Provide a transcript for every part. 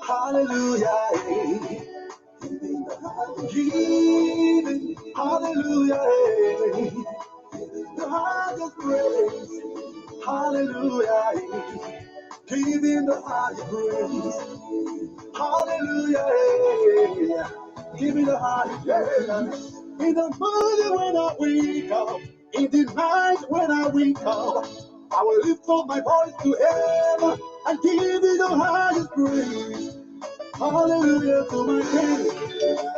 Hallelujah. Giving, hallelujah, the highest praise, hallelujah, giving the highest praise, hallelujah, giving the highest praise. In the morning when I wake up, in the night when I wake up, I will lift up my voice to heaven and give you the highest praise. Hallelujah to my King.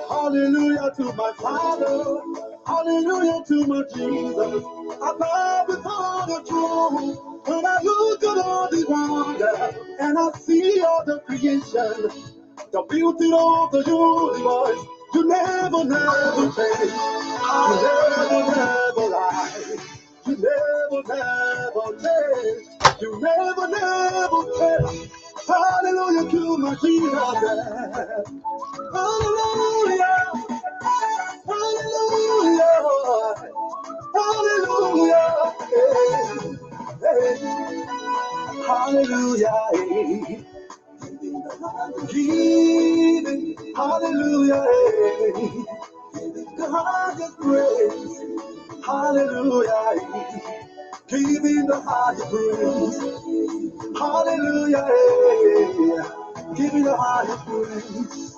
Hallelujah to my Father. Hallelujah to my Jesus. I bow before the throne. When I look at all the wonder and I see all the creation, the beauty of the universe, you never, never change. You never, never lie. You never, never change. You never, never change. Hallelujah to my Jesus. Hallelujah. Hallelujah. Hallelujah. Hey, hey. Hallelujah. Giving. Hallelujah. The highest praise. Hallelujah. Giving the highest praise. Hallelujah. Giving the highest praise.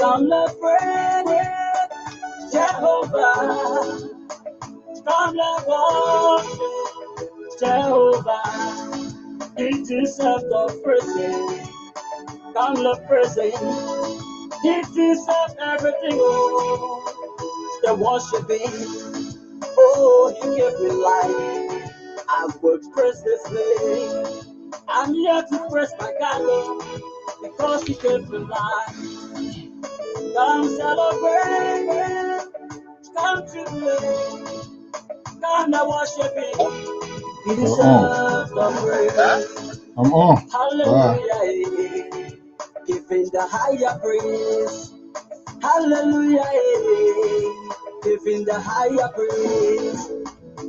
Come let's pray, Jehovah. Come let's worship Jehovah. He deserves the praise. Come let's praise Him. He deserves everything. Oh, the worshiping. Oh, He gave me life. I will praise His name. I'm here to praise my God, Lord, because He gave me life. Come celebrate, come jubilate, come and worship Him. He deserves the praise. Hallelujah, giving the higher praise. Hallelujah, giving the higher praise.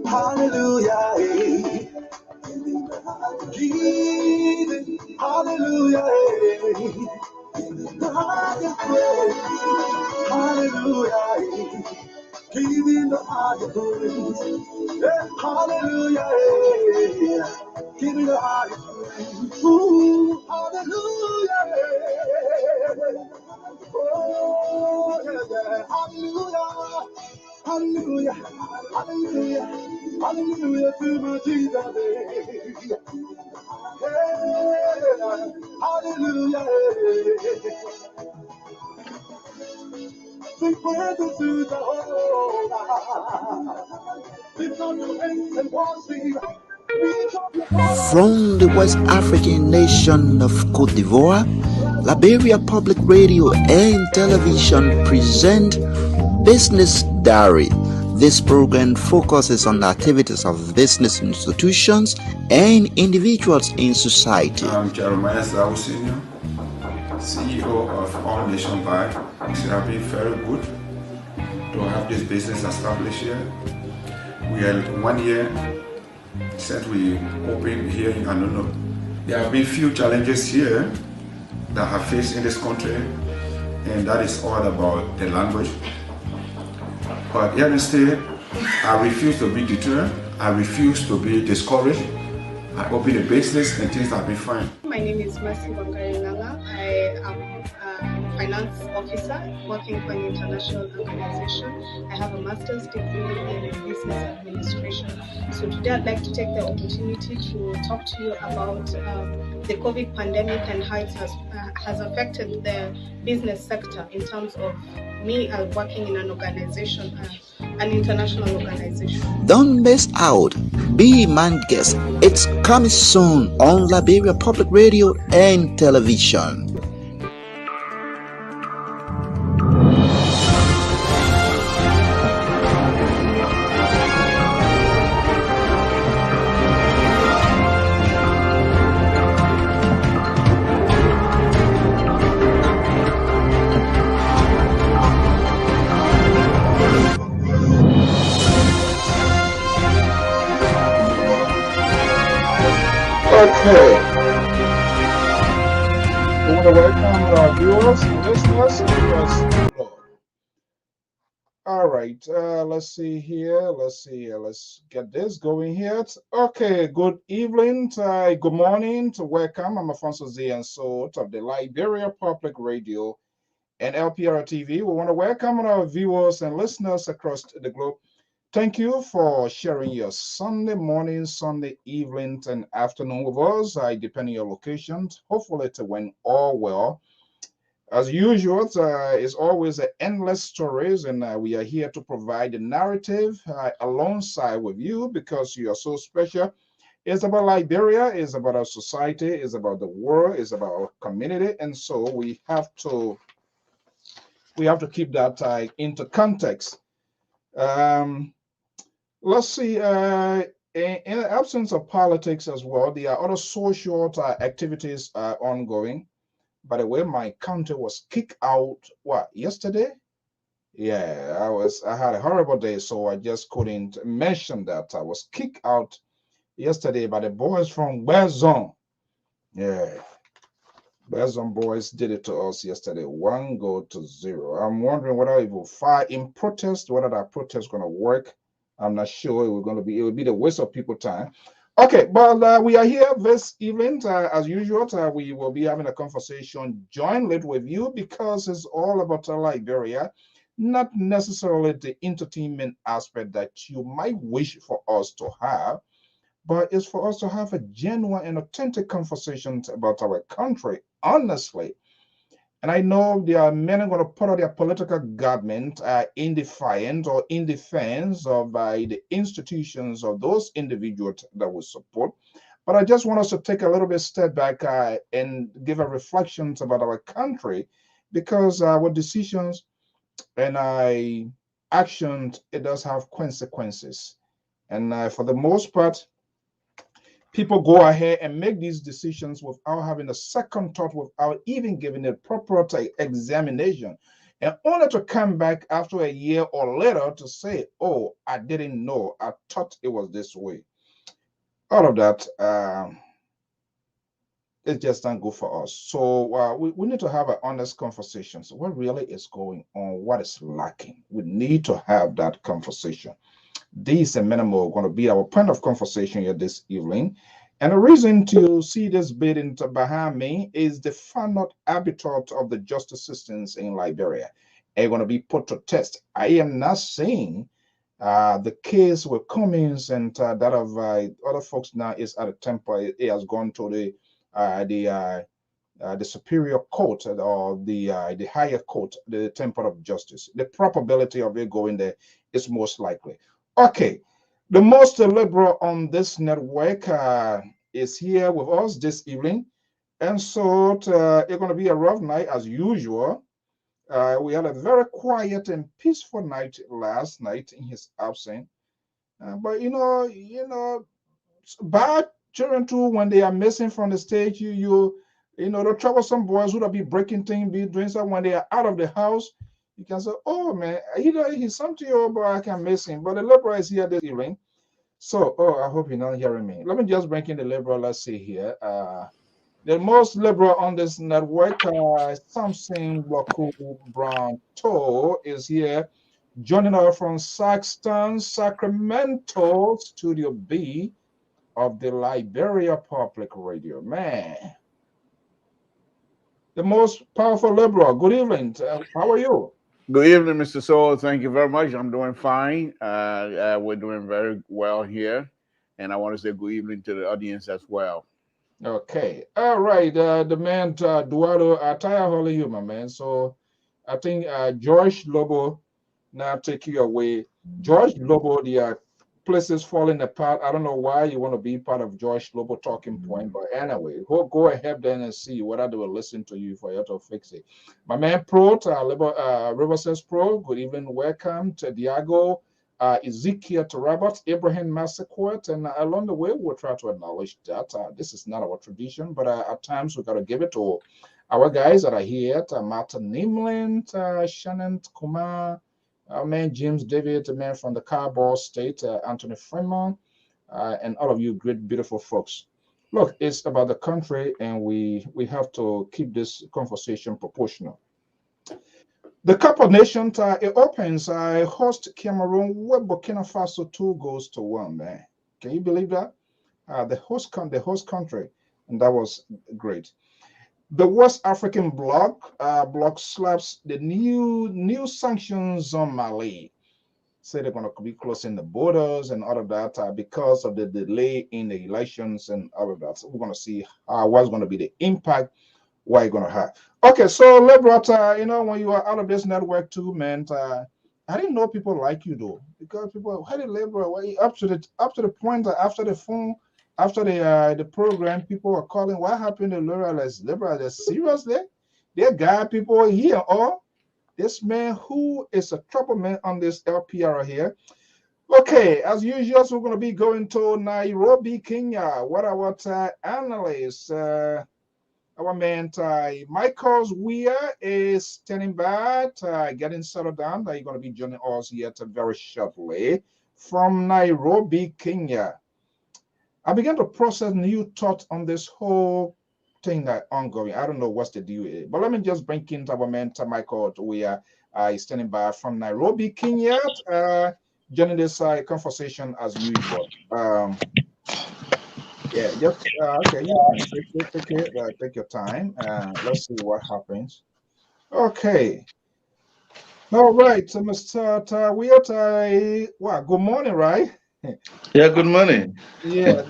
Hallelujah. Giving. Hallelujah. The highest praise. Hallelujah. Giving the highest praise. Yeah. Hallelujah. Giving the highest praise. Ooh, hallelujah. Oh, yeah, yeah. Hallelujah. Hallelujah. Hallelujah. Hallelujah to my Jesus. Hey, hallelujah. Sing praises to the Lord. Lift up your hands and worship. From the West African nation of Côte d'Ivoire, Liberia Public Radio and Television present Business Diary. This program focuses on the activities of business institutions and individuals in society. I'm Jeremiah Zhao Senior, CEO of All Nation Bank. It has been very good to have this business established here. We are 1 year since we opened here in Anono. There have been few challenges here that have faced in this country, and that is all about the language. But here instead, I refuse to be deterred. I refuse to be discouraged. I open a business and things have been fine. My name is Mercy Wangarilanga. I am a finance officer working for an international organization. I have a master's degree in business administration. So today I'd like to take the opportunity to talk to you about the COVID pandemic and how it has affected the business sector in terms of me working in an organization, an international organization. Don't miss out. Be my guest. It's coming soon on Liberia Public Radio and Television. Okay. We want to welcome our viewers and listeners across the globe. All right, let's see here. Let's get this going here. Okay, good evening, good morning, to welcome. I'm Alphonso Zean Soe of the Liberia Public Radio and Lpr-Tv. We want to welcome our viewers and listeners across the globe. Thank you for sharing your Sunday morning, Sunday evening, and afternoon with us, depending on your location. Hopefully, to went all well. As usual, it's always endless stories, and we are here to provide the narrative alongside with you because you are so special. It's about Liberia, it's about our society, it's about the world, it's about our community, and so we have to keep that into context. Um, let's see. In the absence of politics as well, there are other social activities ongoing. By the way, my county was kicked out, what, yesterday? Yeah, I had a horrible day, so I just couldn't mention that. I was kicked out yesterday by the boys from Bezon. Yeah, Bezon boys did it to us yesterday, 1-0. I'm wondering whether it will fire in protest, whether that protest is going to work. I'm not sure it will be the waste of people time. Okay, but we are here this evening. As usual, we will be having a conversation jointly with you because it's all about Liberia, not necessarily the entertainment aspect that you might wish for us to have, but it's for us to have a genuine and authentic conversation about our country, honestly. And I know there are many going to put out their political government in defiance or in defense of the institutions of those individuals that we support. But I just want us to take a little bit step back and give a reflection about our country, because our decisions and actions, it does have consequences. And for the most part, people go ahead and make these decisions without having a second thought, without even giving a proper examination, and only to come back after a year or later to say, oh, I didn't know, I thought it was this way. All of that, it's just not good for us. So we need to have an honest conversation. So what really is going on? What is lacking? We need to have that conversation. These and minimal are going to be our point of conversation here this evening. And the reason to see this bidding behind me is the finite habitat of the justice systems in Liberia are going to be put to test. I am not saying the case with Cummings and that of other folks now is at a temper. It has gone to the superior court or the higher court, the temple of justice. The probability of it going there is most likely. Okay, the most liberal on this network is here with us this evening, and so it's going to be a rough night as usual. We had a very quiet and peaceful night last night in his absence, but bad children too, when they are missing from the stage, the troublesome boys who will be breaking things, be doing something when they are out of the house. You can say, oh man, he's something, oh boy, I can miss him. But the liberal is here this evening. So, I hope you're not hearing me. Let me just bring in the liberal. Let's see here. The most liberal on this network, Samson Waku Brown Toe, is here, joining us from Saxton, Sacramento, Studio B of the Liberia Public Radio. Man, the most powerful liberal. Good evening. How are you? Good evening, Mr. Soe. Thank you very much. I'm doing fine. We're doing very well here. And I want to say good evening to the audience as well. Okay. All right. The man, Eduardo, Ataya, how are you, my man? So I think George Lobo now take you away. George Lobo, the places falling apart. I don't know why you want to be part of George Lobo talking point, but anyway, go ahead then and see whether they will listen to you for you to fix it. My man Pro, Riversense Pro, good evening, welcome to Diago, Ezekiel to Robert, Abraham Massaquet, and along the way we'll try to acknowledge that this is not our tradition, but at times we got to give it to our guys that are here, Martin Nimland, Shannon Kumar, our man James David, the man from the Carball State, Anthony Freeman, and all of you great, beautiful folks. Look, it's about the country, and we have to keep this conversation proportional. The Cup of Nations, it opens, host Cameroon with Burkina Faso 2 goals to 1, man. Can you believe that? The host country, and that was great. The West African bloc slaps the new sanctions on Mali. Say they're going to be closing the borders and all of that because of the delay in the elections and all of that. So we're going to see what's going to be the impact, what you're going to have. Okay, so Lebrat, when you are out of this network too, man, I didn't know people like you though, because people, hey, Lebrat, why up to the point that after the phone, after the program, people are calling, what happened to Lebrat? Seriously? There guy people here, or this man who is a troublemaker on this LPR here. Okay, as usual, so we're going to be going to Nairobi, Kenya. What our analysts, our man Michael Weir is standing by, getting settled down. You're going to be joining us yet very shortly from Nairobi, Kenya. I began to process new thoughts on this whole thing that ongoing. I don't know what's the deal, but let me just bring in our man Michael Weir. Standing by from Nairobi, Kenya. Joining this conversation as usual. Yeah, just okay. You can take your time. Let's see what happens. Okay. All right, so Mr. Wow, good morning, right? Yeah, good morning. Yeah,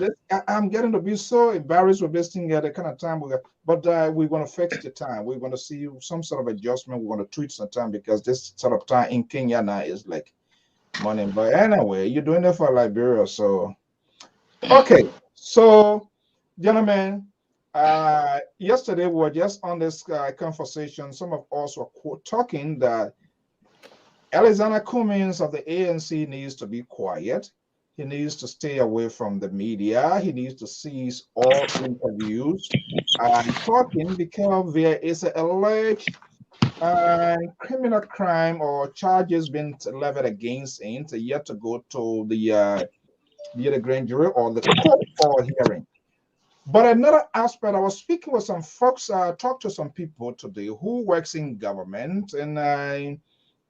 I'm getting to be so embarrassed with this thing at the kind of time we got, but we're going to fix the time. We're going to see some sort of adjustment. We're going to tweak some time because this sort of time in Kenya now is like morning. But anyway, you're doing it for Liberia, so okay. So, gentlemen, yesterday we were just on this conversation. Some of us were talking that Alexander Cummings of the ANC needs to be quiet. He needs to stay away from the media. He needs to cease all interviews and talking because there is an alleged criminal crime or charges being levied against him yet to go to the grand jury or the court for hearing. But another aspect, I was speaking with some folks, talked to some people today who works in government and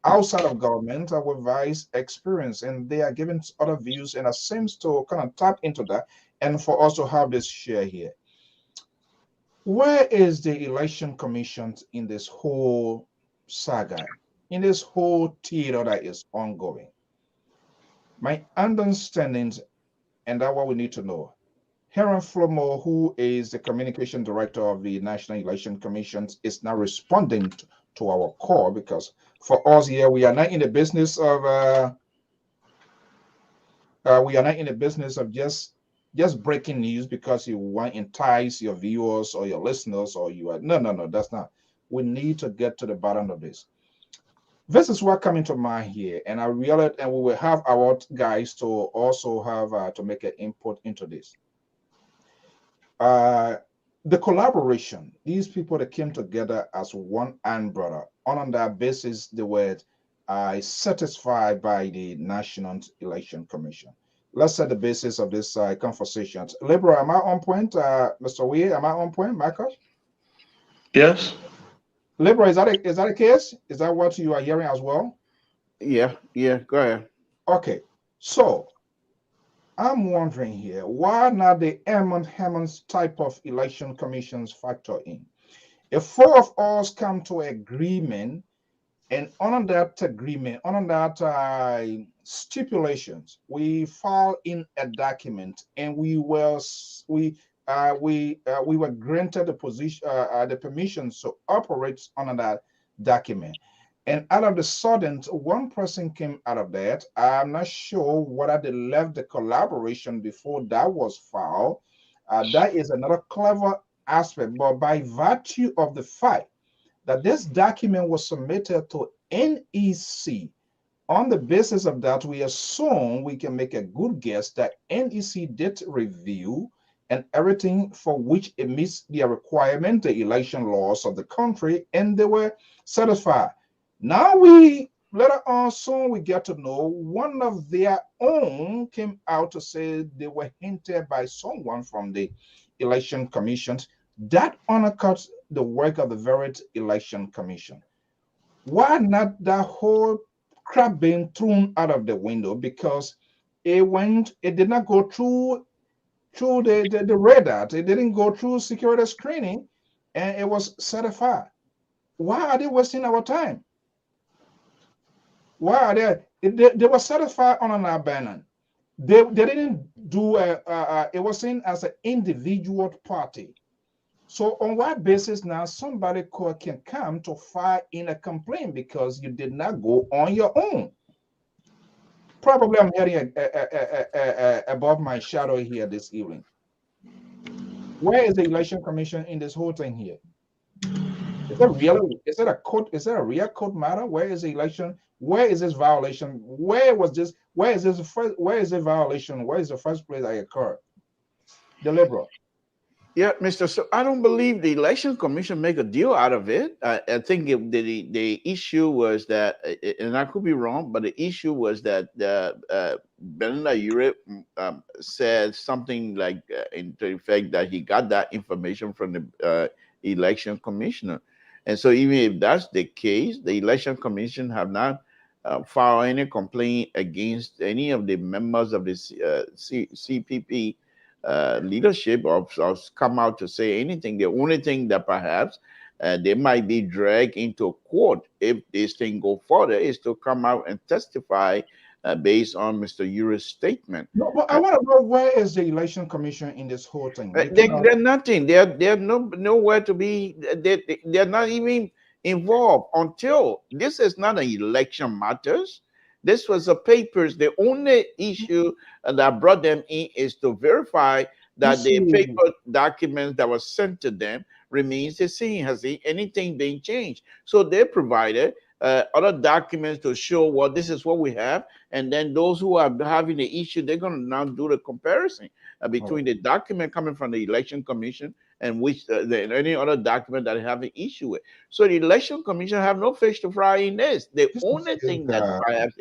outside of government with vice experience, and they are giving other views, and it seems to kind of tap into that, and for us to have this share here. Where is the election commission in this whole saga, in this whole theater that is ongoing? My understanding, and that's what we need to know. Heron Flomo, who is the communication director of the National Election Commission, is now responding to our call because for us here, we are not in the business of just breaking news because you want to entice your viewers or your listeners or you are no, that's not. We need to get to the bottom of this. This is what coming to mind here, and I realized, and we will have our guys to also have to make an input into this. The collaboration, these people that came together as one umbrella, on that basis, they were satisfied by the National Election Commission. Let's set the basis of this conversation. Liberal, am I on point? Mr. Weir, am I on point, Michael? Yes. Liberal, is that a case? Is that what you are hearing as well? Yeah, go ahead. Okay, so I'm wondering here, why not the Hammond's type of election commissions factor in? If four of us come to agreement, and on that agreement, on that stipulations, we file in a document, and we were granted the position, the permissions to operate on that document. And out of the sudden, one person came out of that. I'm not sure whether they left the collaboration before that was filed. That is another clever aspect. But by virtue of the fact that this document was submitted to NEC, on the basis of that, we assume we can make a good guess that NEC did review and everything for which it meets the requirement, the election laws of the country, and they were satisfied. Now later on soon we get to know one of their own came out to say they were hinted by someone from the election commissions, that undercuts the work of the very election commission. Why not that whole crap being thrown out of the window? Because it did not go through the radar. It didn't go through security screening, and it was certified. Why are they wasting our time? Why are they were certified on an abandon. They didn't do it was seen as an individual party. So on what basis now somebody can come to file in a complaint because you did not go on your own? Probably I'm heading above my shadow here this evening. Where is the election commission in this whole thing here? Is it a real code matter? Where is the election? Where is this violation? Where is the violation? Where is the first place that occurred? The liberal. Yeah, Mr. So I don't believe the election commission make a deal out of it. I think the issue was that, and I could be wrong, but the issue was that Belinda Ure said something like to the effect that he got that information from the election commissioner. And so even if that's the case, the election commission have not filed any complaint against any of the members of the CPP leadership or come out to say anything. The only thing that perhaps they might be dragged into court if this thing go further is to come out and testify based on Mr. Ure's statement. No, but I want to know, where is the election commission in this whole thing? They're nothing. They're nowhere to be. They're not even involved until this is not an election matters. This was the papers. The only issue that brought them in is to verify that the paper documents that were sent to them remains the same. Has anything been changed? So they provided other documents to show, well, this is what we have. And then those who are having the issue, they're going to now do the comparison between the document coming from the election commission and which any other document that they have an issue with. So the election commission have no fish to fry in this. The only thing that perhaps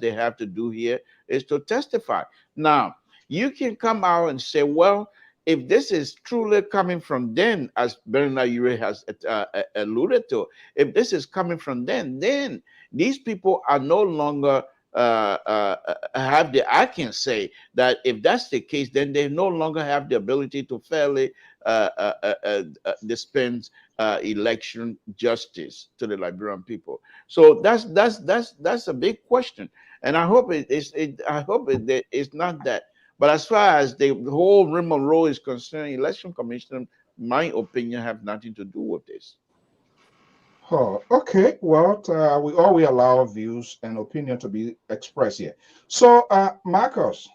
they have to do here is to testify. Now, you can come out and say, well, if this is truly coming from them, as Bernard Ure has alluded to, if this is coming from them, then these people are no longer have the, I can say that if that's the case, then they no longer have the ability to fairly dispense election justice to the Liberian people. So that's a big question, and I hope it's not that. But as far as the whole rigmarole is concerned, election commission, my opinion, have nothing to do with this. Oh, okay. Well, we allow views and opinion to be expressed here. So, Marcus.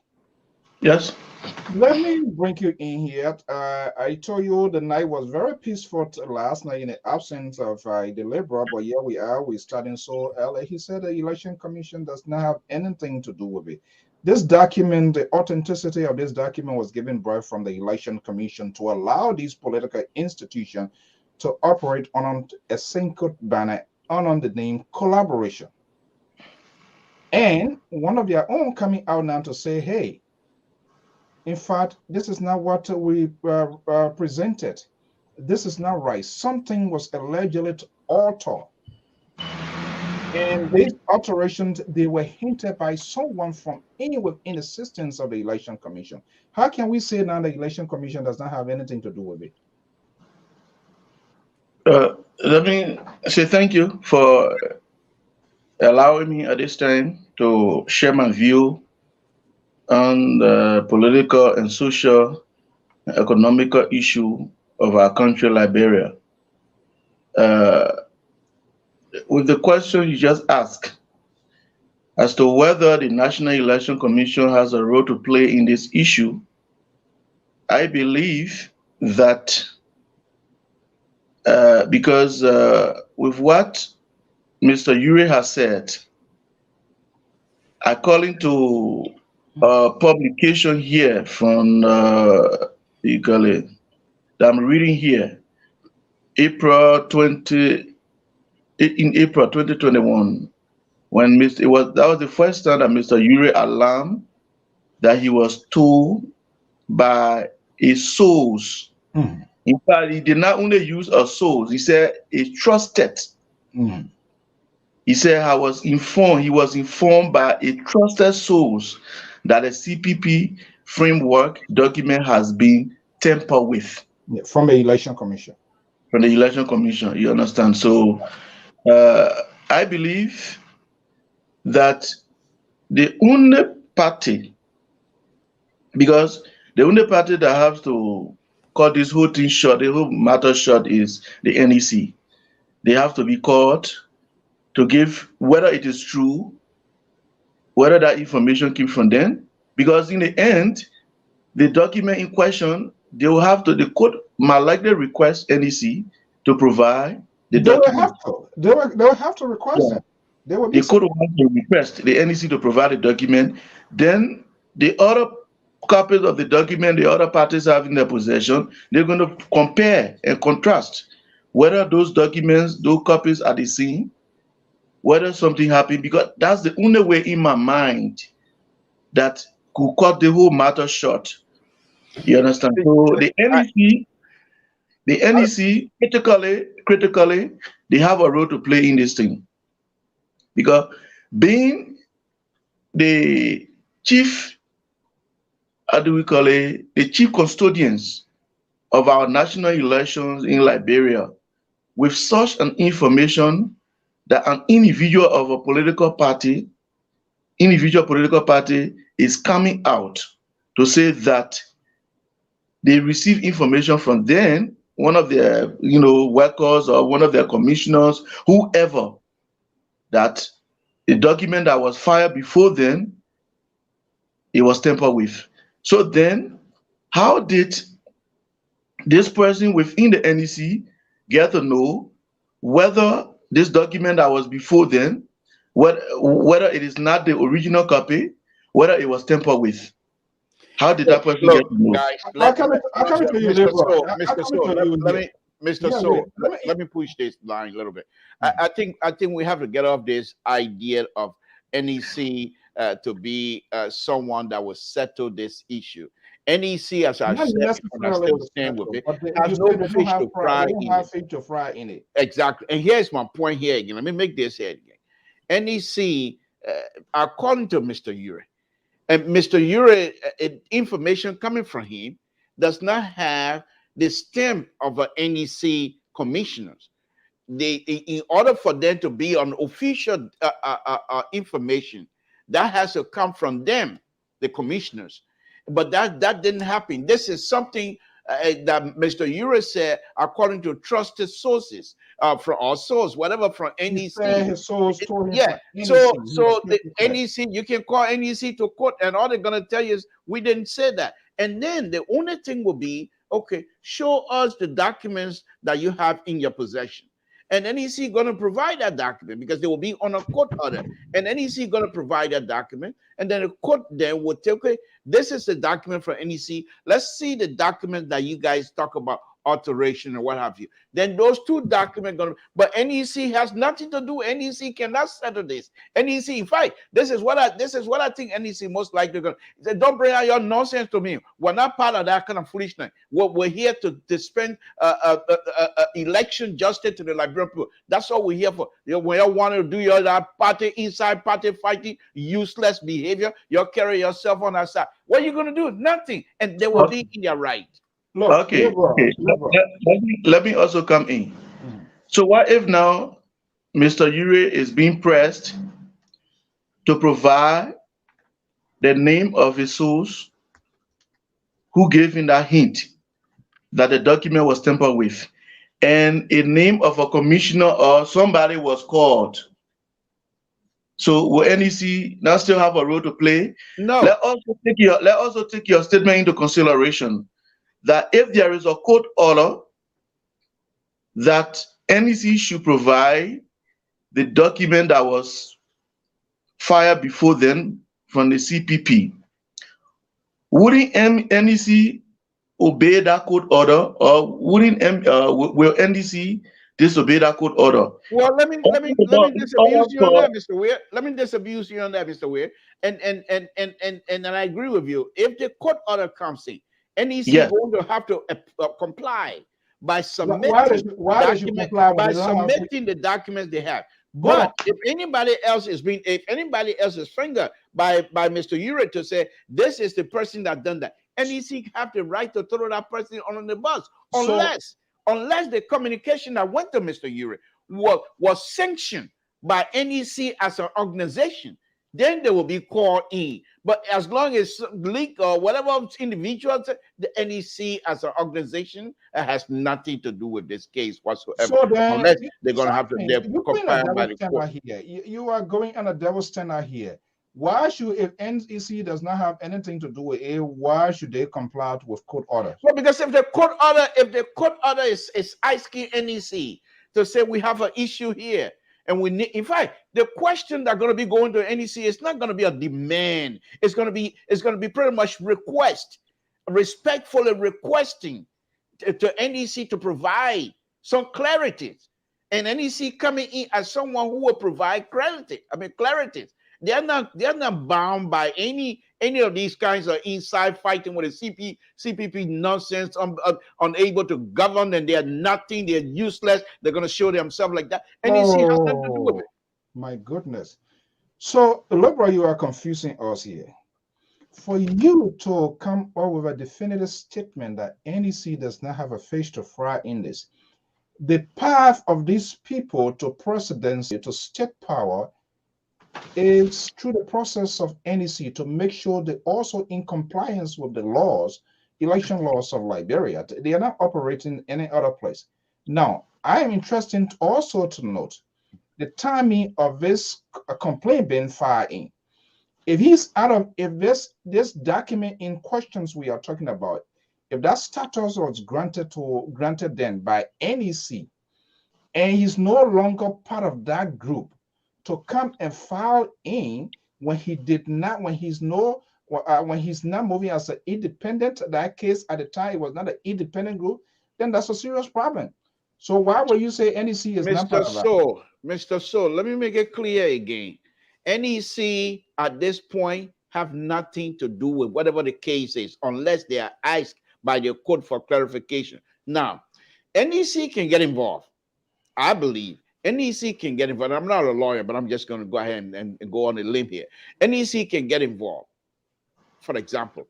Yes. Let me bring you in here. I told you the night was very peaceful last night in the absence of the Liberal, but here we are. We're starting so early. He said the election commission does not have anything to do with it. This document, the authenticity of this document was given birth from the election commission to allow these political institutions to operate on a single banner on the name collaboration. And one of their own coming out now to say, hey, in fact, this is not what we presented. This is not right. Something was allegedly altered. And these alterations, they were hinted by someone from anywhere in the systems of the election commission. How can we say now the election commission does not have anything to do with it? Let me say thank you for allowing me at this time to share my view on the political and social and economical issue of our country, Liberia. With the question you just asked as to whether the National Election Commission has a role to play in this issue, I believe that because with what Mr. Ure has said, according to a publication here from that I'm reading here, April 2021, when that was the first time that Mr. Ure alarmed that he was told by a source. In fact, he did not only use a source, he said a trusted. He said, I was informed, he was informed by a trusted source that a CPP framework document has been tampered with. From the Election Commission. From the Election Commission, you understand? So I believe that the only party, because the only party that has to cut this whole thing short, the whole matter short, is the NEC. They have to be called to give whether it is true, whether that information came from them, because in the end, the document in question, they will have to, the court might likely request NEC to provide the document. They will have to request it. They will the court will have to request the NEC to provide the document. Then the other copies of the document the other parties have in their possession, they're going to compare and contrast whether those documents, those copies are the same, whether something happened, because that's the only way in my mind that could cut the whole matter short. You understand? So the NEC critically, they have a role to play in this thing. Because being the chief, how do we call it, the chief custodians of our national elections in Liberia, with such an information that an individual political party is coming out to say that they receive information from them, one of their workers or one of their commissioners, whoever, that the document that was filed before then, it was tampered with. So then, how did this person within the NEC get to know whether this document that was before then, whether it is not the original copy, whether it was tampered with? How did that person get to know? Guys, Mr. Soe, let me push this line a little bit. I think we have to get off this idea of NEC to be someone that will settle this issue. NEC, as I said, and I still stand with it, has no fish to fry in it. Exactly. And here's my point here again. Let me make this here again. NEC, according to Mr. Ure, and Mr. Ure, information coming from him does not have the stamp of an NEC commissioners. In order for them to be on official information, that has to come from them, the commissioners. But that didn't happen. This is something that Mr. Ure said, according to trusted sources, from our source, whatever, from NEC. Yeah. So the NEC, you can call NEC to court, and all they're gonna tell you is we didn't say that. And then the only thing will be, okay, show us the documents that you have in your possession. And NEC going to provide that document because they will be on a court order. And NEC going to provide that document. And then the court then will tell, okay, this is the document from NEC. Let's see the document that you guys talk about, alteration and what have you. Then those two documents going to, but NEC has nothing to do. NEC cannot settle this. NEC, in fact, this is what I think NEC most likely going to say. Don't bring out your nonsense to me. We're not part of that kind of foolishness. We're here to dispense election justice to the Liberian people. That's all we're here for. When you want to do your party inside party fighting, useless behavior, you'll carry yourself on that side. What are you going to do? Nothing. And they will be in your right. Look, Let me also come in. So what if now Mr. Ure is being pressed to provide the name of his source who gave him that hint that the document was tampered with, and a name of a commissioner or somebody was called? So will NEC now still have a role to play? No. Let also take your statement into consideration that if there is a court order that NEC should provide the document that was filed before then from the CPP, wouldn't NEC obey that court order, or will NEC disobey that court order? Well, let me disabuse you on that, Mr. Weir. Let me disabuse you on that, Mr. Weir. And I agree with you. If the court order comes in, NEC Yes. going to have to comply by submitting why does you comply by with submitting the documents they have. But if anybody else is fingered by Mr. Ure to say this is the person that done that, NEC have the right to throw that person on the bus, unless the communication that went to Mr. Ure was sanctioned by NEC as an organization. Then they will be called in. But as long as leak or whatever individuals, the NEC as an organization has nothing to do with this case whatsoever. So then, unless they're going to have to comply by the court. Here. You are going on a double standard here. Why should, if NEC does not have anything to do with it, why should they comply with court order? Well, because if the court order is asking NEC to say we have an issue here, and we need, in fact, the question that's going to be going to NEC is not going to be a demand. It's going to be pretty much respectfully requesting to NEC to provide some clarity, and NEC coming in as someone who will provide clarity. They're not bound by any of these kinds of inside fighting with the CPP nonsense, unable to govern, and they're nothing, they're useless, they're going to show themselves like that. NEC has nothing to do with it. My goodness. So, Lpr, you are confusing us here. For you to come up with a definitive statement that NEC does not have a face to fry in this, the path of these people to presidency, to state power, is through the process of NEC to make sure they're also in compliance with the laws, election laws of Liberia. They are not operating any other place. Now, I am interested also to note the timing of this complaint being filed in. If he's if this document in questions we are talking about, if that status was granted then by NEC, and he's no longer part of that group, to come and file in when he's not moving as an independent, that case at the time it was not an independent group, then that's a serious problem. So why would you say NEC is not part of that? Mr. Soe, let me make it clear again. NEC at this point have nothing to do with whatever the case is unless they are asked by the court for clarification. Now, NEC can get involved. I believe NEC can get involved. I'm not a lawyer, but I'm just going to go ahead and go on a limb here. NEC can get involved. For example,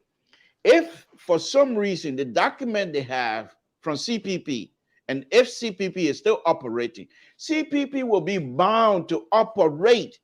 if for some reason the document they have from CPP, and if CPP is still operating, CPP will be bound to operate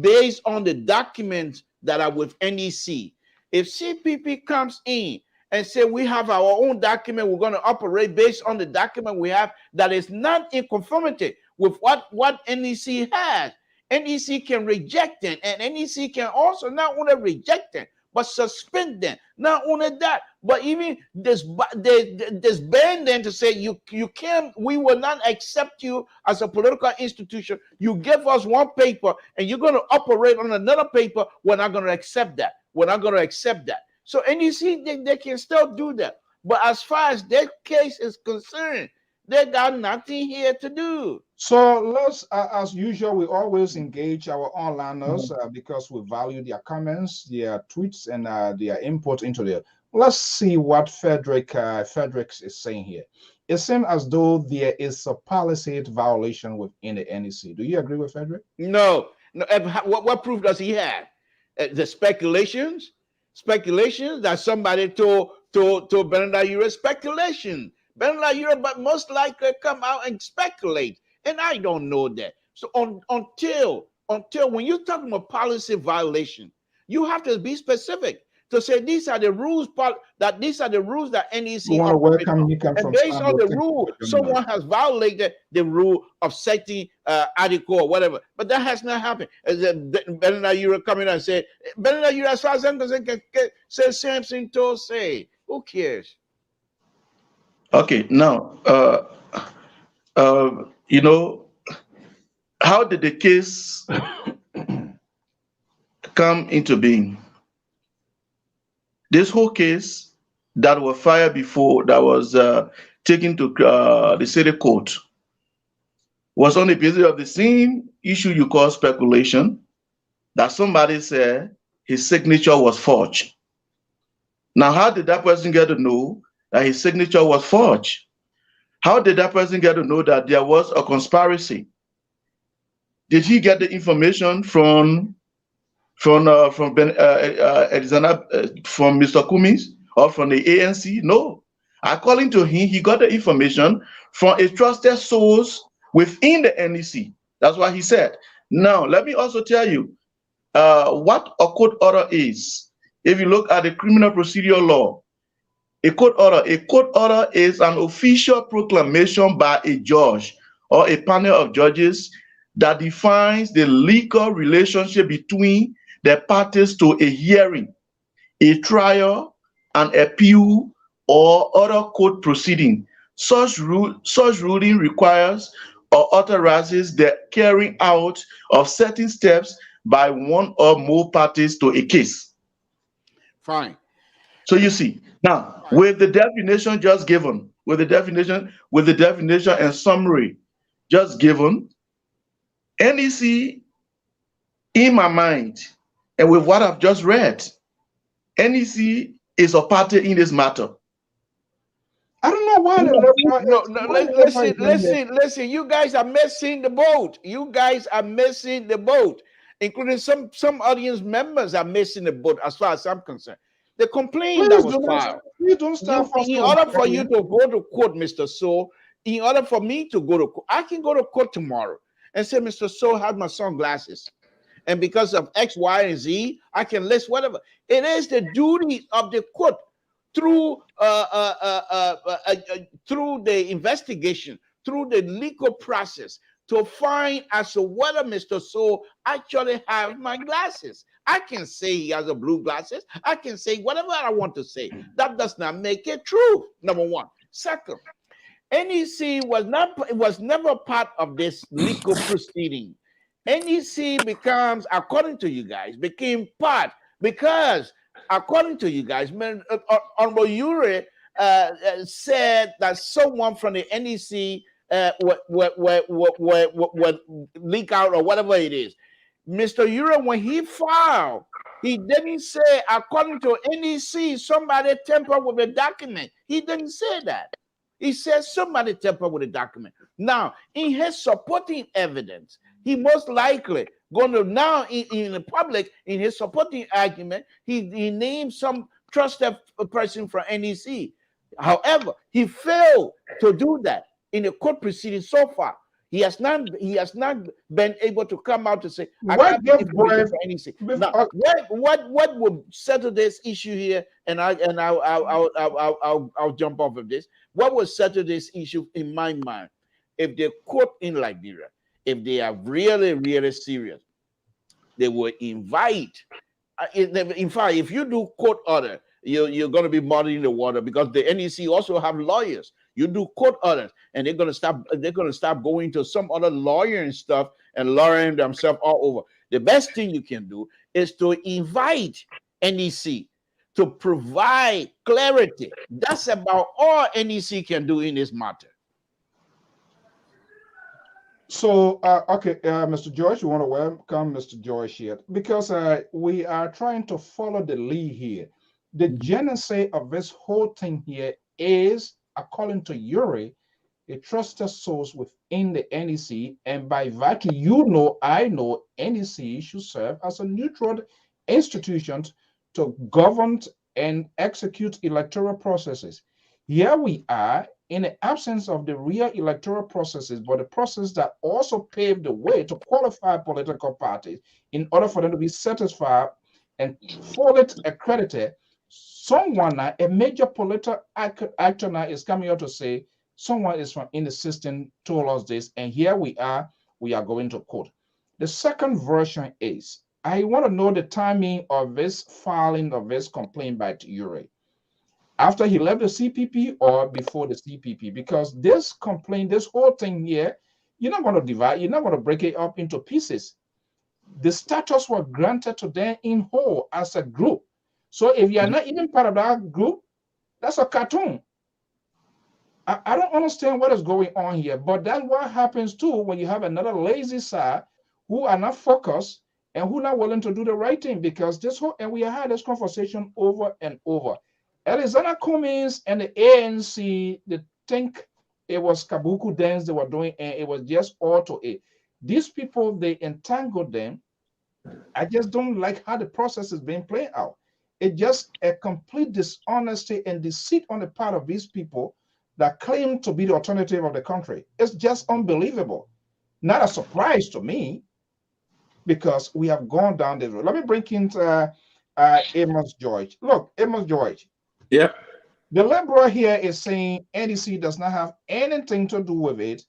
based on the documents that are with NEC. If CPP comes in and say we have our own document, we're going to operate based on the document we have that is not in conformity with what NEC has, NEC can reject them, and NEC can also not only reject them, but suspend them. Not only that, but even disband them to say you can't, we will not accept you as a political institution. You give us one paper and you're going to operate on another paper. We're not going to accept that. We're not going to accept that. So NEC, they can still do that. But as far as their case is concerned, they got nothing here to do. So let's, as usual, we always engage our onliners because we value their comments, their tweets, and their input into there. Let's see what Frederick is saying here. It seems as though there is a policy violation within the NEC. Do you agree with Frederick? No. What proof does he have? The speculations that somebody told Bernard Ure, speculation. Bernard Ure, but most likely come out and speculate. And I don't know that. So until when you're talking about policy violation, you have to be specific to say these are the rules that NEC. And based on the rule, someone has violated the rule of setting article or whatever. But that has not happened. Bernard Ure coming and say, Bernard Ure, as far as I'm concerned, can say Samson to say. Who cares? Okay, now you know, how did the case come into being? This whole case that was filed before, that was taken to the city court, was on the basis of the same issue you call speculation, that somebody said his signature was forged. Now, how did that person get to know that his signature was forged? How did that person get to know that there was a conspiracy? Did he get the information from Mr. Cummings or from the ANC? No. According to him, he got the information from a trusted source within the NEC. That's what he said. Now, let me also tell you what a court order is. If you look at the criminal procedure law, a court order is an official proclamation by a judge or a panel of judges that defines the legal relationship between the parties to a hearing, a trial, an appeal, or other court proceeding. Such ruling requires or authorizes the carrying out of certain steps by one or more parties to a case. Fine. So you see, now with the definition just given, with the definition and summary just given, NEC, in my mind, and with what I've just read, NEC is a party in this matter. I don't know why. Listen. You guys are missing the boat. You guys are missing the boat, including some audience members are missing the boat as far as I'm concerned. The complaint that was filed. In order for you to go to court, Mr. Soe, in order for me to go to court, I can go to court tomorrow and say, Mr. Soe had my sunglasses. And because of X, Y, and Z, I can list whatever. It is the duty of the court through the investigation, through the legal process, to find as to whether Mr. Soe actually has my glasses. I can say he has a blue glasses. I can say whatever I want to say. That does not make it true, number one. Second, NEC was never part of this legal proceeding. NEC becomes, according to you guys, became part because, according to you guys, Honorable Ure said that someone from the NEC would leak out or whatever it is. Mr. Ure, when he filed, he didn't say, according to NEC, somebody tampered with the document. He didn't say that. He said somebody tampered with the document. Now, in his supporting evidence, he most likely going to now in the public, in his supporting argument, he named some trusted person from NEC. However, he failed to do that in the court proceeding so far. He has not been able to come out to say, I got information from NEC. Now, what will settle this issue here? And I'll jump off of this. What will settle this issue in my mind? If the court in Liberia, if they are really, really serious, they will invite. In fact, if you do court order, you're going to be muddying the water because the NEC also have lawyers. You do court orders, and they're going to stop going to some other lawyer and stuff and lawyering themselves all over. The best thing you can do is to invite NEC to provide clarity. That's about all NEC can do in this matter. So, okay, Mr. George, you want to welcome Mr. George here because we are trying to follow the lead here. The genesis of this whole thing here is, according to Ure, a trusted source within the NEC, and by virtue, I know NEC should serve as a neutral institution to govern and execute electoral processes. Here we are in the absence of the real electoral processes, but the process that also paved the way to qualify political parties in order for them to be satisfied and fully accredited. Someone, a major political actor now is coming out to say someone is from in the system told us this, and here we are going to court. The second version is, I want to know the timing of this filing of this complaint by Ure. After he left the CPP or before the CPP, because this complaint, this whole thing here, you're not going to divide, you're not going to break it up into pieces. The status was granted to them in whole as a group. So if you are not even part of that group, that's a cartoon. I don't understand what is going on here, but that's what happens too when you have another lazy side who are not focused and who are not willing to do the right thing, because this whole, and we have had this conversation over and over. Alexander Cummings and the ANC, they think it was Kabuki dance they were doing, and it was just all to it. These people, they entangled them. I just don't like how the process is being played out. It's just a complete dishonesty and deceit on the part of these people that claim to be the alternative of the country. It's just unbelievable. Not a surprise to me, because we have gone down this road. Let me bring in Amos George. Look, Amos George. Yeah. The liberal here is saying NEC does not have anything to do with it.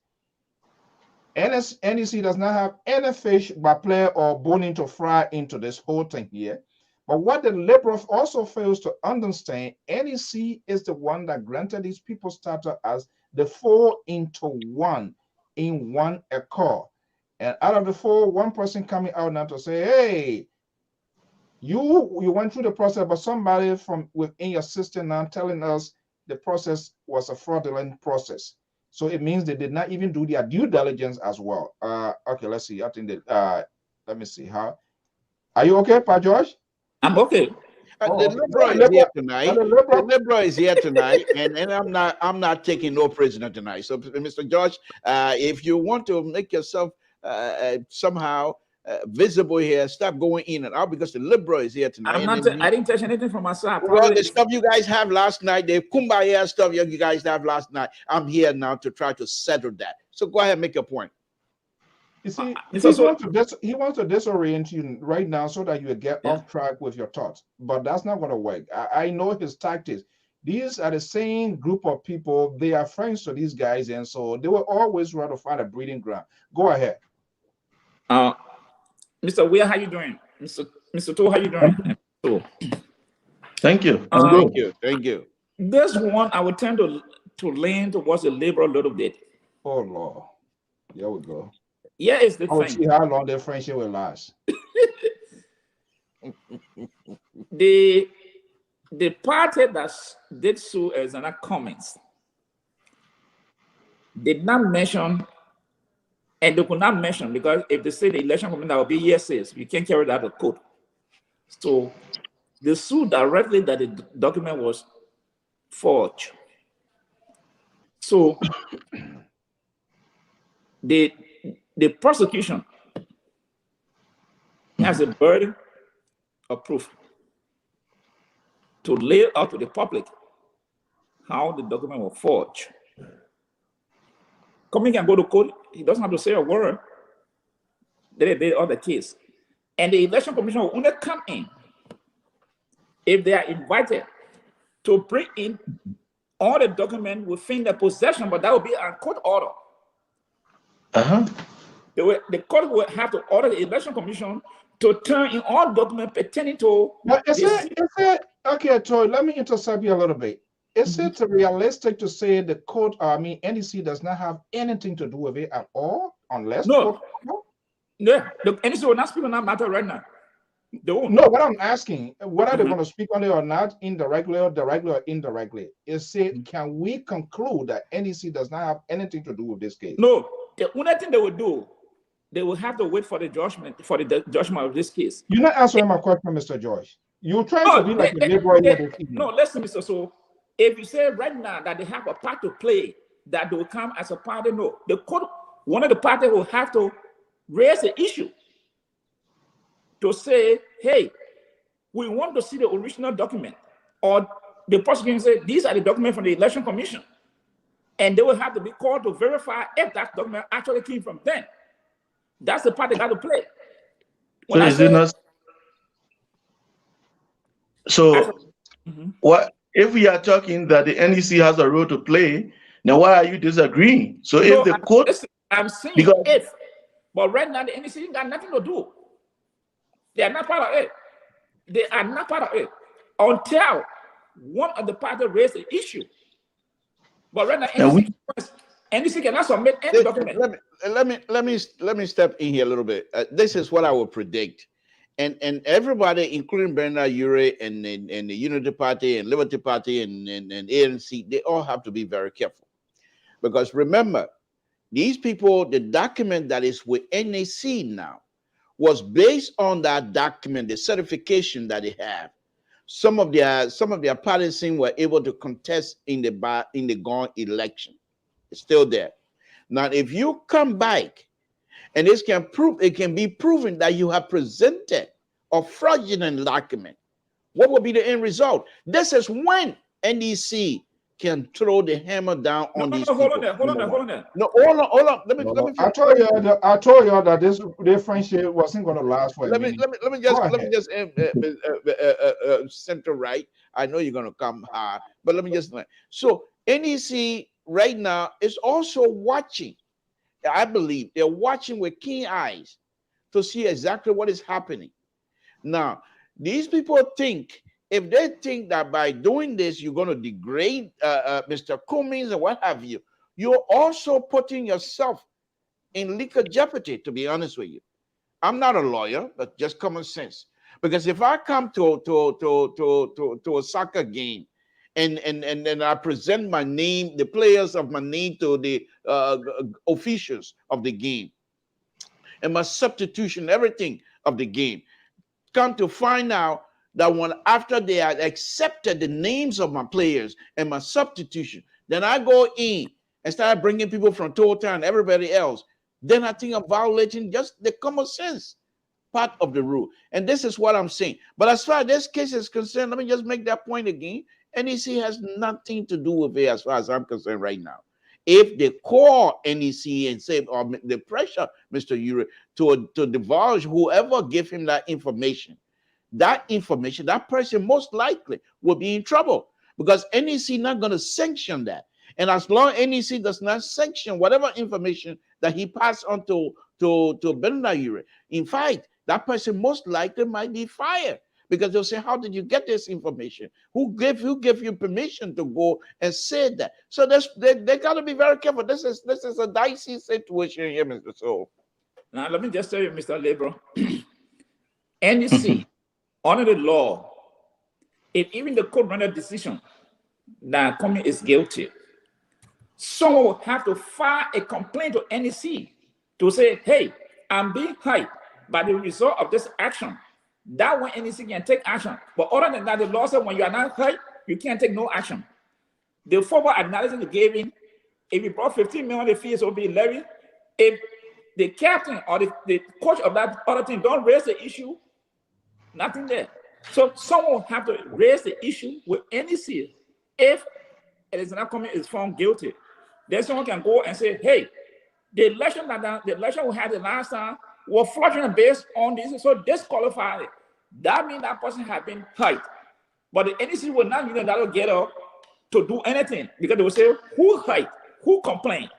NEC does not have any fish by play or bone to fry into this whole thing here. But what the liberal also fails to understand, NEC is the one that granted these people status as the 4-into-1 in one accord. And out of the 4, one person coming out now to say, hey, you went through the process, but somebody from within your system now telling us the process was a fraudulent process. So it means they did not even do their due diligence as well. Okay, let's see. I think that let me see how. Are you okay, Pa George? I'm okay. The liberal is here tonight. The liberal is here tonight, and I'm not taking no prisoner tonight. So, Mr. George, if you want to make yourself somehow visible here, stop going in and out, because the liberal is here tonight. I didn't touch anything from my side. Well, the stuff you guys have last night, the kumbaya stuff you guys have last night, I'm here now to try to settle that. So go ahead, make your point. You see, he wants to disorient you right now so that you get off track with your thoughts. But that's not going to work. I know his tactics. These are the same group of people. They are friends to these guys, and so they will always try to find a breeding ground. Go ahead. Mr. Weir, how you doing? Mr. To, how you doing? Thank you. Thank you. This one, I would tend to lean towards the liberal a little bit. Oh, Lord. Here we go. Yeah, it's the I will thing. see how long their friendship will last. The party that did sue Alexander Cummings did not mention, and they could not mention, because if they say the election commission, that will be yeses, you can't carry that out of court. So they sued directly that the document was forged. So the prosecution has a burden of proof to lay out to the public how the document was forged. Cummings can go to court, he doesn't have to say a word. They did all the case. And the election commission will only come in if they are invited to bring in all the documents within their possession, but that will be a court order. The court will have to order the election commission to turn in all documents pertaining to. Okay, Troy, let me intercept you a little bit. Is it realistic to say the court, NEC does not have anything to do with it at all, unless no, the NEC will not speak on that matter right now. No, what I'm asking, whether they're going to speak on it or not, indirectly or indirectly, is it, can we conclude that NEC does not have anything to do with this case? No, the only thing they will do, they will have to wait for the judgment of this case. You're not answering my question, Mr. George. You're trying to be like a liberal. No, listen, Mr. So, if you say right now that they have a part to play, that they will come as a party, no. The court, one of the parties will have to raise the issue to say, hey, we want to see the original document. Or the prosecution say, these are the documents from the election commission. And they will have to be called to verify if that document actually came from them. That's the part they got to play. What if we are talking that the NEC has a role to play? Now, why are you disagreeing? So if the court, I'm saying if, but right now the NEC got nothing to do. They are not part of it. They are not part of it until one of the parties raise the issue. But right now, NEC cannot submit any document. Let me step in here a little bit. This is what I would predict, and everybody, including Bernard Ure and the Unity Party and Liberty Party and ANC, they all have to be very careful, because remember, these people, the document that is with NAC now was based on that document, the certification that they have. some of their partisans were able to contest in the gone election. It's still there. Now, if you come back and it can be proven that you have presented a fraudulent document, what will be the end result? This is when NEC can throw the hammer down on these people. Hold on there. No, hold on. Let me. I told you that this friendship wasn't going to last for a minute. Let me just center right. I know you're going to come hard, but let me just. So NEC right now is also watching. I believe they're watching with keen eyes to see exactly what is happening. Now, these people think, if they think that by doing this, you're going to degrade Mr. Cummings and what have you, you're also putting yourself in legal jeopardy, to be honest with you. I'm not a lawyer, but just common sense. Because if I come to a soccer game and I present my name, the players of my name to the officials of the game, and my substitution, everything of the game, come to find out that after they had accepted the names of my players and my substitution, then I go in and start bringing people from Total and everybody else, then I think I'm violating just the common sense part of the rule. And this is what I'm saying. But as far as this case is concerned, let me just make that point again. NEC has nothing to do with it as far as I'm concerned right now. If they call NEC and say, or the pressure, Mr. Ure, to divulge whoever give him that information, that person most likely will be in trouble, because NEC not going to sanction that. And as long as NEC does not sanction whatever information that he passed on to Bernard Ure, in fact, that person most likely might be fired, because they'll say, how did you get this information? Who gave you permission to go and say that? So they got to be very careful. This is a dicey situation here, Mr. Soe. Now, let me just tell you, Mr. Lpr, NEC, under the law, if even the court render decision that Cummings is guilty, someone will have to file a complaint to NEC to say, hey, I'm being hyped by the result of this action. That one NEC can take action. But other than that, the law says when you are not hyped, you can't take no action. The forward analysis they gave in, if you brought 15 million, the fees will be levied. If the captain or the coach of that other team don't raise the issue, nothing there. So someone will have to raise the issue with NEC. If it is not coming, is found guilty, then someone can go and say, hey, the election we had the last time was fraudulent based on this, so disqualified it. That means that person had been hyped. But the NEC will not, that will get up to do anything, because they will say, who hyped? Who complained?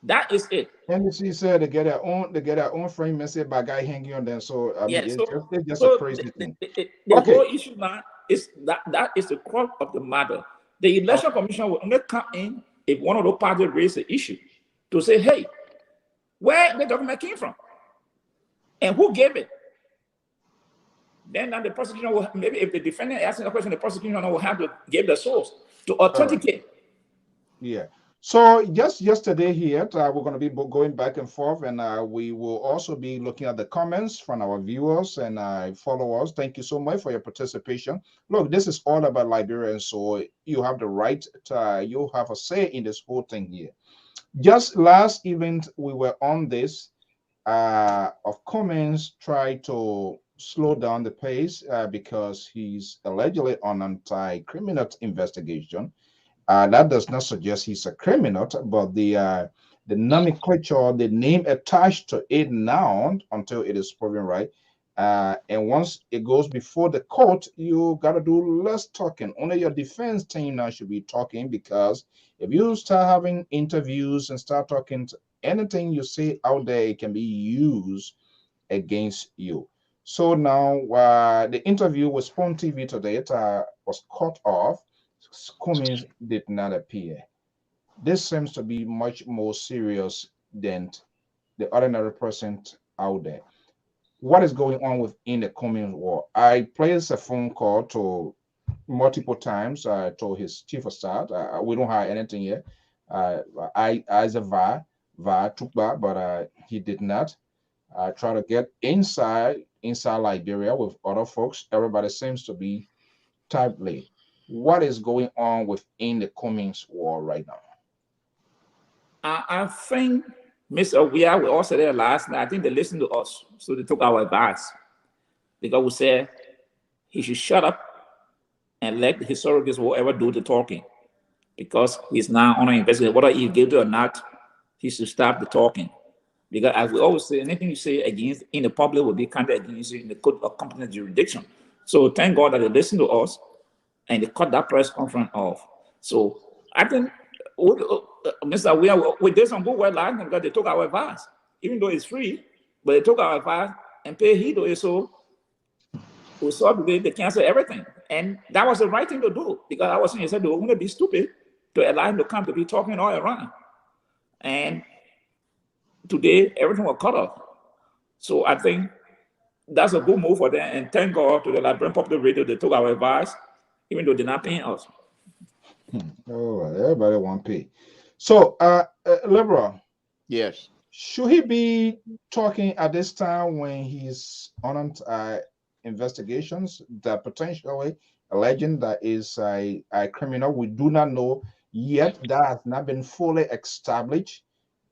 That is it. NEC said they get their own frame message by guy hanging on them. So it's just a crazy thing. The whole issue now is that is the core of the matter. The election commission will only come in if one of the parties raise the issue to say, hey, where the document came from and who gave it. Then the prosecution will, maybe if the defendant asks the question, the prosecution will have to give the source to authenticate. Yeah. So just yesterday here, we're going to be going back and forth, and we will also be looking at the comments from our viewers and followers. Thank you so much for your participation. Look, this is all about Liberia, so you have the right to, you have a say in this whole thing here. Just last event, we were on this of Cummings tried to slow down the pace because he's allegedly on anti-criminal investigation. That does not suggest he's a criminal, but the nomenclature, the name attached to it now until it is proven right. And once it goes before the court, you got to do less talking. Only your defense team now should be talking, because if you start having interviews and start talking, anything you say out there, it can be used against you. So now the interview with Spawn TV today was cut off. Cummings did not appear. This seems to be much more serious than the ordinary person out there. What is going on within the Cummings war? I placed a phone call to multiple times to his chief of staff. We don't have anything yet. I as a VAR took that, but he did not. I try to get inside Liberia with other folks. Everybody seems to be tightly. What is going on within the Cummings war right now? I think Mr. We were also there last night. I think they listened to us, so they took our advice because we said he should shut up and let the historians whoever do the talking, because he's now on an investigation. Whether he's guilty or not, he should stop the talking. Because as we always say, anything you say against in the public will be counted against you in the court of competent jurisdiction. So thank God that they listened to us and they cut that press conference off. So I think Mr. We did some good work last time because they took our advice, even though it's free, but they took our advice and paid heed to it. So we saw today they cancel everything. And that was the right thing to do, because I was saying, they were going to be stupid to allow him to come to be talking all around. And today, everything was cut off. So I think that's a good move for them. And thank God to the Liberian Public Radio, they took our advice, even though they're not paying us. Oh, everybody want pay. So, Liberal. Yes. Should he be talking at this time when he's on investigations that potentially alleging that is a criminal? We do not know yet. That has not been fully established.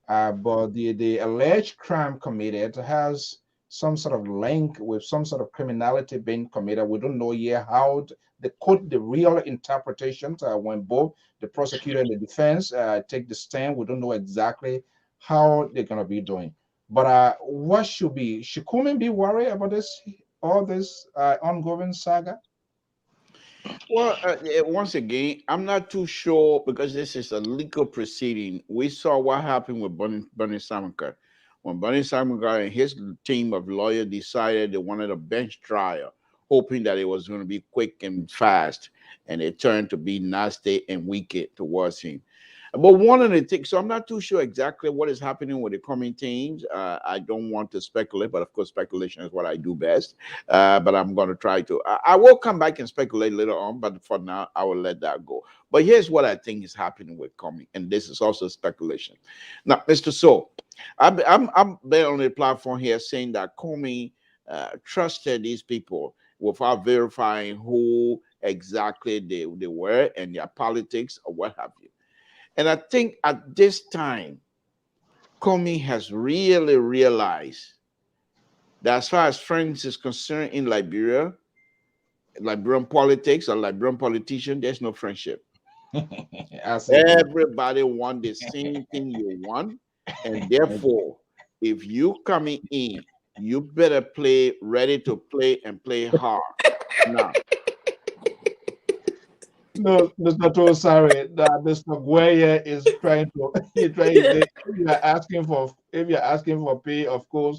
But the alleged crime committed has some sort of link with some sort of criminality being committed. We don't know yet how the real interpretations when both the prosecutor and the defense take the stand. We don't know exactly how they're going to be doing. But what should Cummings be worried about all this ongoing saga? Well, once again, I'm not too sure because this is a legal proceeding. We saw what happened with Bernie Sanders. When Bernie Sanders and his team of lawyers decided they wanted a bench trial, hoping that it was going to be quick and fast, and it turned to be nasty and wicked towards him. But one of the things, so I'm not too sure exactly what is happening with the coming teams. I don't want to speculate, but of course, speculation is what I do best. But I'm going to try to. I will come back and speculate later on, but for now, I will let that go. But here's what I think is happening with coming, and this is also speculation. Now, Mr. Soe, I'm been on the platform here saying that Comey trusted these people without verifying who exactly they were and their politics or what have you. And I think at this time, Comey has really realized that as far as friends is concerned in Liberia, Liberian politics or Liberian politician, there's no friendship. Everybody want the same thing you want. And therefore, if you coming in, you better play ready to play and play hard. Now, no, Mr. Tosari, that Mr. Gueye is trying to if you're asking for pay, of course,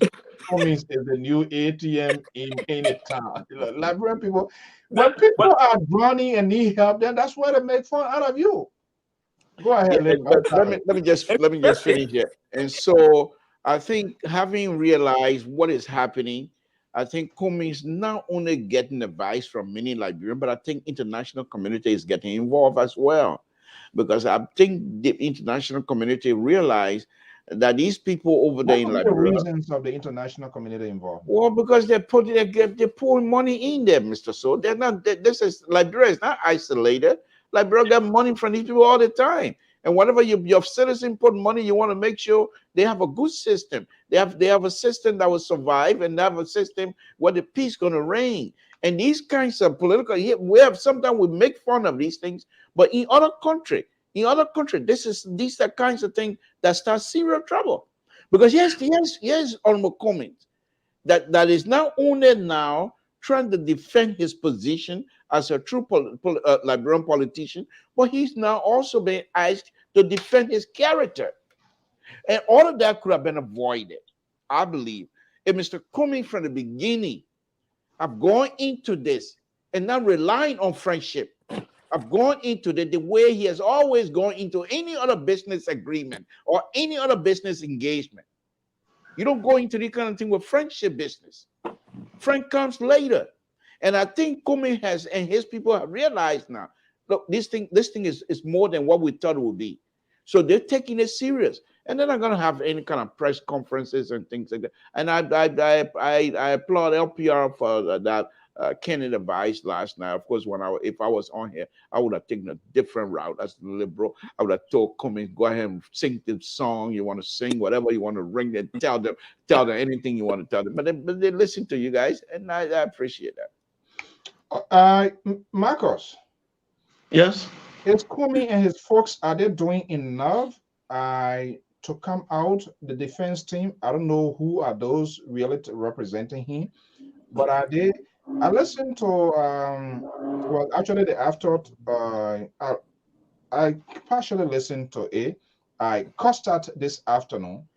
Cummings is the new ATM in any town. Liberian people, when people are drowning and need help, then that's why they make fun out of you. Go ahead. Yeah, let me just finish here. And so I think having realized what is happening, I think Cummings not only getting advice from many Liberians, but I think international community is getting involved as well. Because I think the international community realize that these people over there in Liberia. What are the reasons of the international community involved? Well, because they're pouring money in there, Mr. Soe. They're not. Liberia is not isolated. Liberia got money from these people all the time. And whatever your citizen put money, you want to make sure they have a good system. They have a system that will survive, and they have a system where the peace going to reign. And these kinds of political, sometimes we make fun of these things, but in other country, these are kinds of things that start serious trouble. Because yes, Honorable Cummings, that is not only now trying to defend his position as a true Liberian politician, but he's now also being asked to defend his character. And all of that could have been avoided, I believe, if Mr. Cummings from the beginning have gone into this and not relying on friendship, of going into the way he has always gone into any other business agreement or any other business engagement. You don't go into this kind of thing with friendship business. Friend comes later. And I think Cummings has and his people have realized now, look, this thing is more than what we thought it would be. So they're taking it serious. And they're not going to have any kind of press conferences and things like that. And I applaud LPR for that. candid advice last night. Of course, if I was on here, I would have taken a different route as the liberal. I would have told Cummings, go ahead and sing the song you want to sing, whatever you want to ring them, tell them anything you want to tell them. But they listen to you guys, and I appreciate that. Marcos. Yes. Is Kumi and his folks, are they doing enough to come out, the defense team? I don't know who are those really representing him, but are they? I listened to well, actually the after I partially listened to it. I cussed out this afternoon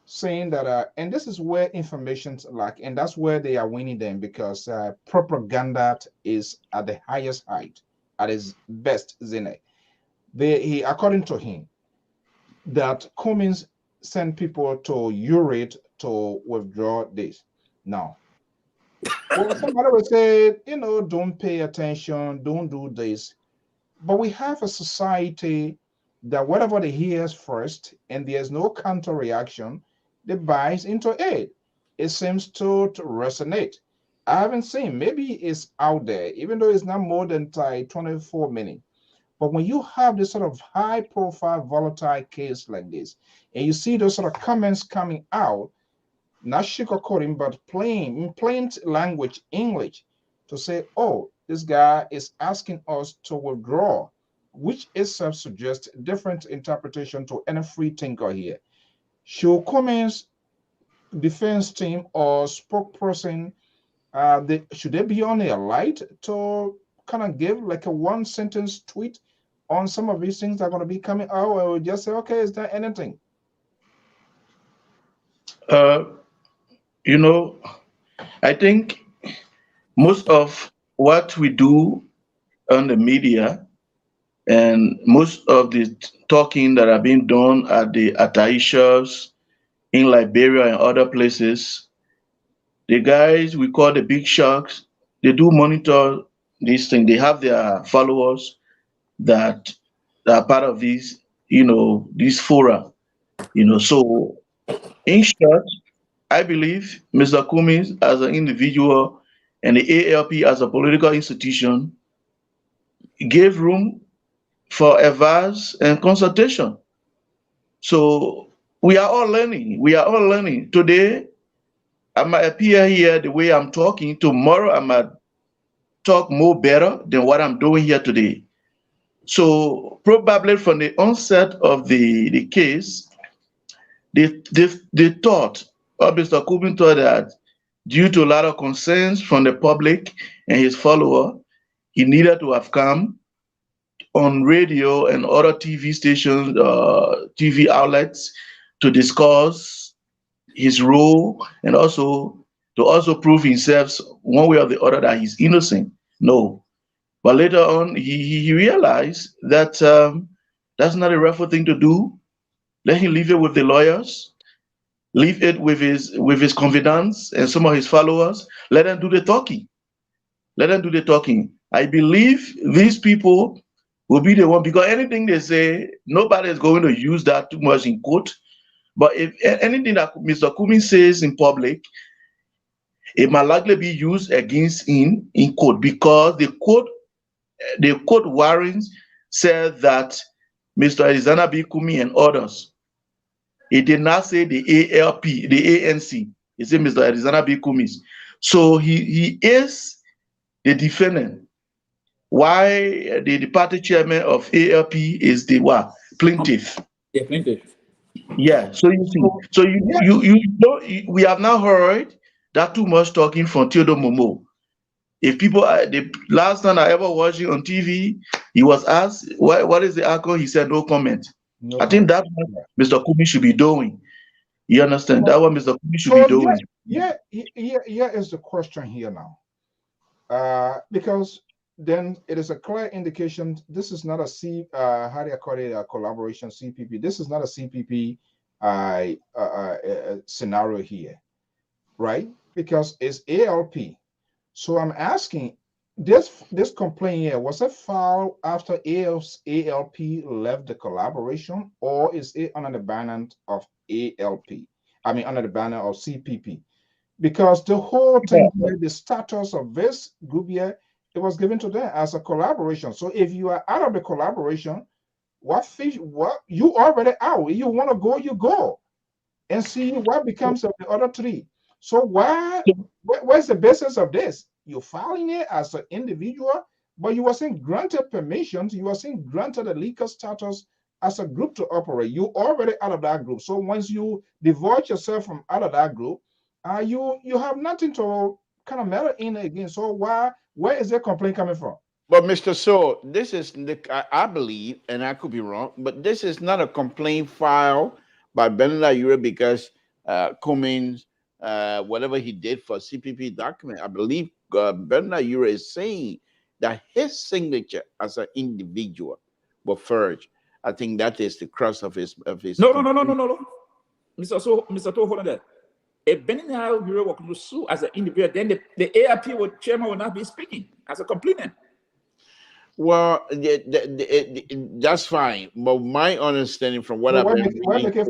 saying that and this is where information's like, and that's where they are winning them, because propaganda is at the highest height, at its best, zenith. He, according to him, that Cummings sent people to Urate to withdraw this. Now, well, somebody will say, don't pay attention, don't do this. But we have a society that whatever they hears first and there's no counter reaction, they buys into it. It seems to resonate. I haven't seen, maybe it's out there, even though it's not more than 24 minutes. But when you have this sort of high profile, volatile case like this, and you see those sort of comments coming out, not sugarcoating, but in plain language, English, to say, oh, this guy is asking us to withdraw, which itself suggests different interpretation to any free thinker here. Should Cummings defense team or spokesperson, should they be on their light to kind of give like a one sentence tweet on some of these things that are going to be coming out, or just say, okay, is there anything? I think most of what we do on the media and most of the talking that are being done at the Ataishas in Liberia and other places, the guys we call the big sharks, they do monitor this thing. They have their followers that are part of this, this fora, So in short, I believe Mr. Cummings as an individual and the ALP as a political institution gave room for advice and consultation. So we are all learning. We are all learning. Today, I might appear here the way I'm talking. Tomorrow, I might talk more better than what I'm doing here today. So probably from the onset of the case, they thought, or Mr. Cummings thought that due to a lot of concerns from the public and his follower, he needed to have come on radio and other TV stations, TV outlets to discuss his role and also to prove himself one way or the other that he's innocent. No. But later on, he realized that that's not a rightful thing to do. Let him leave it with the lawyers, leave it with his confidants and some of his followers. Let them do the talking. Let them do the talking. I believe these people will be the one, because anything they say, nobody is going to use that too much in court. But if anything that Mr. Cummings says in public, it might likely be used against him in court, because the court warrants said that Mr. Alexander B. Cummings and others, he did not say the ALP, the ANC. He said Mr. Alexander B. Cummings. So he is the defendant. Why the party chairman of ALP is the what? Plaintiff. Yeah, plaintiff. Yeah. So you see, we have now heard that too much talking from Theodore Momo. If people, the last time I ever watched it on TV, he was asked, what is the alcohol? He said, no comment. No I think that's what Mr. Cummings should be doing. You understand? That's what Mr. Cummings should be doing. Yeah, is the question here now. Because then it is a clear indication this is not a how do you call it, a collaboration CPP. This is not a CPP scenario here, right? Because it's ALP. So I'm asking, this complaint here, was it filed after ALP left the collaboration, or is it under the banner of ALP? I mean, under the banner of CPP? because the whole thing, the status of this group here, it was given to them as a collaboration. So if you are out of the collaboration, what you already out. If you want to go, you go and see what becomes of the other three. So where's the basis of this? You're filing it as an individual, but you wasn't granted permissions. You wasn't granted a legal status as a group to operate. You already out of that group. So once you divorce yourself from out of that group, you have nothing to kind of meddle in again. So where is the complaint coming from? But Mr. Soe, this is I believe, and I could be wrong, but this is not a complaint filed by Bernard Ure because Cummings, whatever he did for CPP document. I believe Bernard Ure is saying that his signature as an individual was forged. I think that is the crux of his No. Mr. Soe, hold on there. If Bernard Ure were to sue as an individual, then the ARP chairman will not be speaking as a complainant. Well, that's fine. But my understanding from what I've been reading,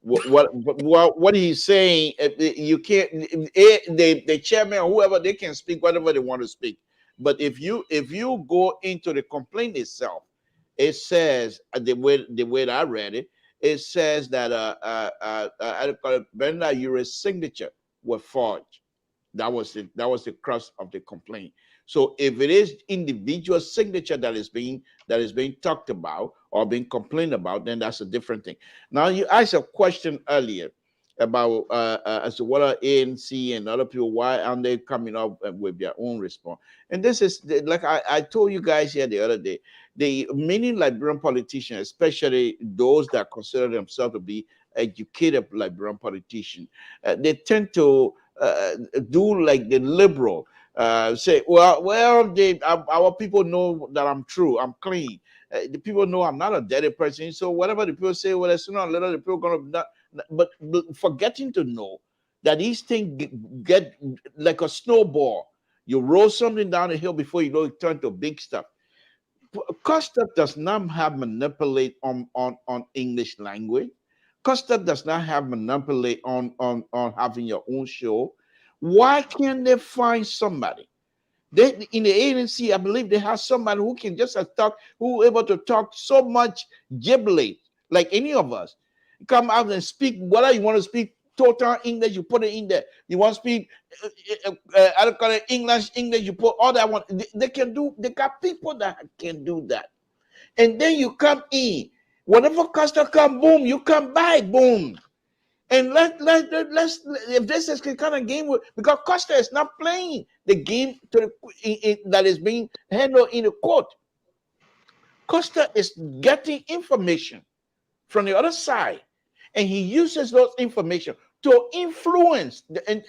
what he's saying, you can't. The chairman or whoever, they can speak whatever they want to speak. But if you go into the complaint itself, it says the way I read it, it says that Bernard Ure's signature was forged. That was the crux of the complaint. So if it is individual signature that is being talked about or being complained about, then that's a different thing. Now you asked a question earlier about as to what are ANC and other people, why aren't they coming up with their own response? And this is like I told you guys here the other day, the many Liberian politicians, especially those that consider themselves to be educated Liberian politicians, they tend to do like the liberal. Say, well, our people know that I'm true, I'm clean. The people know I'm not a dirty person. So whatever the people say, well, sooner or later the people are gonna. But forgetting to know that these things get like a snowball. You roll something down the hill before you know it turn to big stuff. Costa does not have manipulate on English language. Costa does not have manipulate on having your own show. Why can't they find somebody? They in the ANC, I believe they have somebody who can just talk, who able to talk so much gibberish like any of us. Come out and speak whatever you want to speak. Total English, you put it in there. You want to speak, I don't call it English, you put all that one. They can do. They got people that can do that. And then you come in. Whatever customer come, boom, you come back, boom. And let's if this is the kind of game because Costa is not playing the game that is being handled in the court. Costa is getting information from the other side, and he uses those information to influence and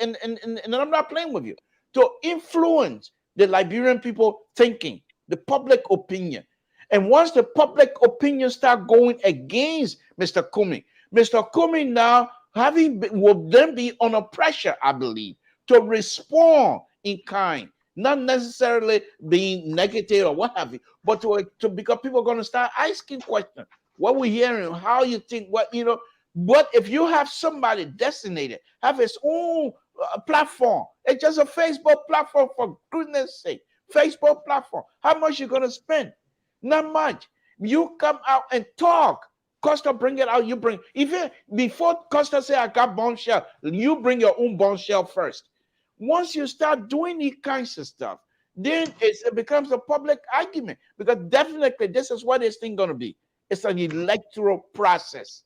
I'm not playing with you, to influence the Liberian people thinking, the public opinion. And once the public opinion start going against Mr. Cummings now will then be under pressure, I believe, to respond in kind, not necessarily being negative or what have you, but to because people are going to start asking questions. What we're hearing, how you think, what you know. But if you have somebody designated, have his own platform, it's just a Facebook platform, for goodness sake, Facebook platform. How much you going to spend? Not much. You come out and talk. Costa bring it out. You bring, even before Costa say I got bombshell, you bring your own bombshell first. Once you start doing these kinds of stuff, then it becomes a public argument, because definitely this is what this thing going to be. It's an electoral process.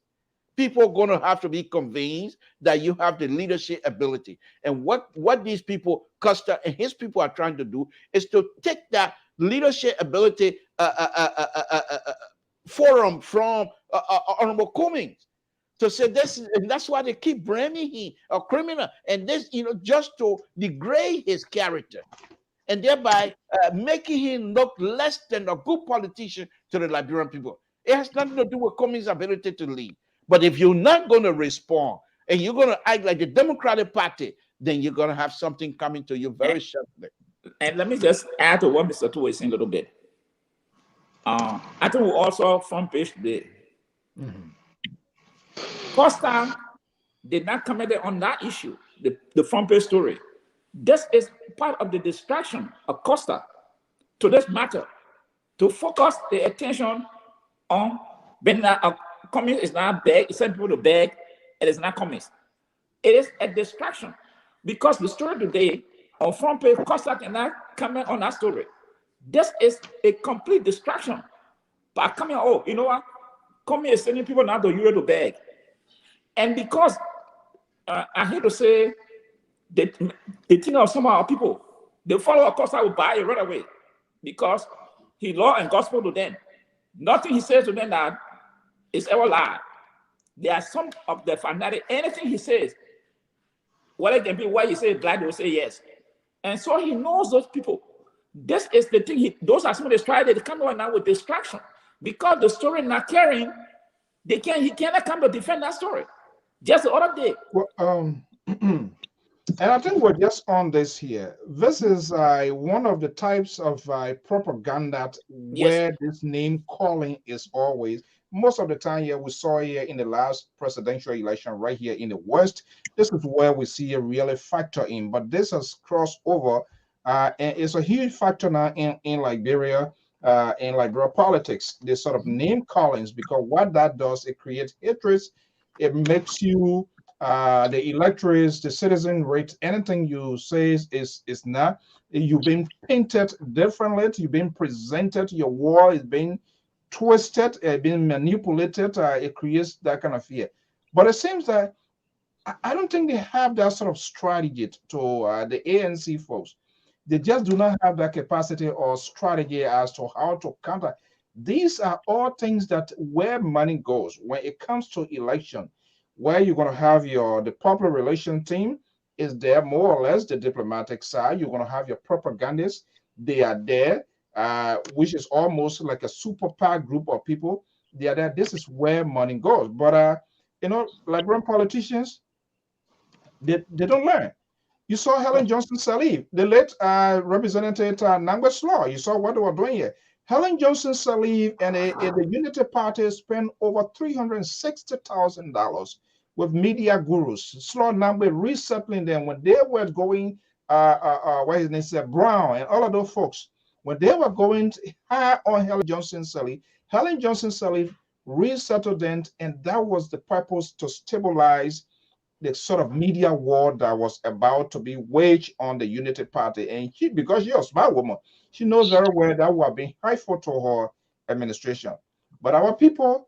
People are going to have to be convinced that you have the leadership ability. And what these people, Costa and his people, are trying to do is to take that leadership ability forum from Honorable Cummings to say this, and that's why they keep blaming him a criminal, and this, just to degrade his character, and thereby making him look less than a good politician to the Liberian people. It has nothing to do with Cummings' ability to lead. But if you're not going to respond and you're going to act like the Democratic Party, then you're going to have something coming to you very shortly. And let me just add to what Mr. Tu is saying a little bit. I think we also front page today. Costa did not comment on that issue. the front page story. This is part of the distraction of Costa to this matter, to focus the attention on when communist is not beg, send people to beg, it is not communist. It is a distraction because the story today on front page, Costa cannot comment on that story. This is a complete distraction. By coming, oh, you know what? Communist is sending people now to Europe to beg. And because I hate to say, they think of some of our people, they follow Costa will buy it right away because he law and gospel to them. Nothing he says to them that is ever lie. There are some of the fanatic, anything he says, what it can be, why he says black, they will say yes. And so he knows those people. This is the thing, those are some of the strategies that come on now with distraction. Because the story not carrying, he cannot come to defend that story. Just the other day. Well, and I think we're just on this here. This is one of the types of propaganda where this name calling is always, most of the time here, we saw here in the last presidential election right here in the West. This is where we see a really factor in, but this has crossed over and it's a huge factor now in Liberia, in Liberia politics, this sort of name callings, because what that does, it creates hatred. It makes you the electorates, the citizen rate, anything you say is not. You've been painted differently. You've been presented. Your war is being twisted, being manipulated. It creates that kind of fear. But it seems that I don't think they have that sort of strategy to the ANC folks. They just do not have that capacity or strategy as to how to counter. These are all things that where money goes when it comes to election, where you're going to have the popular relation team is there, more or less the diplomatic side. You're going to have your propagandists. They are there, which is almost like a super PAC group of people. They are there. This is where money goes. But, you know, Liberian politicians, they don't learn. You saw Helen Johnson Sirleaf, the late Representative Nangwe Slaw. You saw what they were doing here. Helen Johnson Sirleaf and the Unity Party spent over $360,000 with media gurus. Slaw Nangwe resettling them when they were going, what his name said, Brown and all of those folks. When they were going high on Helen Johnson Sirleaf resettled them, and that was the purpose to stabilize the sort of media war that was about to be waged on the Unity Party. And she, because she's a smart woman, she knows very well that we have been hurtful to her administration. But our people,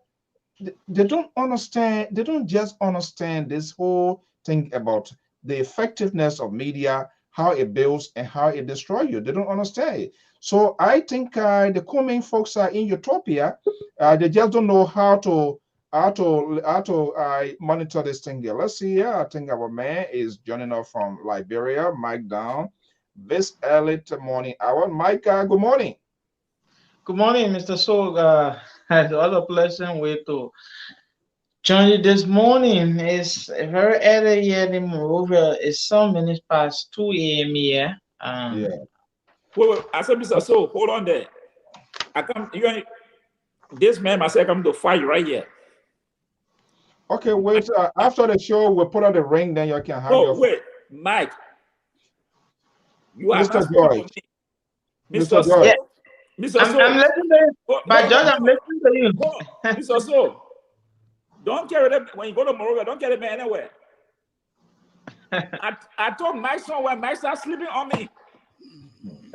they don't understand, they don't just understand this whole thing about the effectiveness of media, how it builds and how it destroys you. They don't understand it. So I think the Kuoming folks are in utopia. They just don't know how to monitor this thing here. Let's see here. I think our man is joining us from Liberia, Mike Down, this early morning hour. Mike, good morning. Good morning, Mr. Soe. It's a pleasant way to join you this morning. It's very early here in Monrovia. It's some minutes past 2 a.m. here. Yeah. Wait, I said, Mr. Soe, hold on there. This man must say come to fight right here. Okay, wait. After the show, we'll put on the ring. Then you can have your. Wait, Mike. You are Mr. George. Mr. George. Yeah. Mr. I'm listening to you. But George, I'm listening to you. Mr. Soe, don't carry them when you go to Monrovia. Don't carry them anywhere. I told Mike somewhere. Mike started sleeping on me.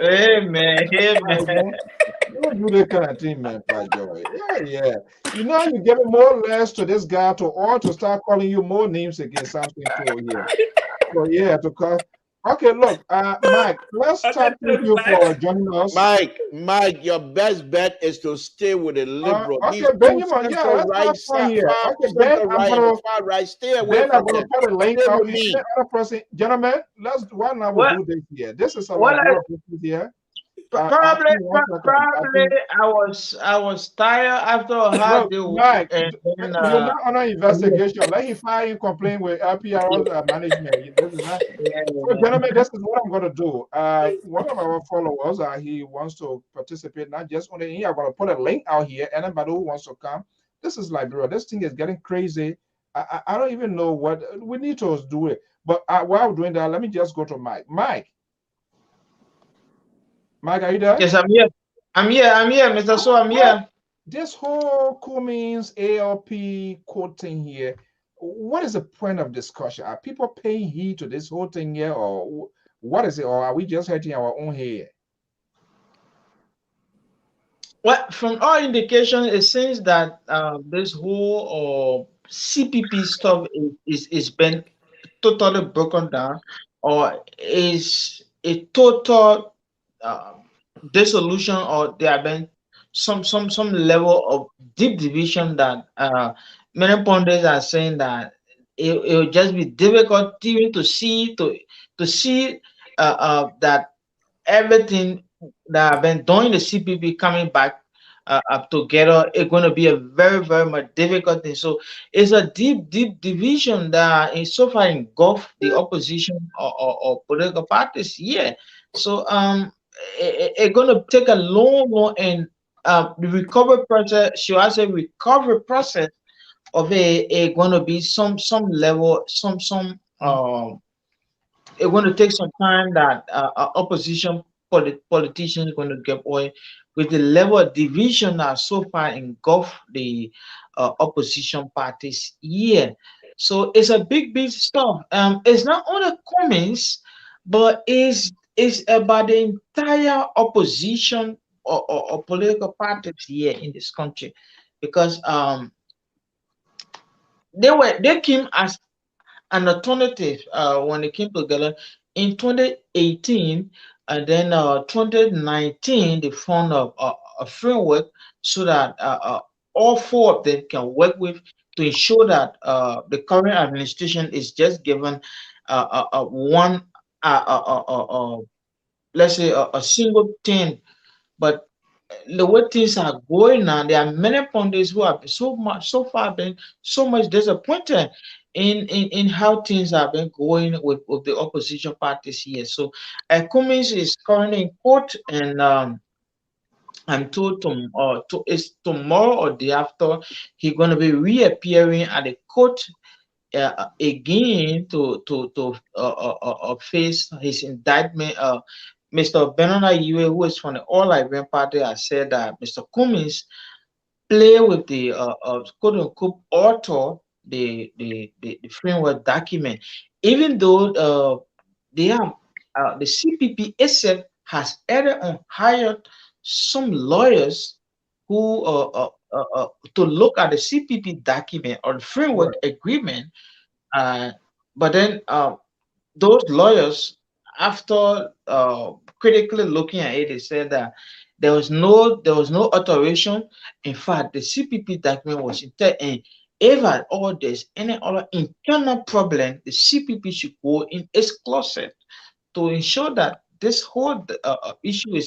Amen. You don't do that kind of thing, man, George. Yeah. You know, you give more less to this guy to start calling you more names again, something to here. So yeah, to call. Okay, look, Mike, let's thank you for joining us. Mike, your best bet is to stay with the liberal. Okay, Benjamin, let's have fun here. Okay, Ben, far right. Stay away Ben, from I'm going to put a link out here. Gentlemen, why not we do this here? This is a lot of business here. Probably I was tired after a hard day. Mike, you're not on an investigation. Let him file and complain with LPR management. This is not, so, gentlemen, this is what I'm going to do. One of our followers, he wants to participate, not just on the here. I'm going to put a link out here. Anybody who wants to come, this is Liberia. This thing is getting crazy. I don't even know what we need to do it. But while doing that, let me just go to Mike. Mike, are you there? Yes, I'm here. I'm here, Mr. Soe. I'm here. This whole Cummins ALP quote thing here, what is the point of discussion? Are people paying heed to this whole thing here, or what is it? Or are we just hurting our own head? Well, from all indication, it seems that this whole CPP stuff is been totally broken down, or is a total dissolution, or there have been some level of deep division that many pundits are saying that it will just be difficult even to see that everything that have been doing the CPP coming back up together, it's going to be a very much difficult thing. So it's a deep division that is so far engulfed the opposition or political parties. Yeah. So it's going to take a long and the recovery process. Should I say recovery process of a going to be some level it's going to take some time that opposition politicians are going to get away with the level of division that so far engulfed the opposition parties here. So it's a big stuff. It's not only Cummins, but it's about the entire opposition or political parties here in this country, because they came as an alternative when it came together in 2018, and then 2019 they formed a framework so that all four of them can work with to ensure that the current administration is just given one let's say a single thing. But the way things are going now, there are many pundits who have so far been so much disappointed in how things have been going with the opposition parties here. So Cummins is currently in court, and I'm told it's tomorrow or the after he's going to be reappearing at the court again to face his indictment. Mr. Bernard Yue, who is from the All Liberian Party, has said that Mr. Cummins play with the quote unquote author the framework document, even though they have the CPP itself has added on hired some lawyers who to look at the CPP document or the framework agreement, but then those lawyers, after critically looking at it, they said that there was no alteration. In fact, the CPP document was intact, and if at all there's any other internal problem, the CPP should go in its closet to ensure that this whole issue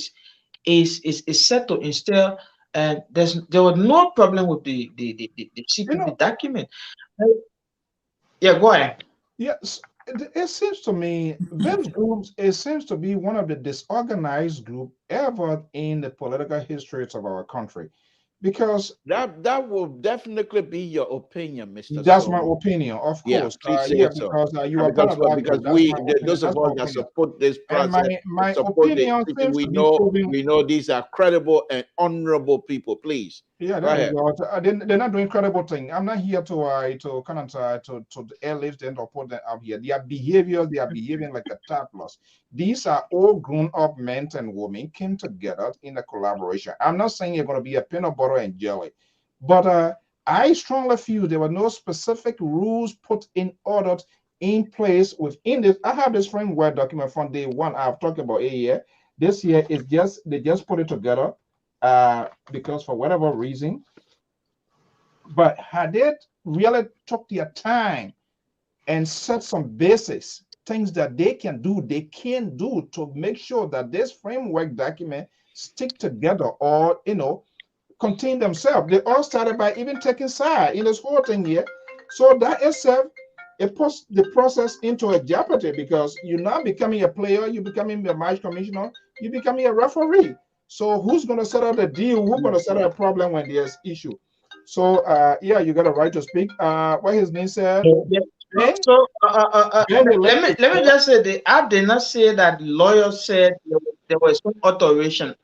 is settled. Instead, and there was no problem with the CPP document. Yeah, go ahead. Yes, it seems to me those groups, it seems to be one of the disorganized group ever in the political histories of our country, because that will definitely be your opinion, Mr. that's Soe. my opinion, of Yeah, course. please say Yeah, so. because you are part of that Because group. That's we my opinion. those That's of my us that opinion. support this And process, my support opinion the seems we to be know proving. we know these are credible and honorable people. Please. Yeah, Go there ahead. you go. They're not doing incredible thing. I'm not here to kind of to airlift them or put them out here. Their behavior, they are behaving like a toddlers. These are all grown-up men and women came together in a collaboration. I'm not saying you're going to be a peanut butter and jelly, but I strongly feel there were no specific rules put in order in place within this. I have this framework document from day one. I've talked about it here. This year is just they just put it together because for whatever reason. But had they really took their time and set some basis, things that they can do to make sure that this framework document stick together or contain themselves. They all started by even taking side in this whole thing here. So that itself, it puts the process into a jeopardy because you're not becoming a player, you're becoming a match commissioner, you're becoming a referee. So who's going to settle the deal? Who's going to settle a problem when there's issue? So yeah, you got a right to speak. What his name said? Ben, let me just say I did not say that the lawyer said there was some alteration.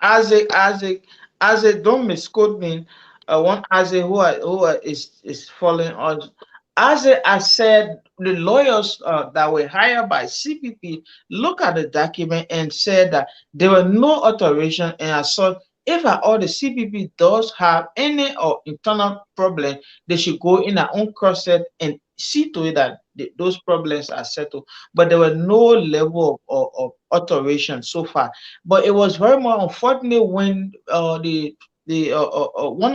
Don't misquote me. One is following us. I said the lawyers that were hired by CPP look at the document and said that there were no alteration, and I saw if at all the CPP does have any or internal problem, they should go in their own closet and see to it that those problems are settled. But there were no level of alteration so far. But it was very more unfortunate when one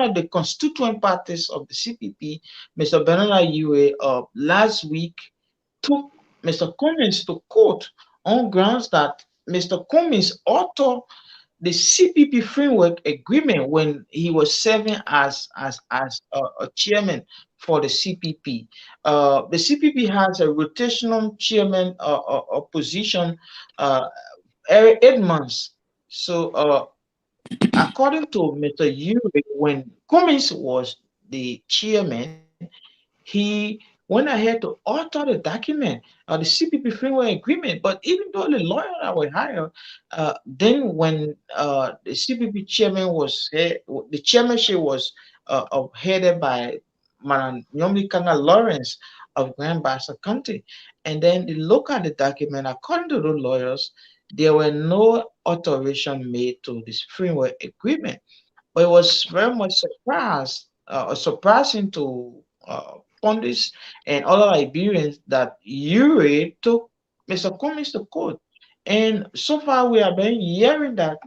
of the constituent parties of the CPP, Mr. Bernard Yue, last week took Mr. Cummings to court on grounds that Mr. Cummings authored the CPP framework agreement when he was serving as a chairman for the CPP. The CPP has a rotational chairman position every 8 months. So according to Mr. Yu, when Cummings was the chairman, he went ahead to alter the document, the CPP framework agreement. But even though the lawyer that were hired, then when the CPP chairman the chairmanship was headed by Madam Nyomi Kanga Lawrence of Grand Bassa County, and then they look at the document. According to the lawyers, there were no alteration made to this framework agreement. But it was very much surprising to pundits and other Liberians that Ure took Mr. Cummings to court. And so far, we have been hearing that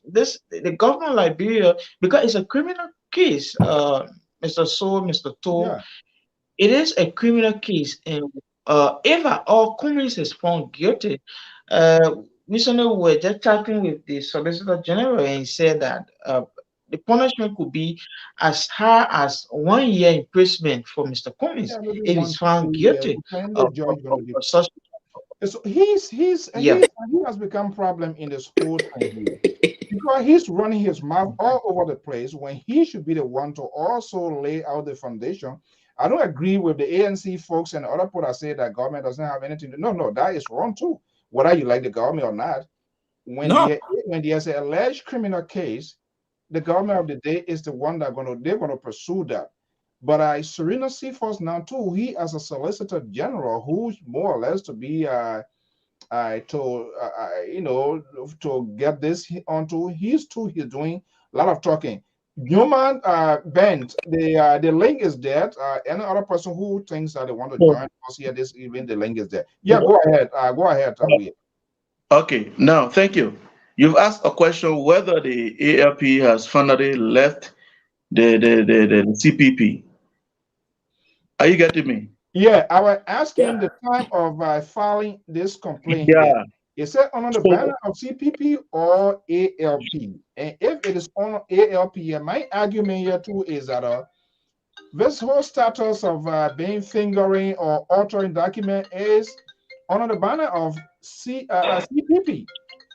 the government of Liberia, because it's a criminal case, Mr. Soe, Mr. Toe, yeah. it is a criminal case. And if at all Cummings is found guilty, recently we were just talking with the Solicitor General, and he said that the punishment could be as high as 1 year imprisonment for Mr. Cummings Yeah, maybe if 1 he's to found 2 years, guilty depending the of judge going to give. such. So Yeah. he has become problem in this whole thing here because he's running his mouth all over the place when he should be the one to also lay out the foundation. I don't agree with the ANC folks and other people that say that government doesn't have anything to. No, that is wrong too. Whether you like the government or not, when there's an alleged criminal case, the government of the day is the one they're gonna pursue that. But Serena Seaforth now too, he as a Solicitor General, who's more or less to be to get this onto, he's doing a lot of talking. Newman Bent, the link is there. Any other person who thinks that they want to join us here this evening, the link is there. Yeah, go ahead. Okay, now thank you. You've asked a question whether the ALP has finally left the CPP. Are you getting me? Yeah, I was asking the time of filing this complaint here. Is it under the banner of CPP or ALP? And if it is on ALP, my argument here too is that this whole status of being fingering or altering document is under the banner of CPP.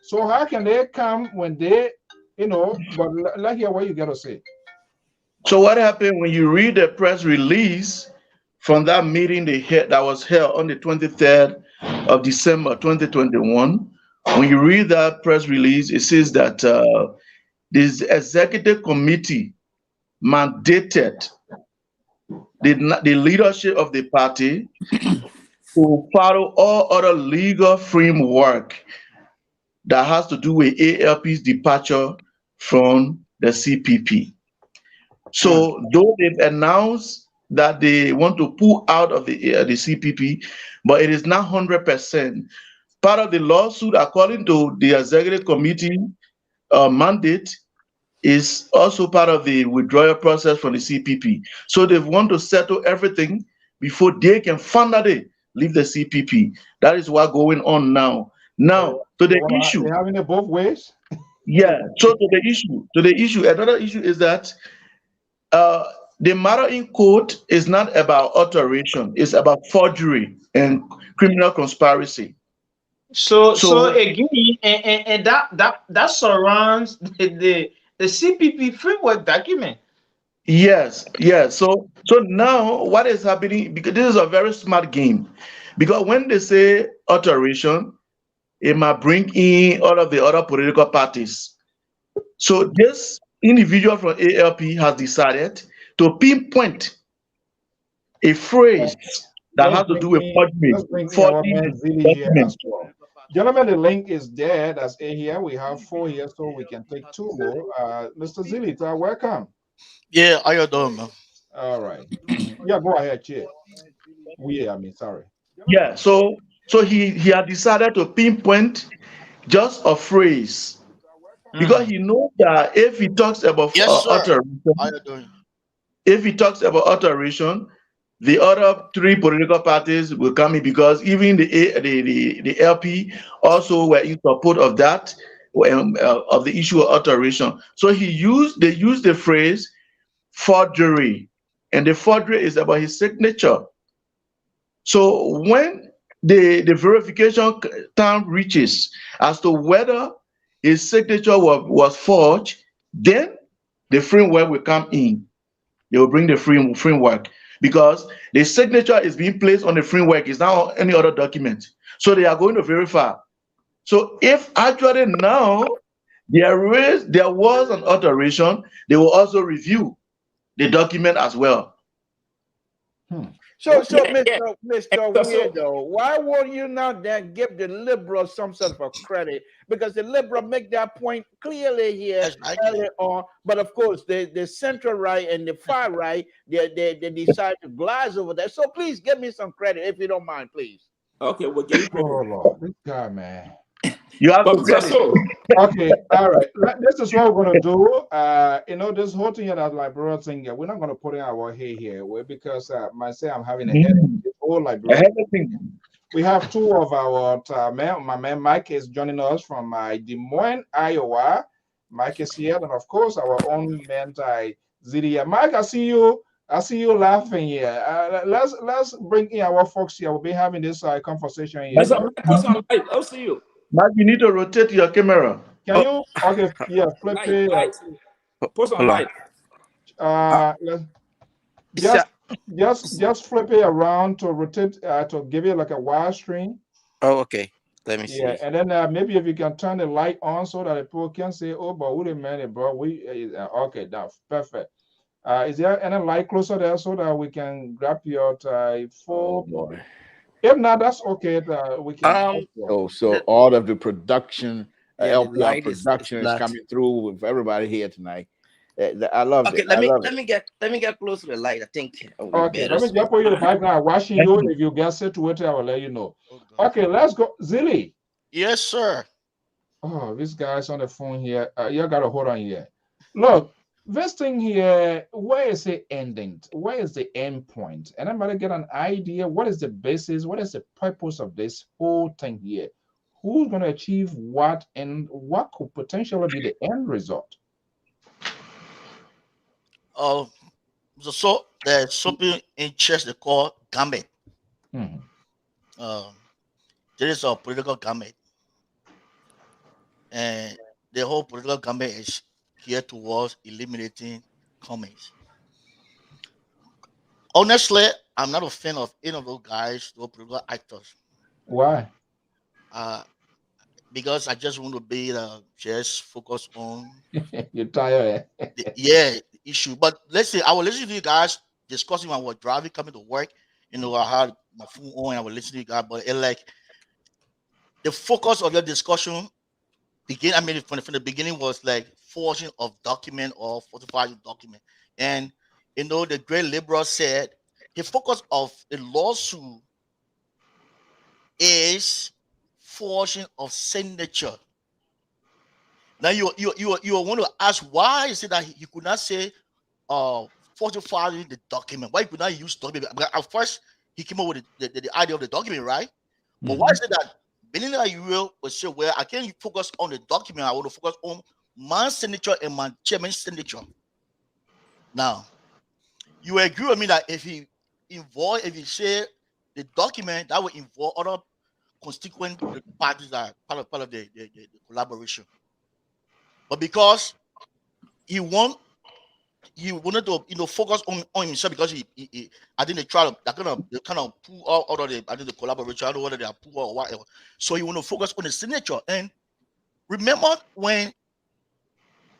So how can they come when they, but let's hear what you got to say. So what happened when you read the press release from that meeting that was held on the 23rd of December 2021? When you read that press release, it says that this executive committee mandated the leadership of the party to follow all other legal framework that has to do with ALP's departure from the CPP. So though they've announced that they want to pull out of the CPP, but it is not 100%. Part of the lawsuit, according to the executive committee mandate, is also part of the withdrawal process from the CPP. So they want to settle everything before they can finally leave the CPP. That is what's going on now. Now, to the issue. They're having it both ways? Yeah, so to the issue, another issue is that the matter in court is not about alteration, it's about forgery and criminal conspiracy. So again, and that surrounds the CPP framework document. Yes, yes. So now what is happening? Because this is a very smart game. Because when they say alteration, it might bring in all of the other political parties. So this individual from ALP has decided to pinpoint a phrase that has to do with Let's bring in for our man the Zilly here document. as well. Gentlemen, the link is there. That's A here. We have 4 here, so we can take 2 more. Mr. Zilly, welcome. Yeah, how you doing, man? All right. Yeah, go ahead, Chair. Sorry. Yeah, so he had decided to pinpoint just a phrase because he knows that if he talks about Yes, sir. alteration, How you doing? if he talks about alteration, the other three political parties will come in because even the LP also were in support of that of the issue of alteration. So they used the phrase forgery, and the forgery is about his signature. So when the verification time reaches as to whether his signature was forged, then the framework will come in. They will bring the framework because the signature is being placed on the framework, is now any other document. So they are going to verify. So if actually now there was an alteration, they will also review the document as well. So, Mr. So, Weirdo, why won't you not then give the liberals some sort of a credit? Because the liberal make that point clearly here early on. But of course, the center right and the far right, they decide to glaze over that. So please give me some credit if you don't mind, please. Okay, we'll give you credit. Oh Lord, this guy, man. You have to credit. Okay, all right. This is what we're gonna do. This whole thing that librarian thing, we're not gonna put in our hay here, because myself, I'm having a headache. This whole librarian. We have 2 of our my man Mike is joining us from Des Moines, Iowa. Mike is here, and of course our own man Zidia. Mike, I see you laughing here. Let's bring in our folks here. We'll be having this conversation here. I'll see you. Mark, you need to rotate your camera. Can you? Okay, yeah, flip it. Post on light. Just flip it around to rotate to give it like a wide screen. Oh, okay. Let me see. Yeah, and then maybe if you can turn the light on so that the people can say, "Oh, but wait a minute, bro, okay, that's perfect." Is there any light closer there so that we can grab your full? Oh boy. If not, that's okay. We can. So all of the production, LPR is production is coming through with everybody here tonight. I love it. Okay, let me get close to the light. I think. Okay, let me just put you in the background watching you. If you get situated, I will let you know. Okay, let's go, Zilly. Yes, sir. Oh, this guy's on the phone here. You gotta hold on here. Look, this thing here, where is it ending? Where is the end point? And I'm gonna get an idea. What is the basis? What is the purpose of this whole thing here? Who's gonna achieve what, and what could potentially be the end result? So there's something in chess they call gambit. There is a political gambit, and the whole political gambit is geared towards eliminating commies. Honestly, I'm not a fan of any of those guys, those political actors. Why? Because I just want to be just focus on you're tired. The issue. But let's say I was listening to you guys discussing when I was driving, coming to work. I had my phone on, I was listening to you guys, but it like the focus of your discussion from the beginning was like forging of document or falsifying document. And the great liberal said the focus of the lawsuit is forging of signature. Now you want to ask why is it that he could not say falsifying the document? Why he could not use document? At first he came up with the idea of the document, right? But why is it that meaning that you will say, well, I can't focus on the document, I want to focus on my signature and my chairman's signature. Now, you agree with me that if he share the document, that will involve other constituent parties that are part of the collaboration. But because he wants he wanted to, focus on himself because he I think they try to, they kind of pull out of the, I think the collaboration, I don't know whether they are poor or whatever. So he want to focus on the signature. And remember when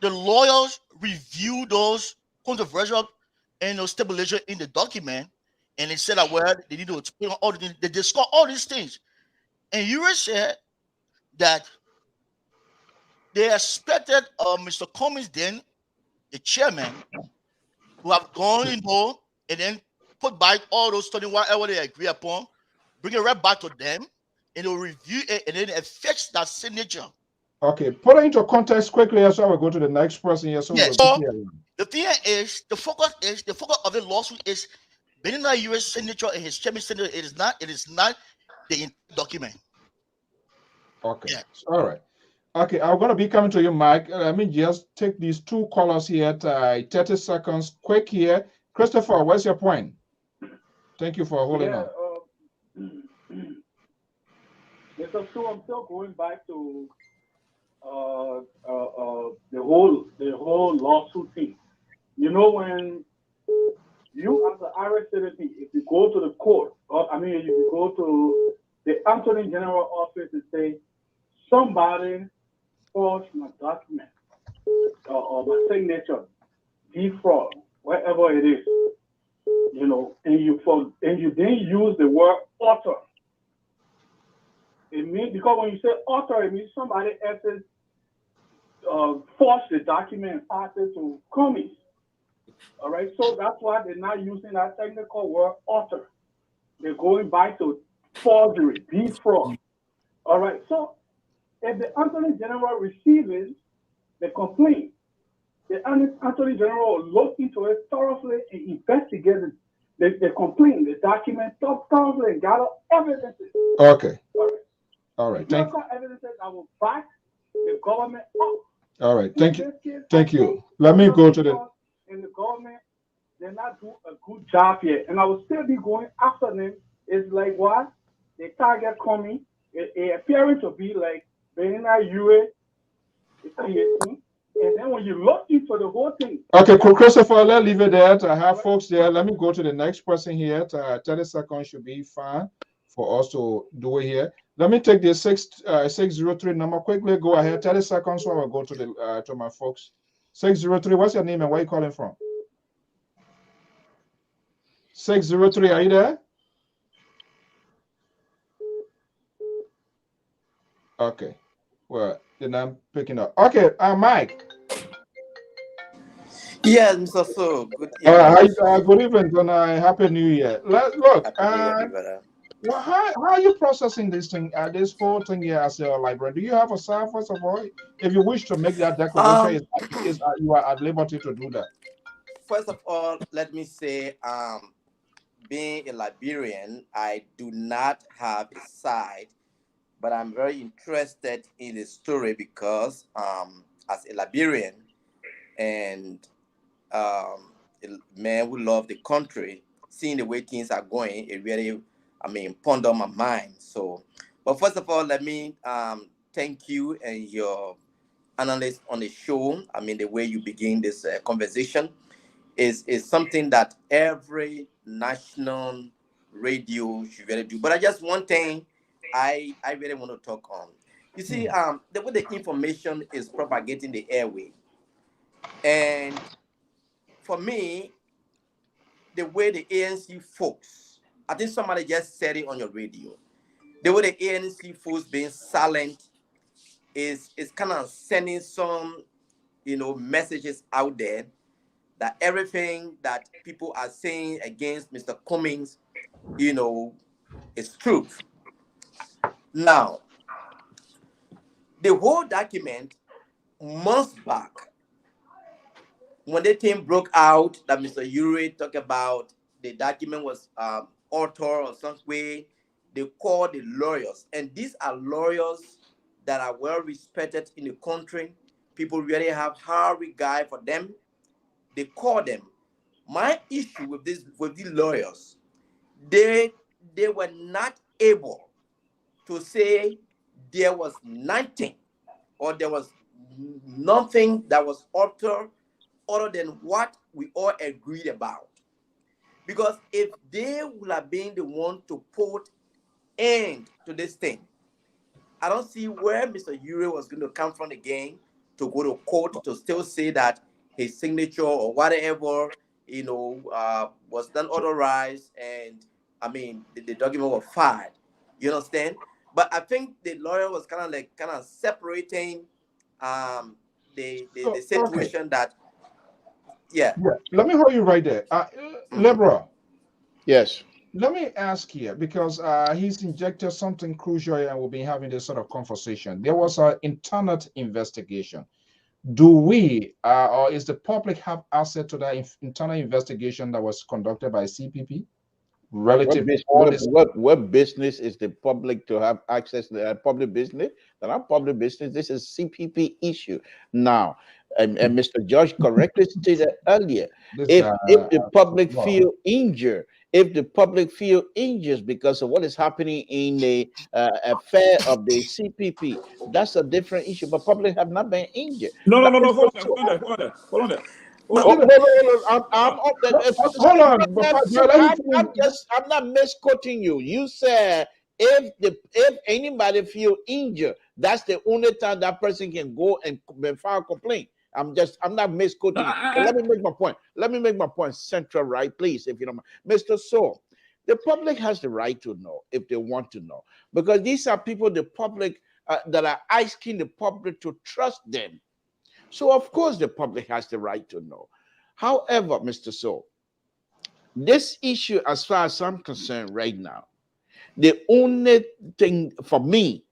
the lawyers review those controversial and those stipulation in the document, and they said that, well, they need to explain all the things, they discuss all these things. And you said that they expected Mr. Cummings, then the chairman, to have gone, and then put back all those study whatever they agree upon, bring it right back to them, and they'll review it, and then affix that signature. Okay, put it into context quickly, so I will go to the next person here. So, yes. So the thing is, the focus of the lawsuit is Benina U.S. signature and his chairman's signature. It is not the document. Okay, yeah. All right. Okay, I'm going to be coming to you, Mike. Let me just take these two callers here at 30 seconds quick here. Christopher, what's your point? Thank you for holding on. Mr. Soe, I'm still going back to the whole lawsuit thing. You know, when you as an Irish citizen, if you go to the court, if you go to the Attorney General office and say, somebody forged my document or my signature, defraud, wherever it is, and you then use the word author. It means, because when you say author, it means somebody else's forged the document and passed it to Cummings. All right, so that's why they're not using that technical word author. They're going back to forgery, defraud. All right, so if the Attorney General receives the complaint, the Attorney General will look into it thoroughly and investigate the complaint, the document thoroughly, and gather evidences. Okay. All right. Thank you. Evidences that will back the government up. All right. Thank you. Thank you. Let me go to the. In the government, they're not doing a good job here, and I will still be going after them. It's like what the target coming, it appearing to be like Benina UA, and then when you look into the whole thing. Okay, Christopher, let's leave it there. I have folks there. Let me go to the next person here. 30 seconds should be fine for us to do it here. Let me take the 603 number quickly. Go ahead. 30 seconds, so I will go to the to my folks. 603. What's your name and where are you calling from? 603. Are you there? Okay. Well, then I'm picking up. Okay, Mike. Yes, Mr. Soe. Good evening. Good evening and Happy New Year. Look, well, how are you processing this thing, this whole thing here as a librarian? Do you have a staff, first of all? If you wish to make that declaration, you are at liberty to do that. First of all, let me say, being a librarian, I do not have a side, but I'm very interested in the story because as a librarian and a man who loves the country, seeing the way things are going, it really, ponder my mind. So, but first of all, let me thank you and your analysts on the show. The way you begin this conversation is something that every national radio should really do. But I just one thing I really want to talk on. You see, the way the information is propagating the airway, and for me, the way the ANC folks, I think somebody just said it on your radio, the way the ANC folks being silent is kind of sending some, messages out there that everything that people are saying against Mr. Cummings, is truth. Now, the whole document, months back, when the thing broke out that Mr. Ure talked about, the document was altered or some way, they called the lawyers. And these are lawyers that are well respected in the country. People really have high regard for them. They call them. My issue with these lawyers, they were not able to say there was nothing or there was nothing that was altered other than what we all agreed about. Because if they would have been the one to put end to this thing, I don't see where Mr. Ure was going to come from again to go to court to still say that his signature or whatever, was unauthorized, and I mean the document was filed. You understand? But I think the lawyer was kind of separating the situation okay. that yeah. Let me hold you right there. Lebra. Yes. Let me ask here, because he's injected something crucial here, and we'll be having this sort of conversation. There was an internet investigation. Do we, or is the public have access to that internal investigation that was conducted by CPP? Relative what business is the public to have access to that public business? They're not public business. This is CPP issue. Now, and Mr. George correctly stated earlier, if the public feel injured, if the public feel injured because of what is happening in the affair of the CPP, that's a different issue. But public have not been injured. No. Hold on there. I'm not misquoting you. You said if anybody feel injured, that's the only time that person can go and file a complaint. I'm not misquoting you. Let me make my point. Let me make my point central, right, please, if you don't mind. Mr. Soe, the public has the right to know if they want to know, because these are people, the public, that are asking the public to trust them. So, of course, the public has the right to know. However, Mr. Soe, this issue, as far as I'm concerned right now, the only thing for me,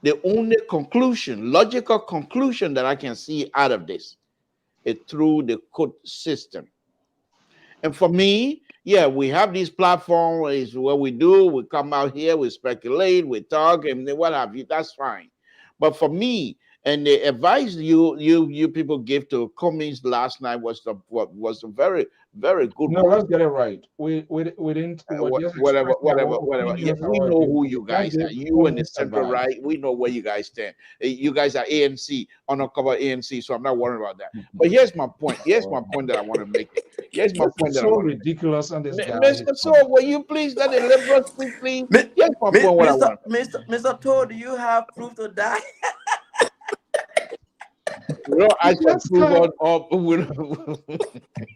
the only conclusion, logical conclusion that I can see out of this is through the court system. And for me, yeah, we have this platform, is what we do. We come out here, we speculate, we talk, and what have you. That's fine. But for me, and the advice you people give to Cummings last night was a very, very good. No, let's get it right. We didn't. Whatever. Yeah, we know who you guys are. You and the central right. We know where you guys stand. You guys are ANC, undercover ANC. So I'm not worried about that. But here's my point. Here's my point that I want to make. Here's my point that I want to make. Ridiculous on this guy. Mr. Soe, will you please let the liberals speak, please? Here's my point. What I want. Mr. Toad, do you have proof to that? No, I can prove on all.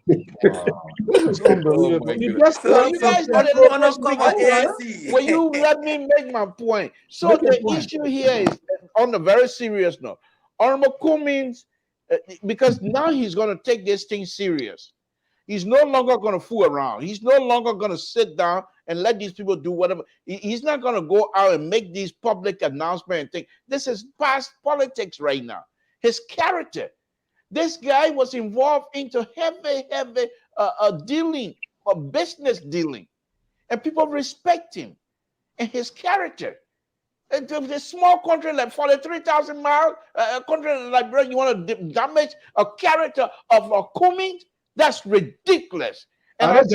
This is unbelievable. You guys will you let me make my point? So the issue here is, on a very serious note, Honorable Cummings, because now he's going to take this thing serious. He's no longer going to fool around. He's no longer going to sit down and let these people do whatever. He's not going to go out and make these public announcements and think. This is past politics right now. His character. This guy was involved into heavy dealing, or business dealing, and people respect him and his character. And to the small country like 43,000 miles, a country like Britain, you want to damage a character of a Cummings? That's ridiculous. And are they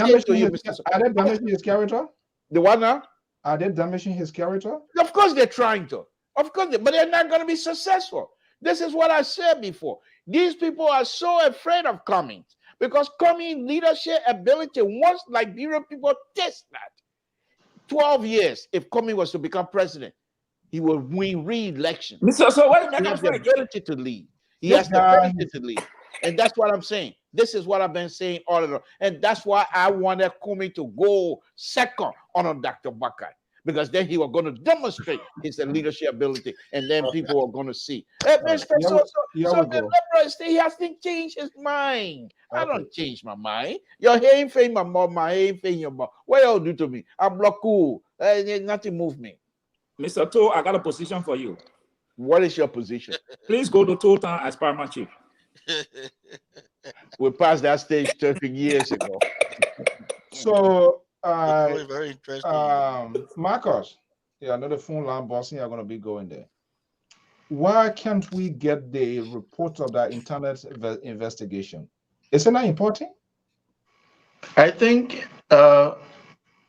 damaging his character? The what now? Are they damaging his character? Of course they're trying to. Of course, but they're not going to be successful. This is what I said before. These people are so afraid of Cummings because Cummings' leadership ability, once Liberian people test that, 12 years, if Cummings was to become president, he will win re-election. So wait a minute. He has the ability to lead. He has the ability to lead. And that's what I'm saying. This is what I've been saying all along. And that's why I wanted Cummings to go second on Dr. Bakar. Because then he was going to demonstrate his leadership ability, and then people are going to see. Hey, Mr. He hasn't changed his mind. I don't change my mind. You're hearing from my mom, my hearing your mom. What y'all do to me? I'm block cool. Nothing move me. Mr. Toe, I got a position for you. What is your position? Please go to Toe Town as paramount chief. We passed that stage 30 years ago. So. Very interesting. Marcus, yeah, another phone line bossing. You're going to be going there. Why can't we get the report of that internet investigation? Isn't that important? I think I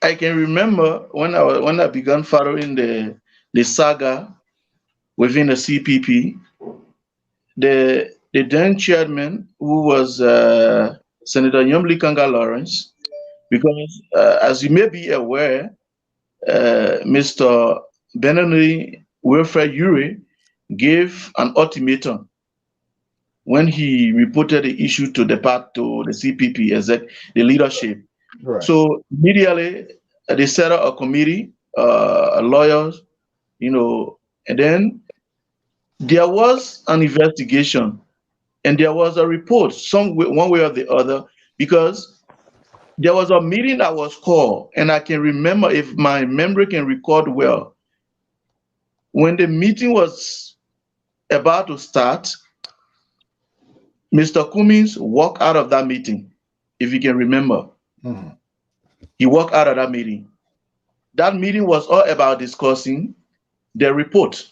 can remember when I began following the saga within the CPP. The the then chairman, who was Senator Yomli Kanga Lawrence, because as you may be aware, Mr. Benoni Wilfred Ure gave an ultimatum when he reported the issue to the CPP, the leadership. Right. So immediately they set up a committee, lawyers, and then there was an investigation and there was a report, one way or the other, because there was a meeting that was called, and I can remember, if my memory can record well, when the meeting was about to start, Mr. Cummings walked out of that meeting, if you can remember. Mm-hmm. He walked out of that meeting. That meeting was all about discussing the report.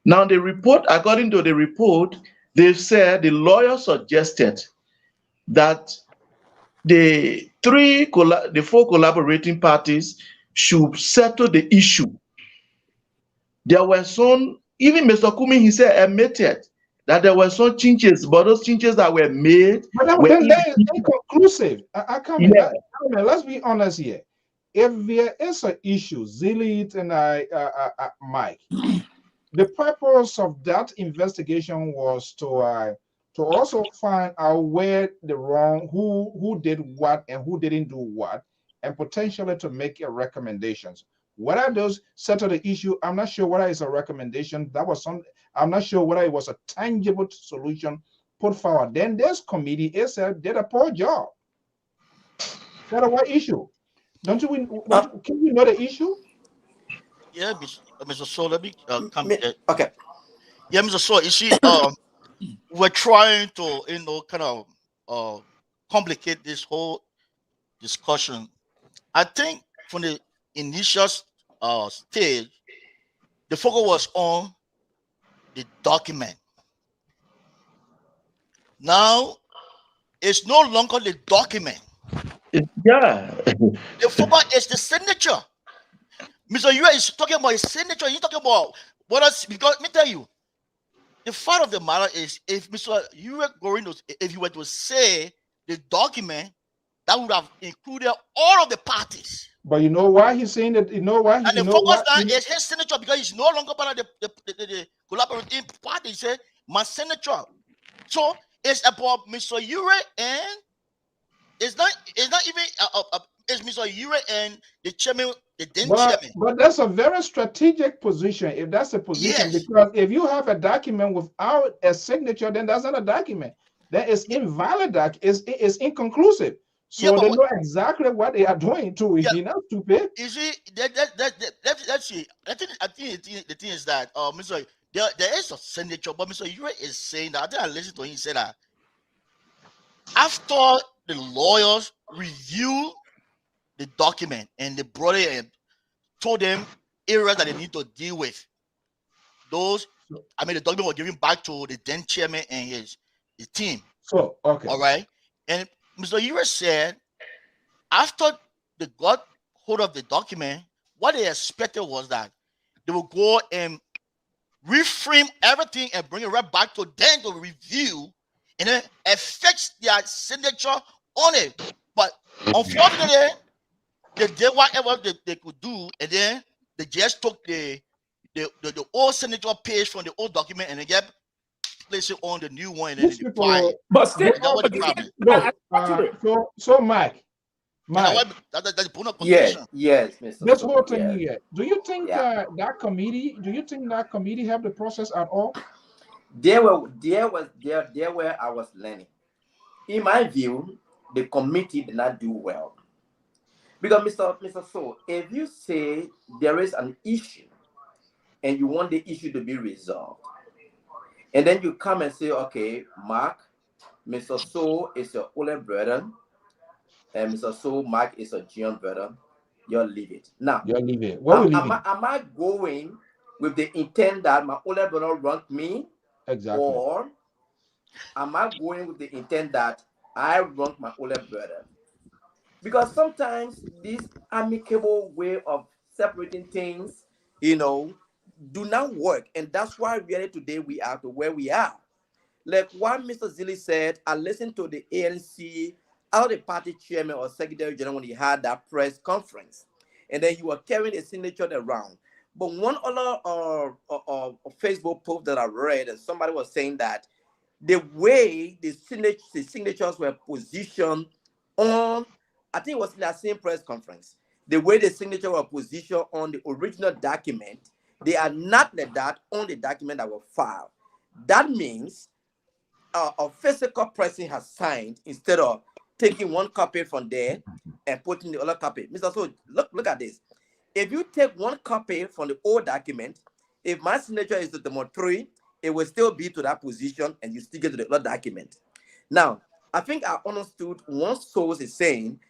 Now, the report, according to the report, they said the lawyer suggested that the four collaborating parties should settle the issue. There were some, even Mr. Cummings, he said, admitted that there were some changes, but those changes that were made But were then that is inconclusive. I come in. Yeah. Let's be honest here. If there is an issue, Zealit and Mike, the purpose of that investigation was to also find out where the wrong, who did what and who didn't do what, and potentially to make a recommendations. Whether those settle the issue, I'm not sure whether it's a recommendation. That was some. I'm not sure whether it was a tangible solution put forward. Then this committee did a poor job. That's what issue. Don't you? Can you know the issue? Yeah, Mr. Soe, let me come. Okay. Yeah, Mr. Soe, you see, we're trying to, kind of complicate this whole discussion. I think from the initial stage, the focus was on the document. Now, it's no longer the document. Yeah. The focus is the signature. Mr. Ure is talking about his signature. He's talking about what else? Because let me tell you, the fact of the matter is, if Mr. Ure if you were to say the document, that would have included all of the parties. But you know why he's saying that? You know why? And the focus now is his signature, because he's no longer part of the collaborating party. He said, my signature. So it's about Mr. Ure, and it's not even it's Mr. Ure and the chairman, the then chairman. But that's a very strategic position. If that's a position, Yes. Because if you have a document without a signature, then that's not a document. That is invalid. It's inconclusive. So they know exactly what they are doing too. Is he not stupid? You see, let's see. I think the thing is that Mr. There is a signature, but Mr. Ure is saying that. I think I listened to him. He said that after the lawyers review the document and they brought it and told them areas that they need to deal with, the document was given back to the then chairman and his team. So okay, all right. And Mr. Ure said after they got hold of the document, what they expected was that they would go and reframe everything and bring it right back to them to review and then affix their signature on it. But unfortunately, they did whatever they could do, and then they just took the old signature page from the old document and they get place it on the new one and then they apply it. But still, so Mike. Yes, Mr. This whole thing here. Do you think that committee? Do you think that committee helped the process at all? There where I was learning. In my view, the committee did not do well. Because Mr. Soe, if you say there is an issue and you want the issue to be resolved, and then you come and say, okay, Mark, Mr. Soe is your older brother, and Mr. Soe, Mark is a junior brother, you'll leave it. Now, am I going with the intent that my older brother wronged me? Exactly. Or am I going with the intent that I wronged my older brother? Because sometimes this amicable way of separating things, do not work. And that's why really today we are to where we are. like what Mr. Zilli said, I listened to the ANC, out the party chairman or secretary general when he had that press conference. And then he was carrying a signature around. But one other Facebook post that I read, and somebody was saying that the way the signatures were positioned on, I think it was in that same press conference, the way the signature were positioned on the original document, they are not like that on the document that was filed. That means a physical person has signed instead of taking one copy from there and putting the other copy. Mr. So, look at this. If you take one copy from the old document, if my signature is to the 3, it will still be to that position and you still get to the other document. Now, I think I understood one source is saying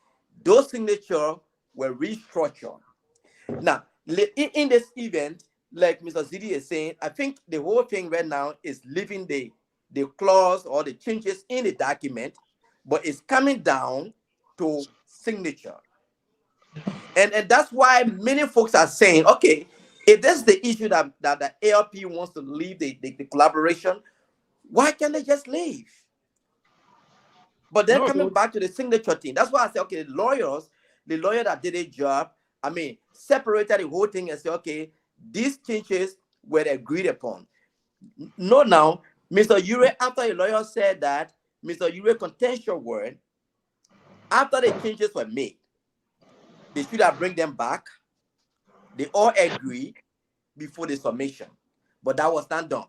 those signatures were restructured. Now, in this event, like Mr. Zidi is saying, I think the whole thing right now is leaving the clause or the changes in the document, but it's coming down to signature. And that's why many folks are saying, okay, if that's the issue that the ALP wants to leave the collaboration, why can't they just leave? But then coming back to the signature thing, that's why I say, okay, the lawyer that did a job, I mean, separated the whole thing and say, okay, these changes were agreed upon. No, now, Mr. Ure, after the lawyer said that, Mr. Ure contentious word, after the changes were made, they should have bring them back. They all agree before the submission, but that was not done.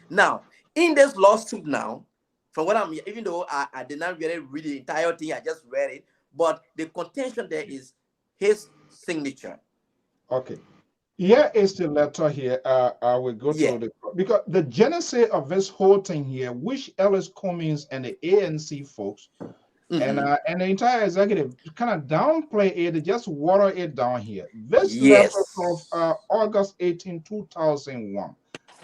Now, in this lawsuit now, from what I'm, even though I did not really read the entire thing, I just read it, but the contention there is his signature. Okay. Here is the letter here. I will go to the, because the genesis of this whole thing here, which Ellis Cummings and the ANC folks and the entire executive kind of downplay it, they just water it down here. This letter of August 18, 2001.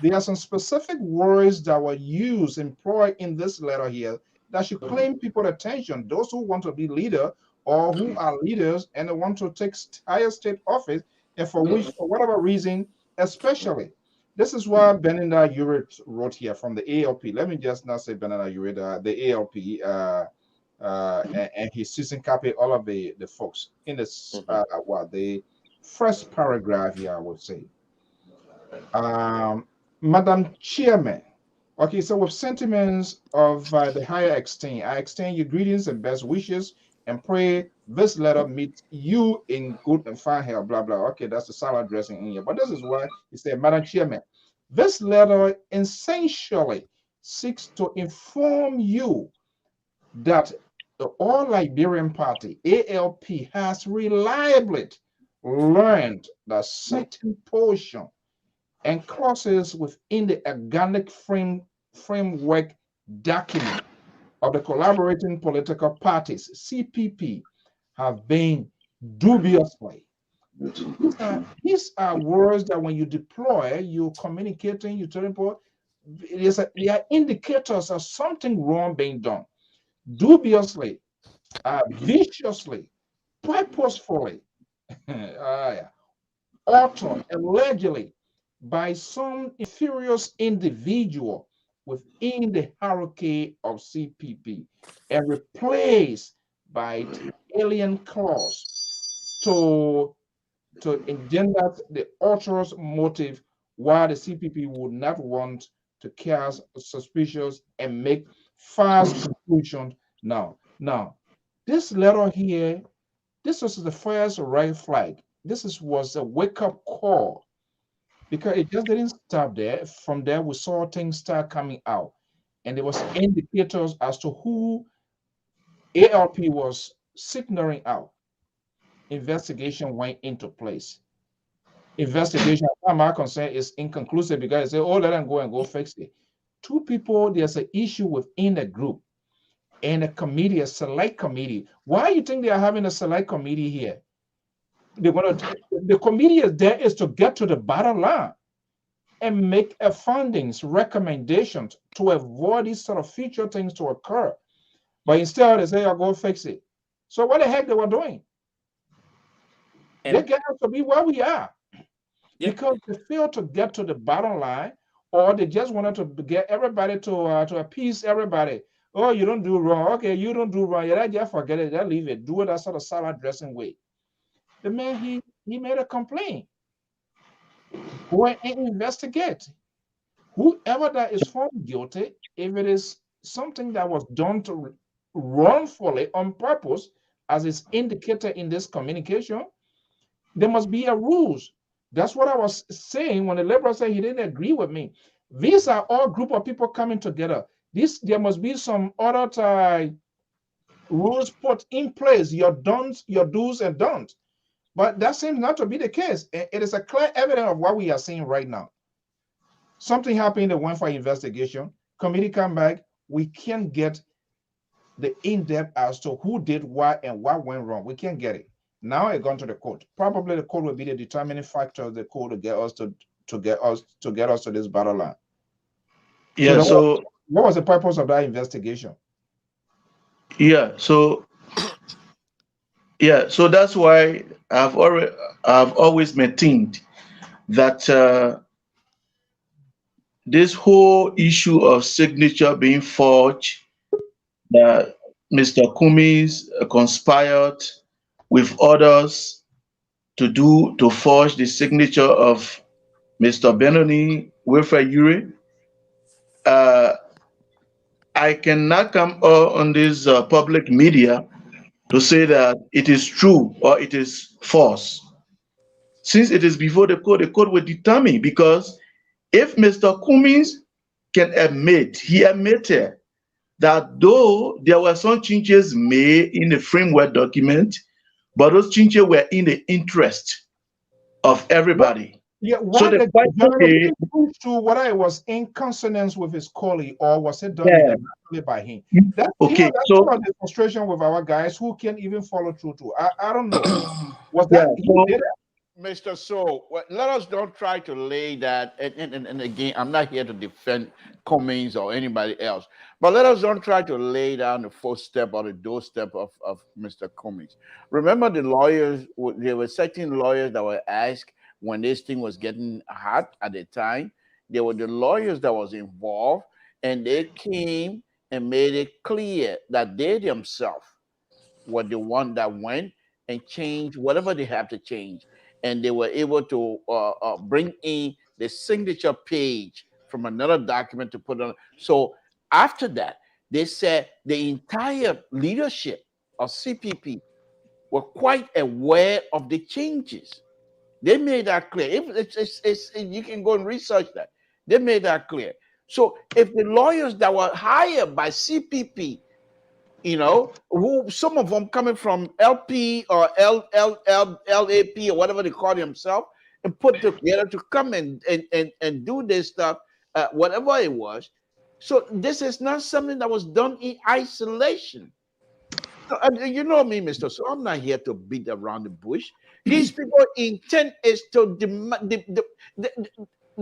There are some specific words that were used, employed in this letter here that should claim people's attention. Those who want to be leader or who are leaders and they want to take higher state office, and for which, for whatever reason, especially, this is why Belinda Uritt wrote here from the ALP. Let me just not say Belinda Uritt, the ALP, and his season copy all of the folks in this the first paragraph here, I would say. Madam Chairman, okay, so with sentiments of the higher extent, I extend you greetings and best wishes and pray this letter meets you in good and fine health, blah, blah. Okay, that's the salad dressing in here. But this is why he said, Madam Chairman, this letter essentially seeks to inform you that the All Liberian Party, ALP, has reliably learned that certain portion and clauses within the organic framework document of the collaborating political parties, CPP, have been dubiously. These are words that when you deploy, you're communicating, you're telling people, they are indicators of something wrong being done. Dubiously, viciously, purposefully, authored allegedly by some inferior individual within the hierarchy of CPP and replaced by the alien clause to engender the author's motive, why the CPP would not want to cast suspicious and make false conclusions. Now, this letter here, this was the first red flag. This was a wake-up call, because it just didn't stop there. From there, we saw things start coming out, and there was indicators as to who ALP was signaling out. Investigation went into place. Investigation, as far as I'm concerned, is inconclusive because they say, oh, let them go fix it. Two people, there's an issue within a group and a committee, a select committee. Why do you think they are having a select committee here? The committee is there is to get to the bottom line and make a findings, recommendations to avoid these sort of future things to occur. But instead, they say, I'll go fix it. So what the heck they were doing? They get us to be where we are because they failed to get to the bottom line or they just wanted to get everybody to appease everybody. Oh, you don't do wrong. Okay, you don't do wrong. Yeah, just forget it. Just leave it. Do it that sort of salad dressing way. The man, he made a complaint. Go and investigate. Whoever that is found guilty, if it is something that was done to wrongfully on purpose, as is indicated in this communication, there must be a rules. That's what I was saying when the liberal said he didn't agree with me. These are all group of people coming together. There must be some other rules put in place, your don'ts, your do's and don'ts. But that seems not to be the case. It is a clear evidence of what we are seeing right now. Something happened, they went for investigation, committee come back, we can't get the in-depth as to who did what and what went wrong. We can't get it. Now it gone to the court. Probably the court will be the determining factor of the court to get us to this battle line. Yeah. So what was the purpose of that investigation? Yeah. So that's why I've always maintained that this whole issue of signature being forged, that Mr. Cummings conspired with others to forge the signature of Mr. Benoni Wilfred Ure. I cannot come on this public media to say that it is true or it is false. Since it is before the court will determine, because if Mr. Cummings can admit, he admitted that though there were some changes made in the framework document, but those changes were in the interest of everybody. Yeah, so whether it was in consonance with his colleague or was it done independently by him? That's some of the frustration with our guys who can't even follow through to. I don't know. Was that Mr. Soe, let us don't try to lay that, and again, I'm not here to defend Cummings or anybody else, but let us don't try to lay down the footstep or the doorstep of Mr. Cummings. Remember the lawyers, there were certain lawyers that were asked when this thing was getting hot at the time. There were the lawyers that was involved, and they came and made it clear that they themselves were the one that went and changed whatever they have to change. And they were able to bring in the signature page from another document to put on. So after that, they said the entire leadership of CPP were quite aware of the changes. They made that clear. You can go and research that. They made that clear. So if the lawyers that were hired by CPP, who some of them coming from LP or LAP or whatever they call themselves, and put together to come and do this stuff, whatever it was. So this is not something that was done in isolation. So, you know me, Mr. So I'm not here to beat around the bush. These people's intent is to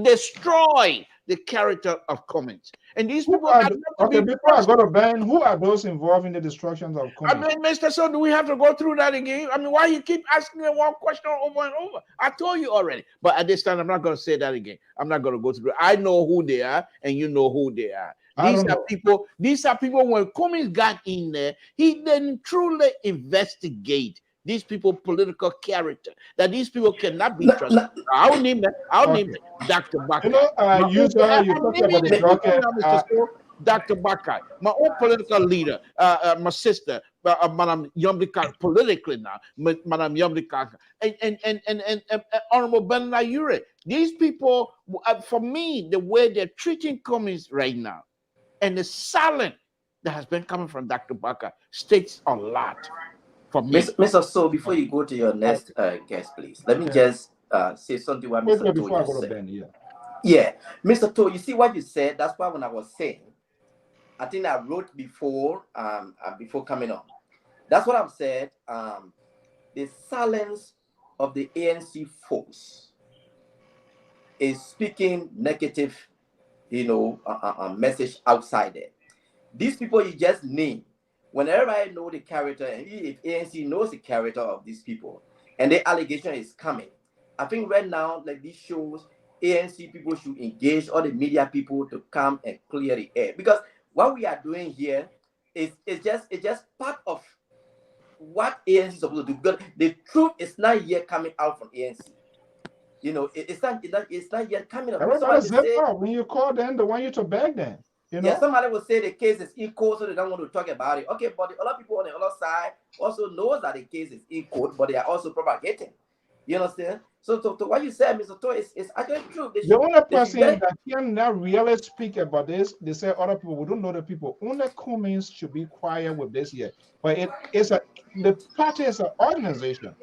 destroy the character of Cummings. And these people before I go to Ben, who are those involved in the destructions of Cummings? I mean, Mr. So do we have to go through that again? I mean, why you keep asking me one question over and over? I told you already. But at this time, I'm not going to say that again. I'm not going to go through it. I know who they are, and you know who they are. These are people when Cummings got in there, he didn't truly investigate these people political character, that these people cannot be trusted. I'll name that. I'll name it. Dr. Bakai. Dr. Bakai, my own political leader, my sister, Madam Yomdika, politically now, Madam Yomdika, and Honorable Ben Ure. These people, for me, the way they're treating Cummings right now, and the silence that has been coming from Dr. Bakai states a lot. For me. Mr. So, before you go to your next guest, please, let me just say something what Mr. To said. Yeah, Mr. To, you see what you said? That's why when I was saying, I think I wrote before coming on. That's what I've said. The silence of the ANC force is speaking negative, message outside there. These people you just name, when everybody know the character, and if ANC knows the character of these people, and the allegation is coming, I think right now, like this shows, ANC people should engage all the media people to come and clear the air, because what we are doing here is just part of what ANC is supposed to do. Because the truth is not yet coming out from ANC. You know, it's not yet coming out. Everybody's zip out. When you call them, they want you to beg them. You know? Yeah, somebody will say the case is in court, so they don't want to talk about it. Okay, but the other people on the other side also knows that the case is in court, but they are also propagating. You understand? So to what you said, Mr. Toy, is actually true. The only person that can not really speak about this, they say other people, we don't know the people. Only Cummings should be quiet with this here. But the party is an organization.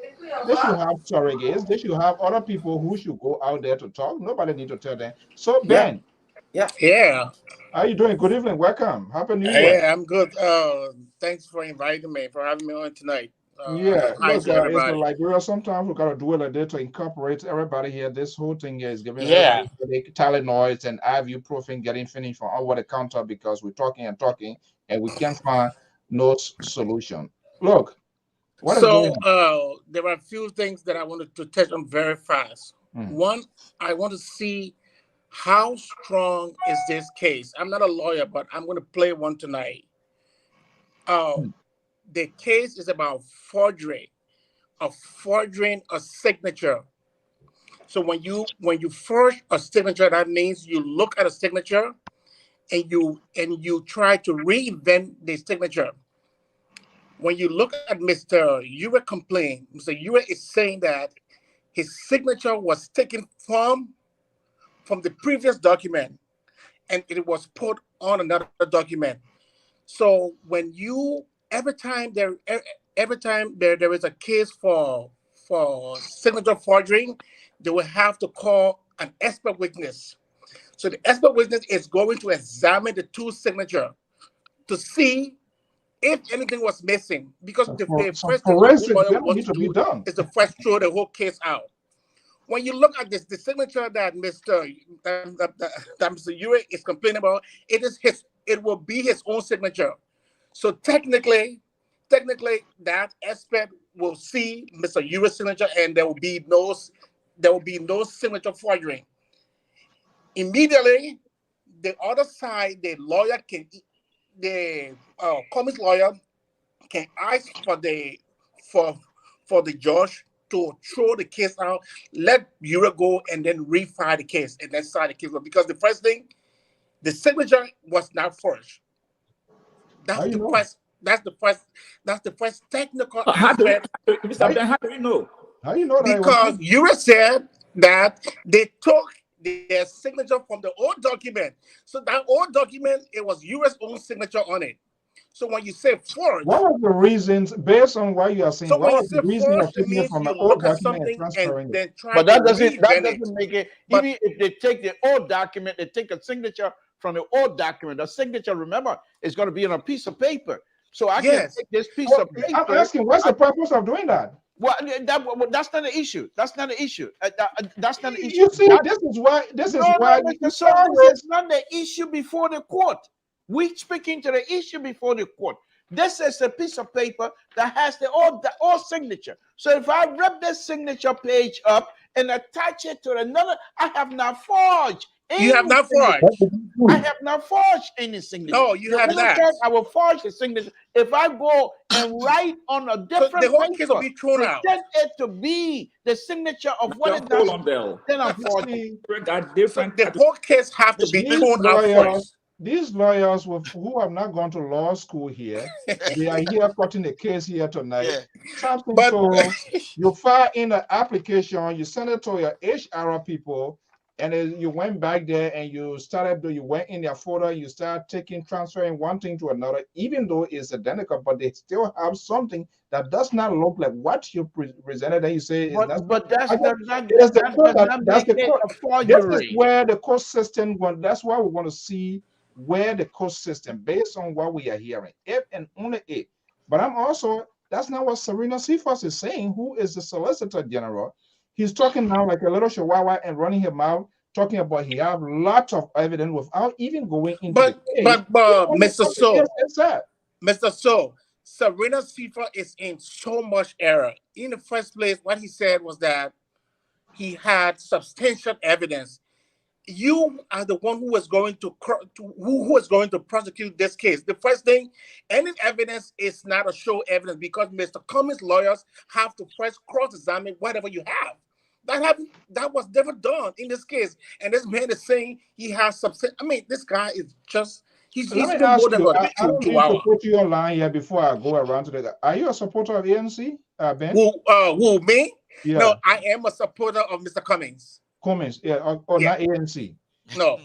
They should have surrogates. They should have other people who should go out there to talk. Nobody need to tell them. So Ben. Yeah. How are you doing? Good evening. Welcome. Happy New Year. Yeah, I'm good. Thanks for inviting me, for having me on tonight. Yeah, hi look, to everybody. it's like real. Sometimes we gotta do it like that to incorporate everybody here. This whole thing here is giving Tylenoids and ibuprofen getting finished from over the counter because we're talking and we can't find no solution. Look, what is going on? There are a few things that I wanted to touch on very fast. One, I want to see how strong is this case. I'm not a lawyer, but I'm going to play one tonight. The case is about forging a signature. So when you forge a signature, that means you look at a signature and you try to reinvent the signature. When you look at Mr. Ure complaint, Mr. Ure is saying that his signature was taken from the previous document and it was put on another document. So when every time there is a case for signature forgery, they will have to call an expert witness. So the expert witness is going to examine the two signatures to see if anything was missing, because the first thing is to first throw the whole case out. When you look at the signature that Mr. Ure is complaining about, it will be his own signature. So technically, that expert will see Mr. Ure's signature, and there will be no signature forgery. Immediately, the other side, the Cummings lawyer can ask for the judge to throw the case out, let Ure go, and then refile the case, and then sign the case. Because the first thing, the signature was not forged. That's the first technical aspect. Mr. Ben, how do you know? How do you know that? Because Ure said that they took their signature from the old document. So that old document, it was Ure's own signature on it. So when you say forged, what are the reasons based on what you are saying? So what when was the reason of taking it from an old document and transferring it? But that doesn't make it. Even if they take the old document, they take a signature from the old document. The signature, remember, is going to be on a piece of paper. So I can take this piece of paper. I'm asking, what's the purpose of doing that? Well, that's not the issue. That's not the issue. That's not the issue. You see, this is why. This is not the issue before the court. We speaking to the issue before the court. This is a piece of paper that has the old signature. So if I rip this signature page up and attach it to another, I have not forged. You have not forged. I have not forged any signature. No, you have not. I will forge the signature if I go and write on a different the whole paper. case will be thrown out. Pretend it to be the signature of what it Hold does. on, Bill. Then I'm forging. The whole case have to be thrown out first. These lawyers who have not gone to law school here, they are here cutting the case here tonight. But so you file in an application, you send it to your HR people, and then you went back there and you went in their folder, you start transferring one thing to another, even though it's identical, but they still have something that does not look like what you presented. And you say, that's the court. This is where the court system went. That's why we want to see where the court system, based on what we are hearing, if and only if. But that's not what Serena Cephas is saying, who is the Solicitor General. He's talking now like a little chihuahua and running his mouth, talking about he have lots of evidence without even going into the case. But Mr. Soe, Serena Cephas is in so much error. In the first place, what he said was that he had substantial evidence. you are the one who is going to who is going to prosecute this case. The first thing, any evidence is not a show evidence, because Mr. Cummings' lawyers have to first cross-examine whatever you have. That was never done in this case. And this man is saying he has I mean, this guy is just he's Let me no ask more than you, a I don't need to chihuahua. put you online here before I go around to the. Are you a supporter of ANC, Ben? Who, me? Yeah. No, I am a supporter of Mr. Cummings. Cummings, yeah, or Yeah. not ANC. No.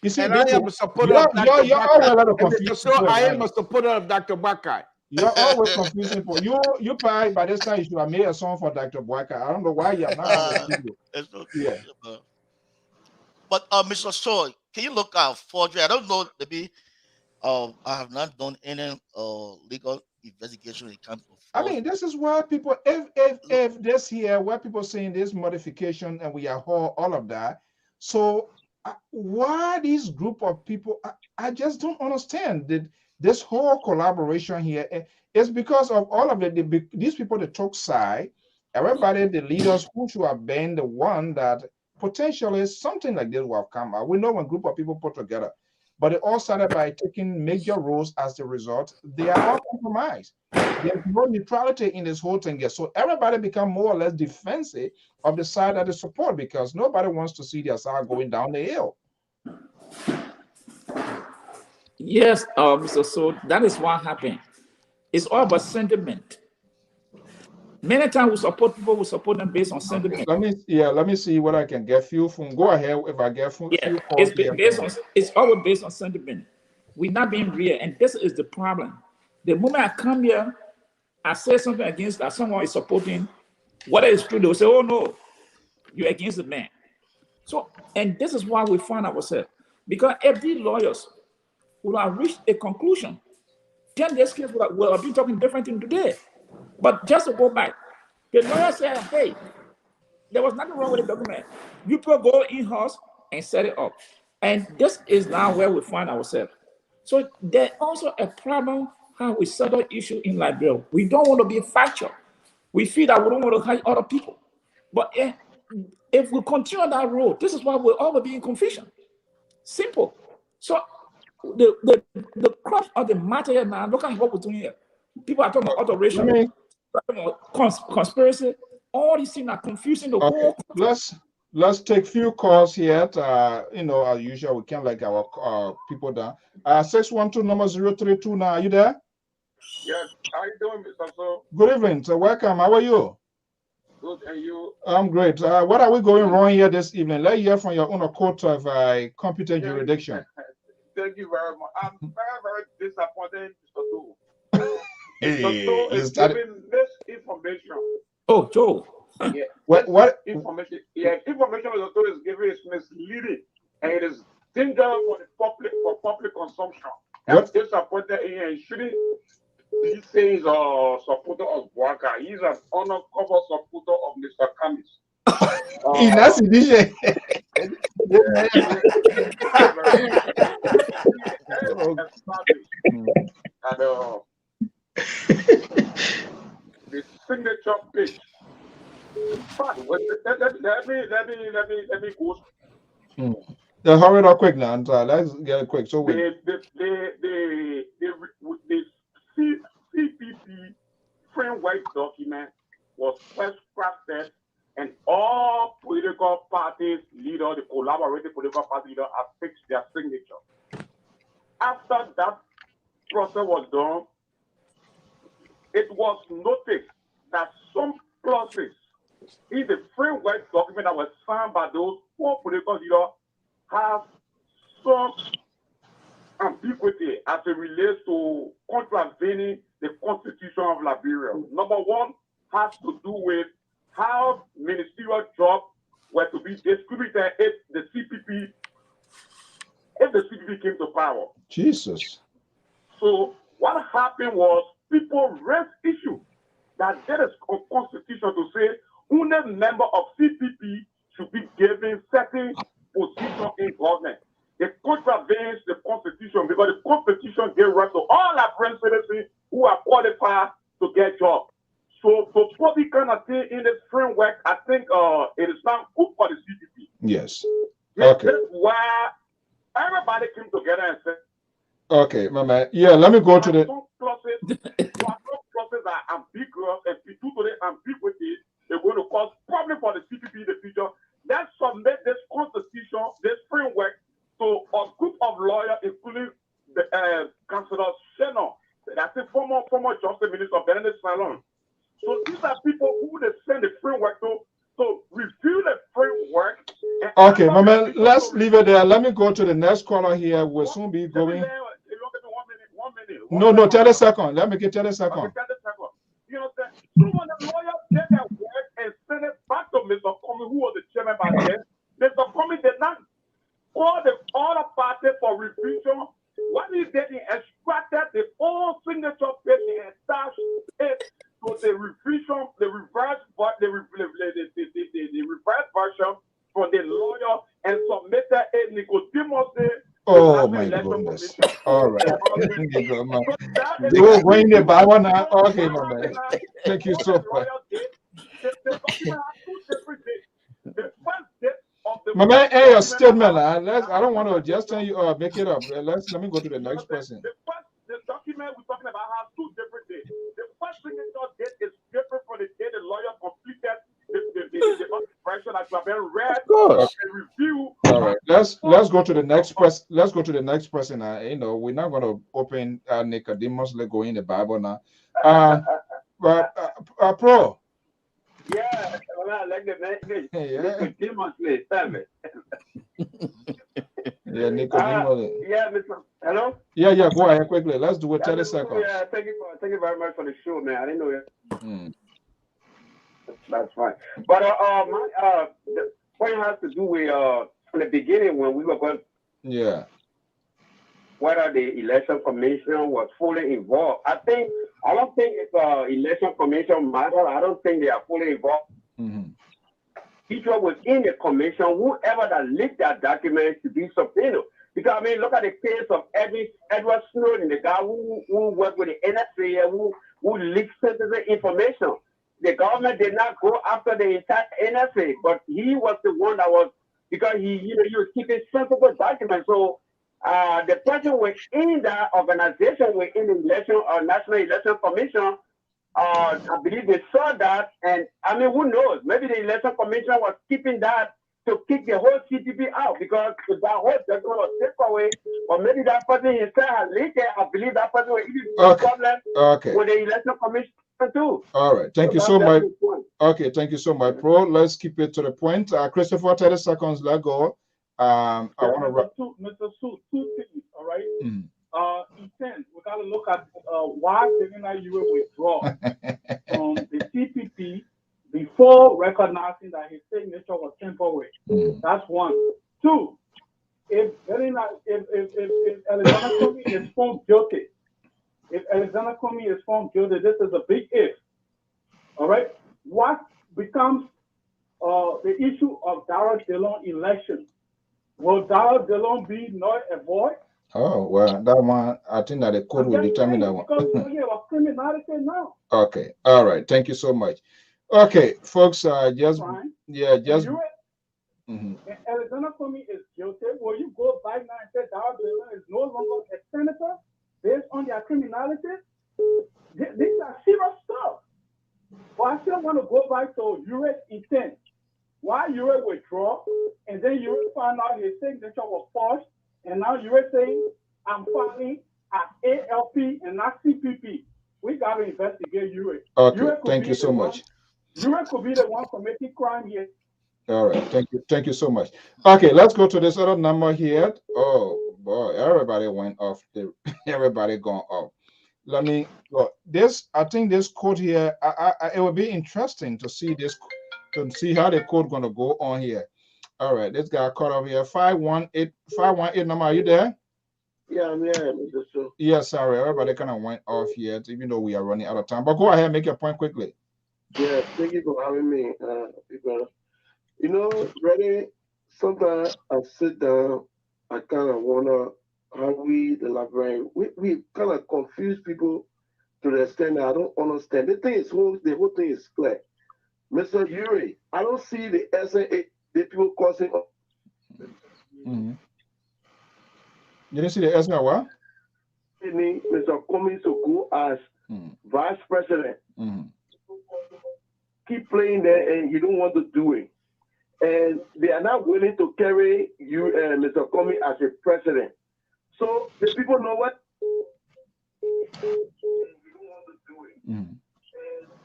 You see, And I am a supporter of Dr. you're always a lot of Bakai. confusion. So I am a supporter of Dr. Bakai. You're always confusing for you. Probably by this time you should have made a song for Dr. Bakai. I don't know why you have not had a studio. Yeah. But Mr. Soe, can you look out forgery? I don't know, maybe I have not done any legal investigation when it comes to I mean, this is why people, if this here, where people saying this modification and we are all of that. So why this group of people? I just don't understand that this whole collaboration here is because of all of it. These people that took side, everybody, the leaders who should have been the one that potentially something like this will have come out. We know when a group of people put together, but it all started by taking major roles as the result. They are all compromised. There's no neutrality in this whole thing here. So everybody become more or less defensive of the side that they support, because nobody wants to see their side going down the hill. Yes, Mr. Soe, that is what happened. It's all about sentiment. Many times we support people, we support them based on sentiment. Let me see what I can get few from. Go ahead if I get few. Yeah, it's always based on sentiment. We're not being real, and this is the problem. The moment I come here, I say something against that someone is supporting, whether it's true, they will say, "Oh no, you're against the man." So, and this is why we find ourselves, because every lawyers would have reached a conclusion. 10 days case would have been talking different thing today. But just to go back, the lawyer said, "Hey, there was nothing wrong with the document. You people go in-house and set it up." And this is now where we find ourselves. So there's also a problem how we settle issue in Liberia. We don't want to be factual. We feel that we don't want to hire other people. But if we continue that road, this is why we're all be in confusion. Simple. So the crux of the matter here now, look at what we're doing here. People are talking about alteration, conspiracy. All these things are confusing the whole. Let's take few calls here. As usual, we can't like our people down. 612 number 0329. Are you there? Yes. How you doing, Mr. Soe? Good evening. So welcome. How are you? Good, and you? I'm great. What are we going wrong here this evening? Let's hear from your own court of competent jurisdiction. Thank you very much. I'm very, very disappointed, Mr. Soe. Mr. Soe is giving misinformation. Oh, Joe. Yeah. What information? Yeah, information Mr. Soe is giving is misleading, and it is dangerous for public consumption. I'm disappointed in him. Shouldn't he say he's a supporter of Bouaka? He's an undercover supporter of Mr. Cummings. That's DJ. The signature page. Let me go. Hurry it up quick now. Let's get it quick. So the CPP framework document was first crafted, and all political parties leaders, the collaborative political party leaders, have fixed their signature. After that process was done, it was noticed that some clauses in the framework document that was signed by those four political leaders have some ambiguity as it relates to contravening the Constitution of Liberia. Number one has to do with how ministerial jobs were to be distributed if the CPP came to power. Jesus. So what happened was people raised issue that there is a constitution to say only member of CPP should be given certain position in government. It contravenes the Constitution because the Constitution gives right to all Liberian citizens who are qualified to get jobs. So for what we cannot say in this framework, I think it is not good for the CPP. Yes. Okay. That's why everybody came together and said, okay, my man. Yeah, let me go to the. some clauses, some clauses are ambiguous, and due to the ambiguity, they're going to cause problem for the CPP in the future. Let's submit this constitution, this framework, to a group of lawyers, including the Councillor Shannon, that's a former Justice Minister of Benin Salon. So these are people who they send the framework to review the framework. Okay, my man, let's leave it there. Let me go to the next caller here. We'll soon be going. No, 30 seconds. Let me get 30 seconds. Okay, 30 seconds. You know what I'm saying? So when the lawyers did their work and sent it back to Mr. Comey, who was the chairman by then, Mr. Comey did not call the other party for revision. What he did, he extracted the old signature page and attached it to the revision, the reverse version from the lawyer and submitted it Nicodemus. Oh my goodness. All right. They were going the Bible now. Okay, my man. Thank you so much. My man, hey, your statement. I don't want to just tell you make it up. Let me go to the next person. The document we're talking about has two different dates. The first signature date is different from the date the lawyer completed the version that you have been read and reviewed. All right, let's go to the next person. Let's go to the next person. You know, we're not going to open Nicodemus. Let's go in the Bible now. Pro. Yeah, I like the name. Nicodemus, tell me. Yeah, Nicodemus. Yeah, Mr. Hello? Yeah, go ahead quickly. Let's do it 30 seconds. Yeah, thank you very much for the show, man. I didn't know it. That's fine. But the point has to do with from the beginning when we were going. Yeah. Whether the election commission was fully involved. I don't think it's election commission matter. I don't think they are fully involved. Each one within the commission, whoever that leaked that document to be subpoenaed. Because I mean, look at the case of Edward Snowden, the guy who worked with the NSA, who leaked sensitive information. The government did not go after the entire NSA, but he was the one that was, because he was keeping sensitive documents. So the person within that organization, within the election or National Election Commission, I believe they saw that, and I mean, who knows? Maybe the Election Commission was keeping that to kick the whole CTP out because that whole document was taken away, or maybe that person himself had leaked it. I believe that person was even problem with the Election Commission too. All right, thank you so much. Okay, thank you so much, Pro. Let's keep it to the point. Christopher, 30 seconds. Let go. I want to. Mr. Soe, two things. All right. E10, we got to look at why didn't you withdraw from the CPP before recognizing that his signature was temporary. That's one. Two, if Alexander Comey is found guilty, this is a big if. All right. What becomes the issue of Darrell Dillon election? Will Darrell Dillon be null and void? Oh, well, that one, I think that the code will determine that one. Now. Okay, all right, thank you so much. Okay, folks, just. Alexander Comey is guilty. Will you go back now and say Darrell Dillon is no longer a senator based on their criminality? These are serious stuff. But I still want to go back to Uri's intent. Why Uri withdraw, and then Uri found out his signature was false. And now you're saying I'm filing at ALP and not CPP. We got to investigate Uri. Okay, thank you so much. Uri could be the one committing crime here. All right, thank you so much. Okay, let's go to this other number here. Oh boy, everybody went off. Everybody gone off. Let me go. I think this code here. It will be interesting to see this, to see how the code gonna go on here. All right, this guy caught up here. 518 number. Are you there? Yeah, I'm here, Mr. Soe. Yeah, sorry, everybody kind of went off here, even though we are running out of time. But go ahead, make your point quickly. Yeah, thank you for having me, people. You know, Ready, sometimes I sit down, I kind of wonder how we, the librarian, we kind of confuse people to the extent that I don't understand. The whole thing is clear. Mr. Uri, I don't see the SNA, the people causing. You didn't see the answer, what? Mr. Cummings to go as vice president. Keep playing there, and you don't want to do it. And they are not willing to carry you, Mr. Cummings, as a president. So the people know what? You don't want to do it. And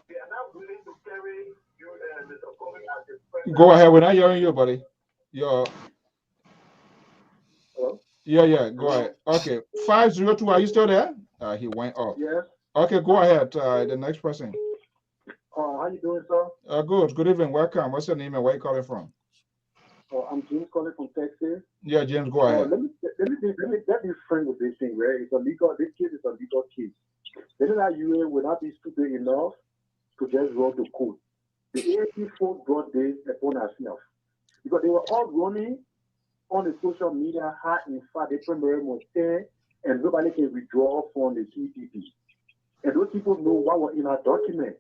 they are not willing to carry you, Mr. Cummings, as a president. Go ahead. We're not hearing you, buddy. Hello? Yeah, go ahead. Okay, 502, are you still there? He went off. Yes. Okay, go ahead. The next person. How you doing, sir? Good. Good evening. Welcome. What's your name and where are you calling from? I'm James calling from Texas. Yeah, James, go ahead. Let me frame with this thing, right? It's a legal. This case is a legal case. Then that UN will not be stupid enough to just run the code. The ANC folks brought this upon ourselves because they were all running on the social media how in fact the primary was there and nobody can withdraw from the TPP. And those people know what was in our document.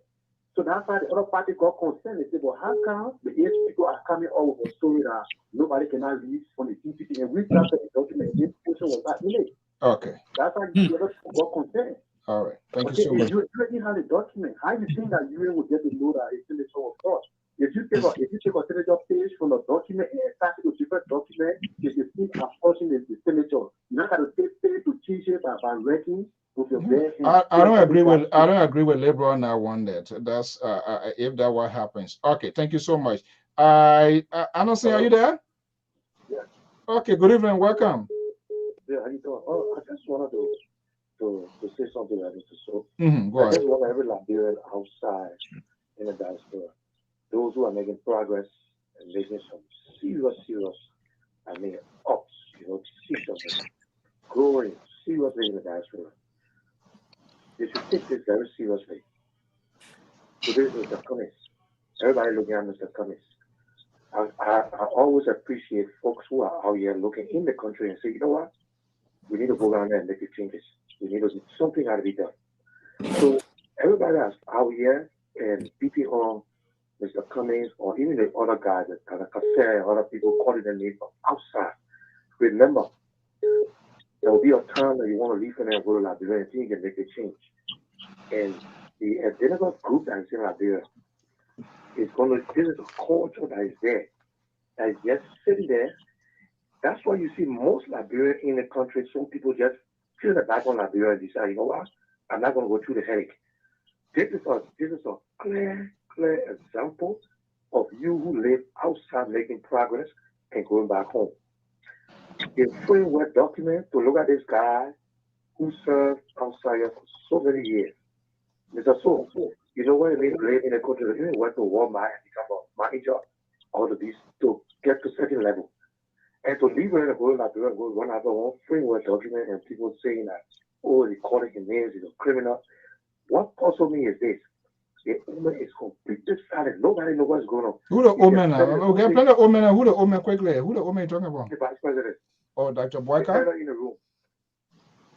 So that's why the other party got concerned. They said, well, how come the eight people are coming out with a story that nobody cannot read from the TPP and we drafted the document? This portion was not in it. Okay. That's why the other people got concerned. All right. Thank you so much. If you already have the document, how do you think that UN will get to know that it's signature was fraud? If you take a signature page from a document and attach it to a different document, if you think approaching the signature, you're not going to take it to change it by ranking. I don't agree with LeBron on that one. That's if that what happens. Okay, thank you so much. Honestly, are you there? Yes. Okay, good evening, welcome. Yeah, how you doing? Oh, I just wanted to say something like this. So Go ahead. I just want every Liberian outside in the diaspora, those who are making progress and making some serious, ups, see something growing seriously in the diaspora. You should take this very seriously. So this is Mr. Cummings. Everybody looking at Mr. Cummings. I always appreciate folks who are out here looking in the country and say, you know what? We need to go around there and make the changes. We need to do something got to be done. So everybody that's out here and beating on Mr. Cummings or even the other guys, the cafe, other people calling their name from outside. Remember, there will be a time that you want to leave in there and go to Liberia and think you can make a change. And the identical group that is in Liberia is this is a culture that is there, that is just sitting there. That's why you see most Liberians in the country, some people just feel the back on Liberia and decide, you know what, I'm not going to go through the headache. This is a clear example of you who live outside making progress and going back home. The framework document to look at this guy who served outside here for so many years. Mr. Soe, you know when you live in a country, you went to Walmart and become a manager or to get to a certain level. And to leave in a go Liberia, go run out of one framework document and people saying that, oh, they calling him names, he's a criminal. What puzzles me is this. The woman is completely silent. Nobody knows what's going on. Who the woman? Okay, plenty of women. Who the woman quickly? Who the woman you talking about? The vice president. Oh, Dr. Boyka? In the room.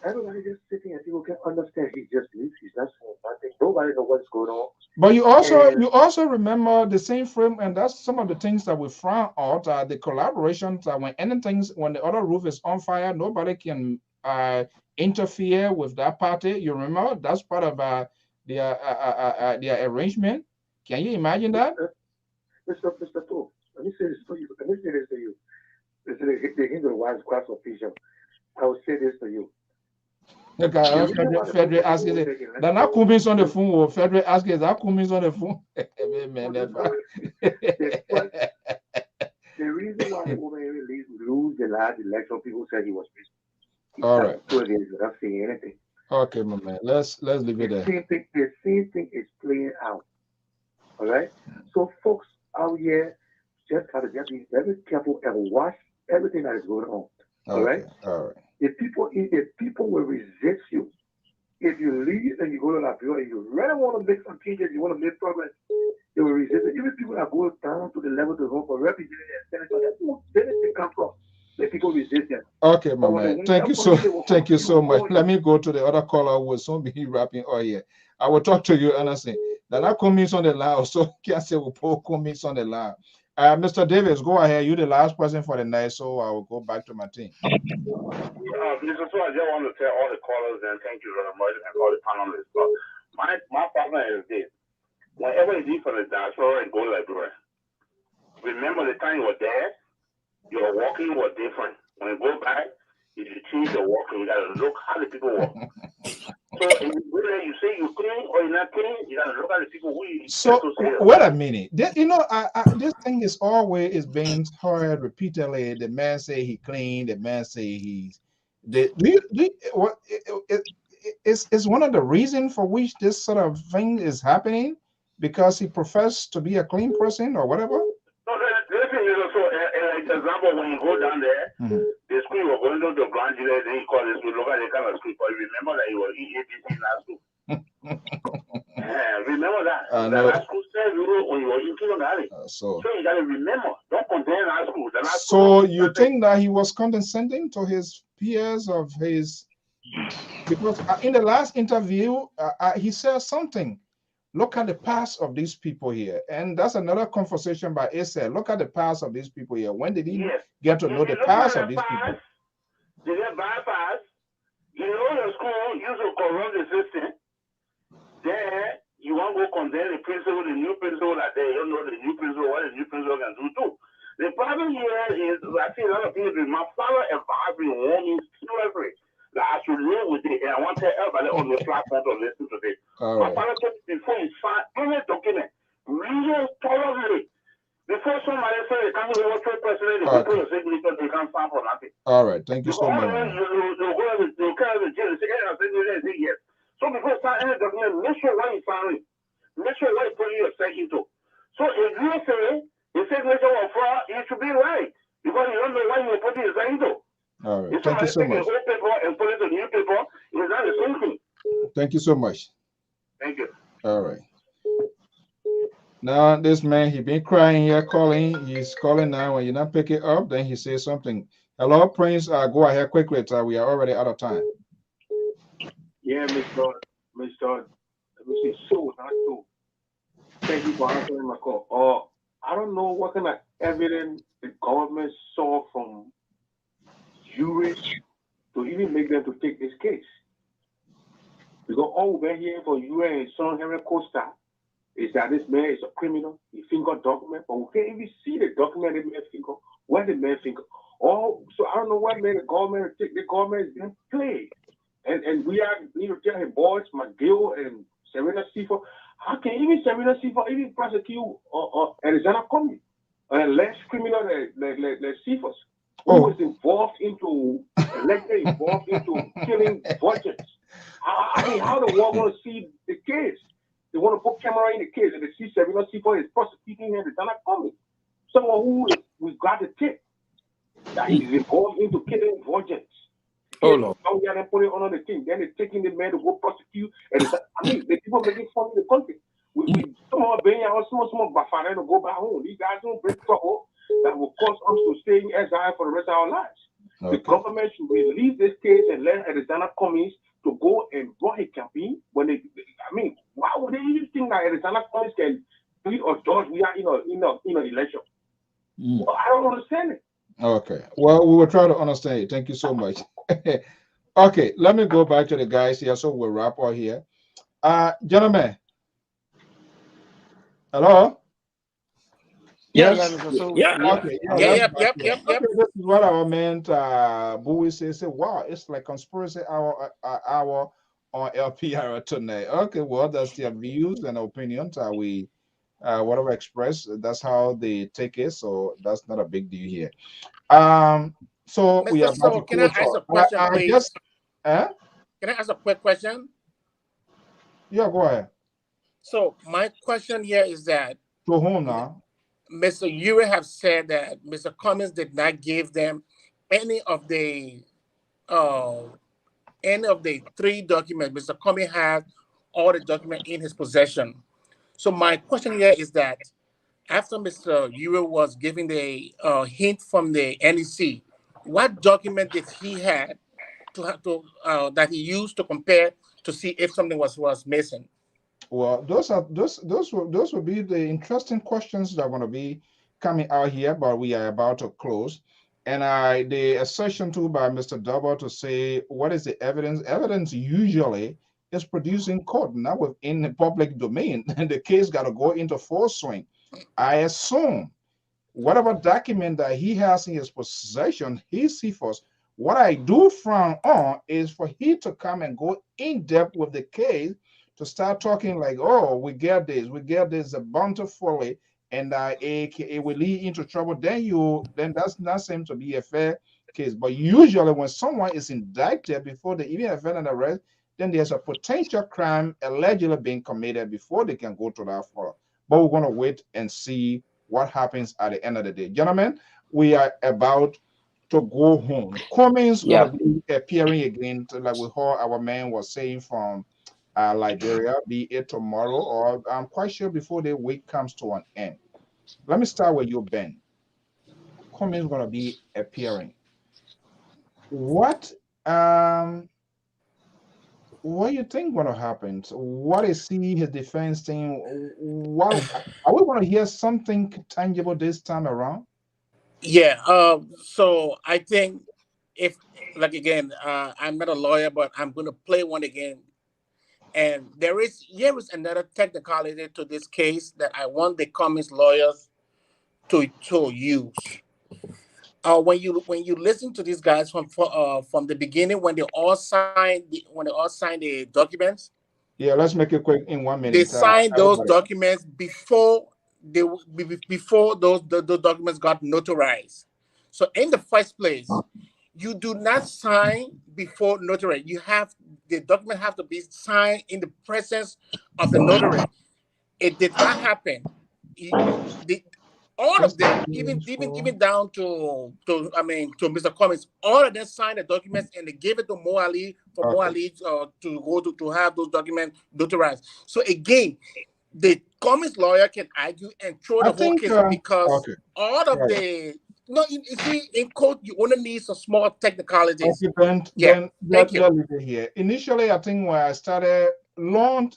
Everybody just sitting and people can understand he just leaves. He's not saying nothing. Nobody knows what's going on. But you also remember the same frame, and that's some of the things that we frown out. The collaborations when the other roof is on fire, nobody can interfere with that party. You remember that's part of the arrangement. Can you imagine that? Mr. Soe, let me say this to you. They give the wise class official. I will say this to you. Okay, Frederick asked it. They're not coming on the phone. Frederick asked it. That coming on the phone. The reason why the woman lose the last election, people said he was busy. All right. Not saying anything. Okay, my man. Let's leave it there. The same thing is playing out. All right. So folks out here just have to be very careful and watch everything that is going on. All right. All right. If people will resist you, if you leave and you go to Liberia and you really want to make some changes, you want to make progress, they will resist it. Even people that go down to the level to run for representative and senator, that's what benefit come from. The people resist them. Okay, my man. Thank you so much. Let me go to the other caller who will soon be wrapping all here. I will talk to you honestly. That I comments on the line, so can't say we pull comments on the line. Mr. Davis, go ahead. You're the last person for the night, so I will go back to my team. Mr. Soe, I just want to tell all the callers and thank you very much and all the panelists. But my problem is this. Whenever you leave for the diaspora and go to Liberia, remember the time you were there, your walking was different. When you go back, if you change your walking, you gotta look how the people walk. So if you go there, you say you're clean or you're not clean, you gotta look at the people who you So wait a minute. You know, this thing is always being heard repeatedly. The man say he clean. The man say he's. What is one of the reasons for which this sort of thing is happening? Because he professed to be a clean person or whatever. No, listen, so like example, when you go down there, the school you were going to the branch there, then you call the school, look at the kind of school, but you remember that you were EAPC in that school. Remember that. That school said when you were in kindergarten. So you gotta remember, don't condemn that school. So you think that he was condescending to his peers of his, because in the last interview, he said something. Look at the past of these people here. And that's another conversation by Asa. Look at the past of these people here. When did he get to know the past of these people? They get bypass. You know your school used to corrupt the system. Then you want to go condemn the principal, the new principal that they don't know the new principal, what the new principal can do too. The problem here is, I see a lot of people, my father advised me, warned me seriously that I should live with it, and I want to tell everybody on the platform to listen to this. My father told me before you sign any document, read it thoroughly. Before somebody says they can't even work for president, they go to the signature, they can't sign for nothing. All right, thank you so much. They'll go to the jail and say, hey, I say yes. So before you sign any document, make sure what you sign it. Make sure what you put your say into. So if you say the signature was fraud, it should be right. Because you don't know why you put your say into. All right, thank you so much. Old paper and put it to new paper, it's not the same thing. Thank you so much. Thank you. All right. Now this man, he been crying here, calling. He's calling now. When you not pick it up, then he says something. Hello, Prince. Go ahead quickly. We are already out of time. Yeah, Mr. So not so. Thank you for answering my call. I don't know what kind of evidence the government saw from juries to even make them to take this case. Because all we've been hearing from you and Son Henry Costa is that this man is a criminal. He fingered document, but we can't even see the document the man finger. What the man finger? So I don't know what made the government take. The government is being played. And we need to tell his boys, McGill and Serena Seafor, how can even Serena Seafor even prosecute Alexander Comey, less criminal than Seafors, who was involved into killing virgins? I mean, how the world want to see the case? They want to put camera in the case, and they see Serena Seafor is prosecuting Alexander Comey, someone who we got the tip that he's involved into killing virgins. Oh no! Now we are putting it on the thing. Then they're taking the man to go prosecute. And I mean, the people making fun of the country. We somehow being our small bafana to go back home. These guys don't break trouble that will cause us to stay in exile for the rest of our lives. Okay. The government should release this case and let Alexander Cummings to go and run a campaign. When they, I mean, why would they even think that Alexander Cummings can lead or judge? We are in an election. Well, I don't understand it. Okay. Well, we will try to understand it. Thank you so much. Okay, let me go back to the guys here, so we'll wrap up here. Gentlemen. Hello? Yes. Yep. This is what our man Bowie says. Wow, it's like conspiracy hour on LPR tonight. Okay, well, that's their views and opinions. We whatever expressed, that's how they take it. So that's not a big deal here. So Mr. we have. So can I ask a question, please? Can I ask a quick question? Yeah, go ahead. So my question here is that to whom now? Mr. Ure have said that Mr. Cummings did not give them any of the 3 documents. Mr. Cummings had all the documents in his possession. So my question here is that after Mr. Ure was giving the hint from the NEC, what document did he have that he used to compare to see if something was missing? Well, those would be the interesting questions that are going to be coming out here, but we are about to close. And the assertion too by Mr. Double to say, what is the evidence? Evidence usually is produced in court, not within the public domain. And the case got to go into full swing. I assume whatever document that he has in his possession, he sees first. What I do frown on is for he to come and go in depth with the case, to start talking like, oh, we get this bountifully, and it will lead into trouble. Then that's not seem to be a fair case. But usually when someone is indicted before they even have an arrest, then there's a potential crime allegedly being committed before they can go to that far. But we're going to wait and see what happens at the end of the day. Gentlemen, we are about to go home. Cummings going to be appearing again, like we heard our man was saying from Liberia, be it tomorrow or I'm quite sure before the week comes to an end. Let me start with you, Ben. Cummings going to be appearing. What you think going to happen? What is he, his defense team? What are we going to hear something tangible this time around? Yeah. So I think if, like, again, I'm not a lawyer, but I'm going to play one again. And here is another technicality to this case that I want the Cummings lawyers to use. When you listen to these guys from the beginning, when they all signed the documents. Yeah, let's make it quick in 1 minute. They signed those documents before those documents got notarized. So in the first place, you do not sign before notary. The document have to be signed in the presence of the notary. It did not happen. All of them, even down to Mr. Cummings, all of them signed the documents and they gave it to Mo Ali for Mo Ali to go to have those documents notarized. So again, the Cummings lawyer can argue and throw the whole case because all of the you see, in court you only need some small technicalities. Then let's leave it here. Initially, I think when I started long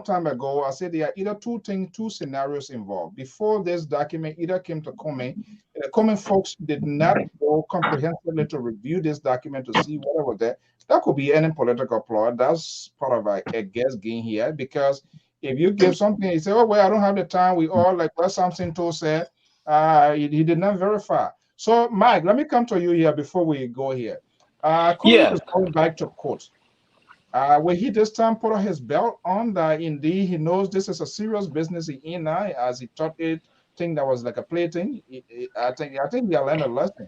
time ago, I said there are either two scenarios involved. Before this document either came to Cummings, the Cummings folks did not go comprehensively to review this document to see what was there. That could be any political plot. That's part of a guess game here, because if you give something, you say, oh, well, I don't have the time. We all, like what Samson told said, he did not verify. So, Mike, let me come to you here before we go here. Cummings is going back to court. Will he this time put his belt on that indeed he knows this is a serious business in as he thought it thing that was like a plaything? I think he learned a lesson.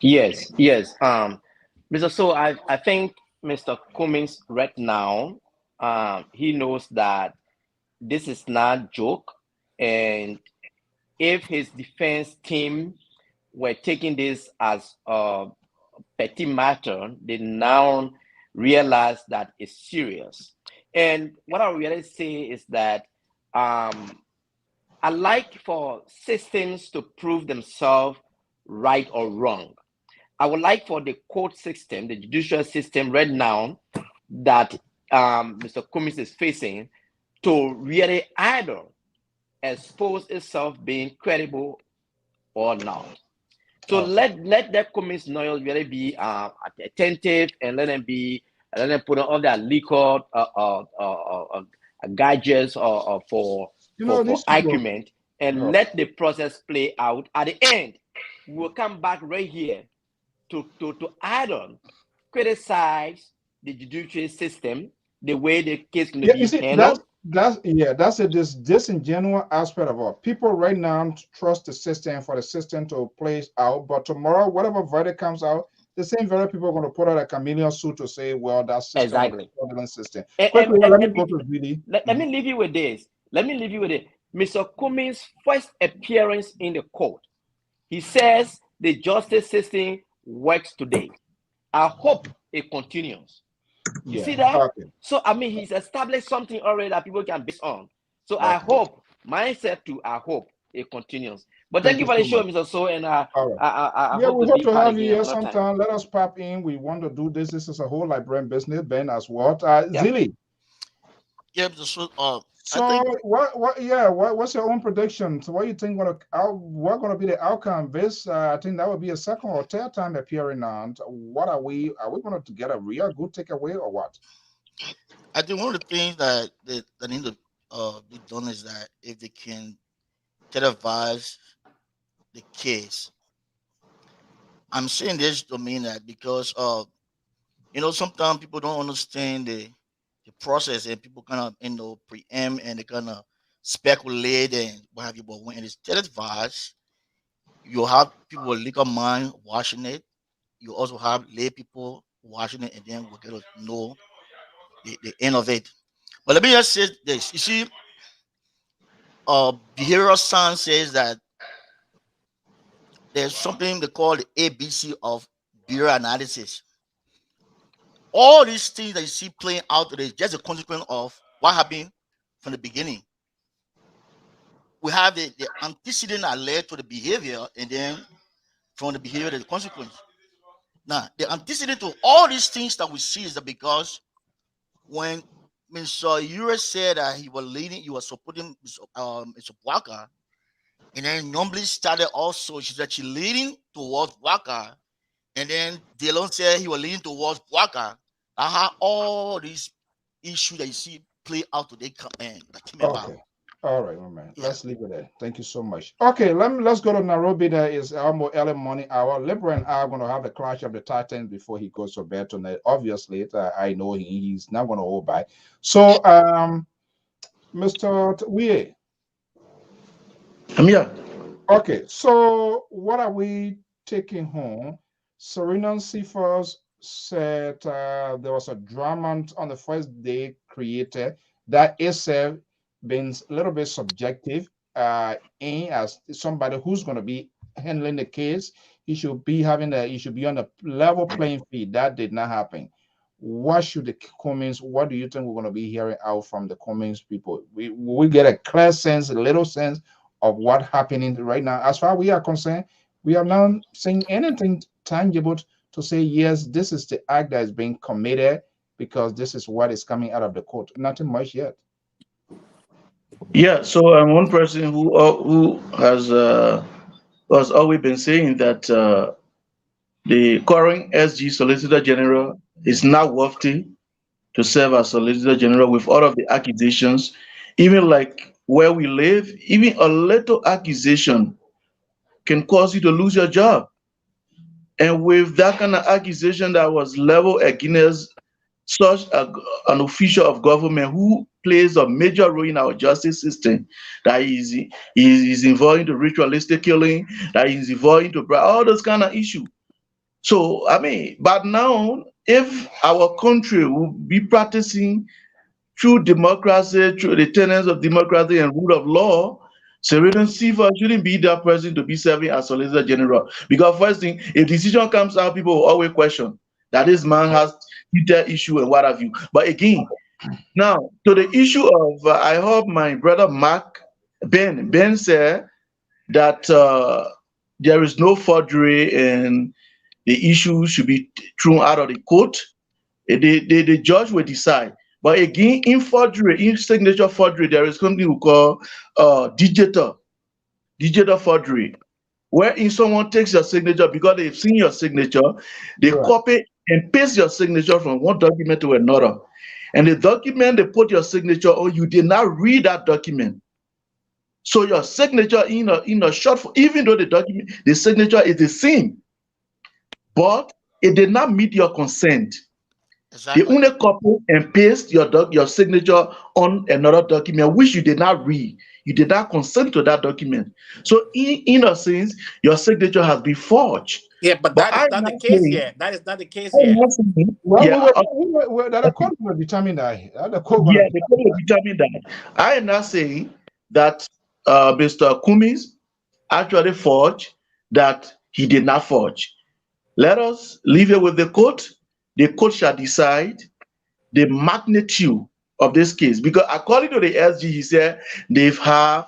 Yes. Mr. Soe, I think Mr. Cummings right now, he knows that this is not joke, and if his defense team were taking this as a petty matter, they now realize that it's serious. And what I really say is that I like for systems to prove themselves right or wrong. I would like for the court system, the judicial system right now that Mr. Cummings is facing to really either expose itself being credible or not. So let that Cummings lawyer really be attentive and let them put on all their legal gadgets for argument and let the process play out. At the end, we'll come back right here to either criticize the judicial system, the way the case can be handled. That's a disingenuous aspect of all. People right now trust the system for the system to play out, but tomorrow, whatever verdict comes out, the same very people are going to put out a chameleon suit to say, well, that system exactly system. Let me leave you with this. Mr. Cummings' first appearance in the court, he says the justice system works today. I hope it continues. You see that? So I mean, he's established something already that people can base on. So I hope, myself too, I hope it continues. But thank you for the show, Mr. Soe, and I we hope to have you here sometime. Let us pop in. We want to do this. This is a whole Liberian business, Ben, as well. Zilly. Yeah, Mr. Soe, So what's your own prediction? So what you think what gonna be the outcome? This I think that would be a second or third time appearing on. What are we going to get a real good takeaway or what? I think one of the things that need to be done is that if they can televise the case. I'm saying this to mean that because sometimes people don't understand the process and people kind of preempt and they kind of speculate and what have you. But when it's televised, you have people with legal mind watching it. You also have lay people watching it, and then we'll get to know the end of it. But let me just say this: you see, behavioral science says that there's something they call the ABC of behavior analysis. All these things that you see playing out today is just a consequence of what happened from the beginning. We have the antecedent that led to the behavior, and then from the behavior, the consequence. Now, the antecedent to all these things that we see is that because when Mr. Ure said that he was supporting Mr. Waka, and then normally started also, she's actually leaning towards Waka, and then Delon said he was leaning towards Waka. I had all these issues that you see play out today that came about. Okay. All right, my man. Yeah. Let's leave it there. Thank you so much. Okay, let's go to Nairobi. There is almost early morning hour. Lpr and I are going to have a clash of the Titans before he goes to bed tonight. Obviously, I know he's not going to hold back. So, Mr. Wie. I'm here. Okay, so what are we taking home? Serena Cephas said there was a drama on the first day created that itself being a little bit subjective. As somebody who's going to be handling the case, he should be on a level playing field. That did not happen. What should the comments? What do you think we're going to be hearing out from the comments people? We get a clear sense, a little sense of what's happening right now. As far as we are concerned, we are not saying anything tangible to say, yes, this is the act that is being committed because this is what is coming out of the court. Nothing much yet. Yeah, so I'm one person who has always been saying that the current SG Solicitor General is not worthy to serve as Solicitor General with all of the accusations, even like where we live, even a little accusation can cause you to lose your job. And with that kind of accusation that was leveled against such an official of government who plays a major role in our justice system, that is involved into ritualistic killing, that is involved into all those kind of issues. So, I mean, but now, if our country will be practicing true democracy, through the tenets of democracy and rule of law, Serena Cephas shouldn't be that person to be serving as Solicitor General. Because first thing, if decision comes out, people will always question that this man has heated issue and what have you. But again, now to the issue of, I hope my brother Ben said that there is no forgery and the issue should be thrown out of the court. The judge will decide. But again, in forgery, in signature forgery, there is something we call digital forgery, wherein someone takes your signature because they've seen your signature, they copy and paste your signature from one document to another. And the document they put your signature on, you did not read that document. So your signature in a short, even though the signature is the same, but it did not meet your consent. Exactly. They only copy and paste your signature on another document which you did not read. You did not consent to that document. So in a sense, your signature has been forged. Yeah, but that is not the case here. That is not the case here. Well, the court will determine that. The court will determine that. I am not saying that Mr. Cummings actually forged, that he did not forge. Let us leave it with the court. The court shall decide the magnitude of this case, because according to the SG, he said they have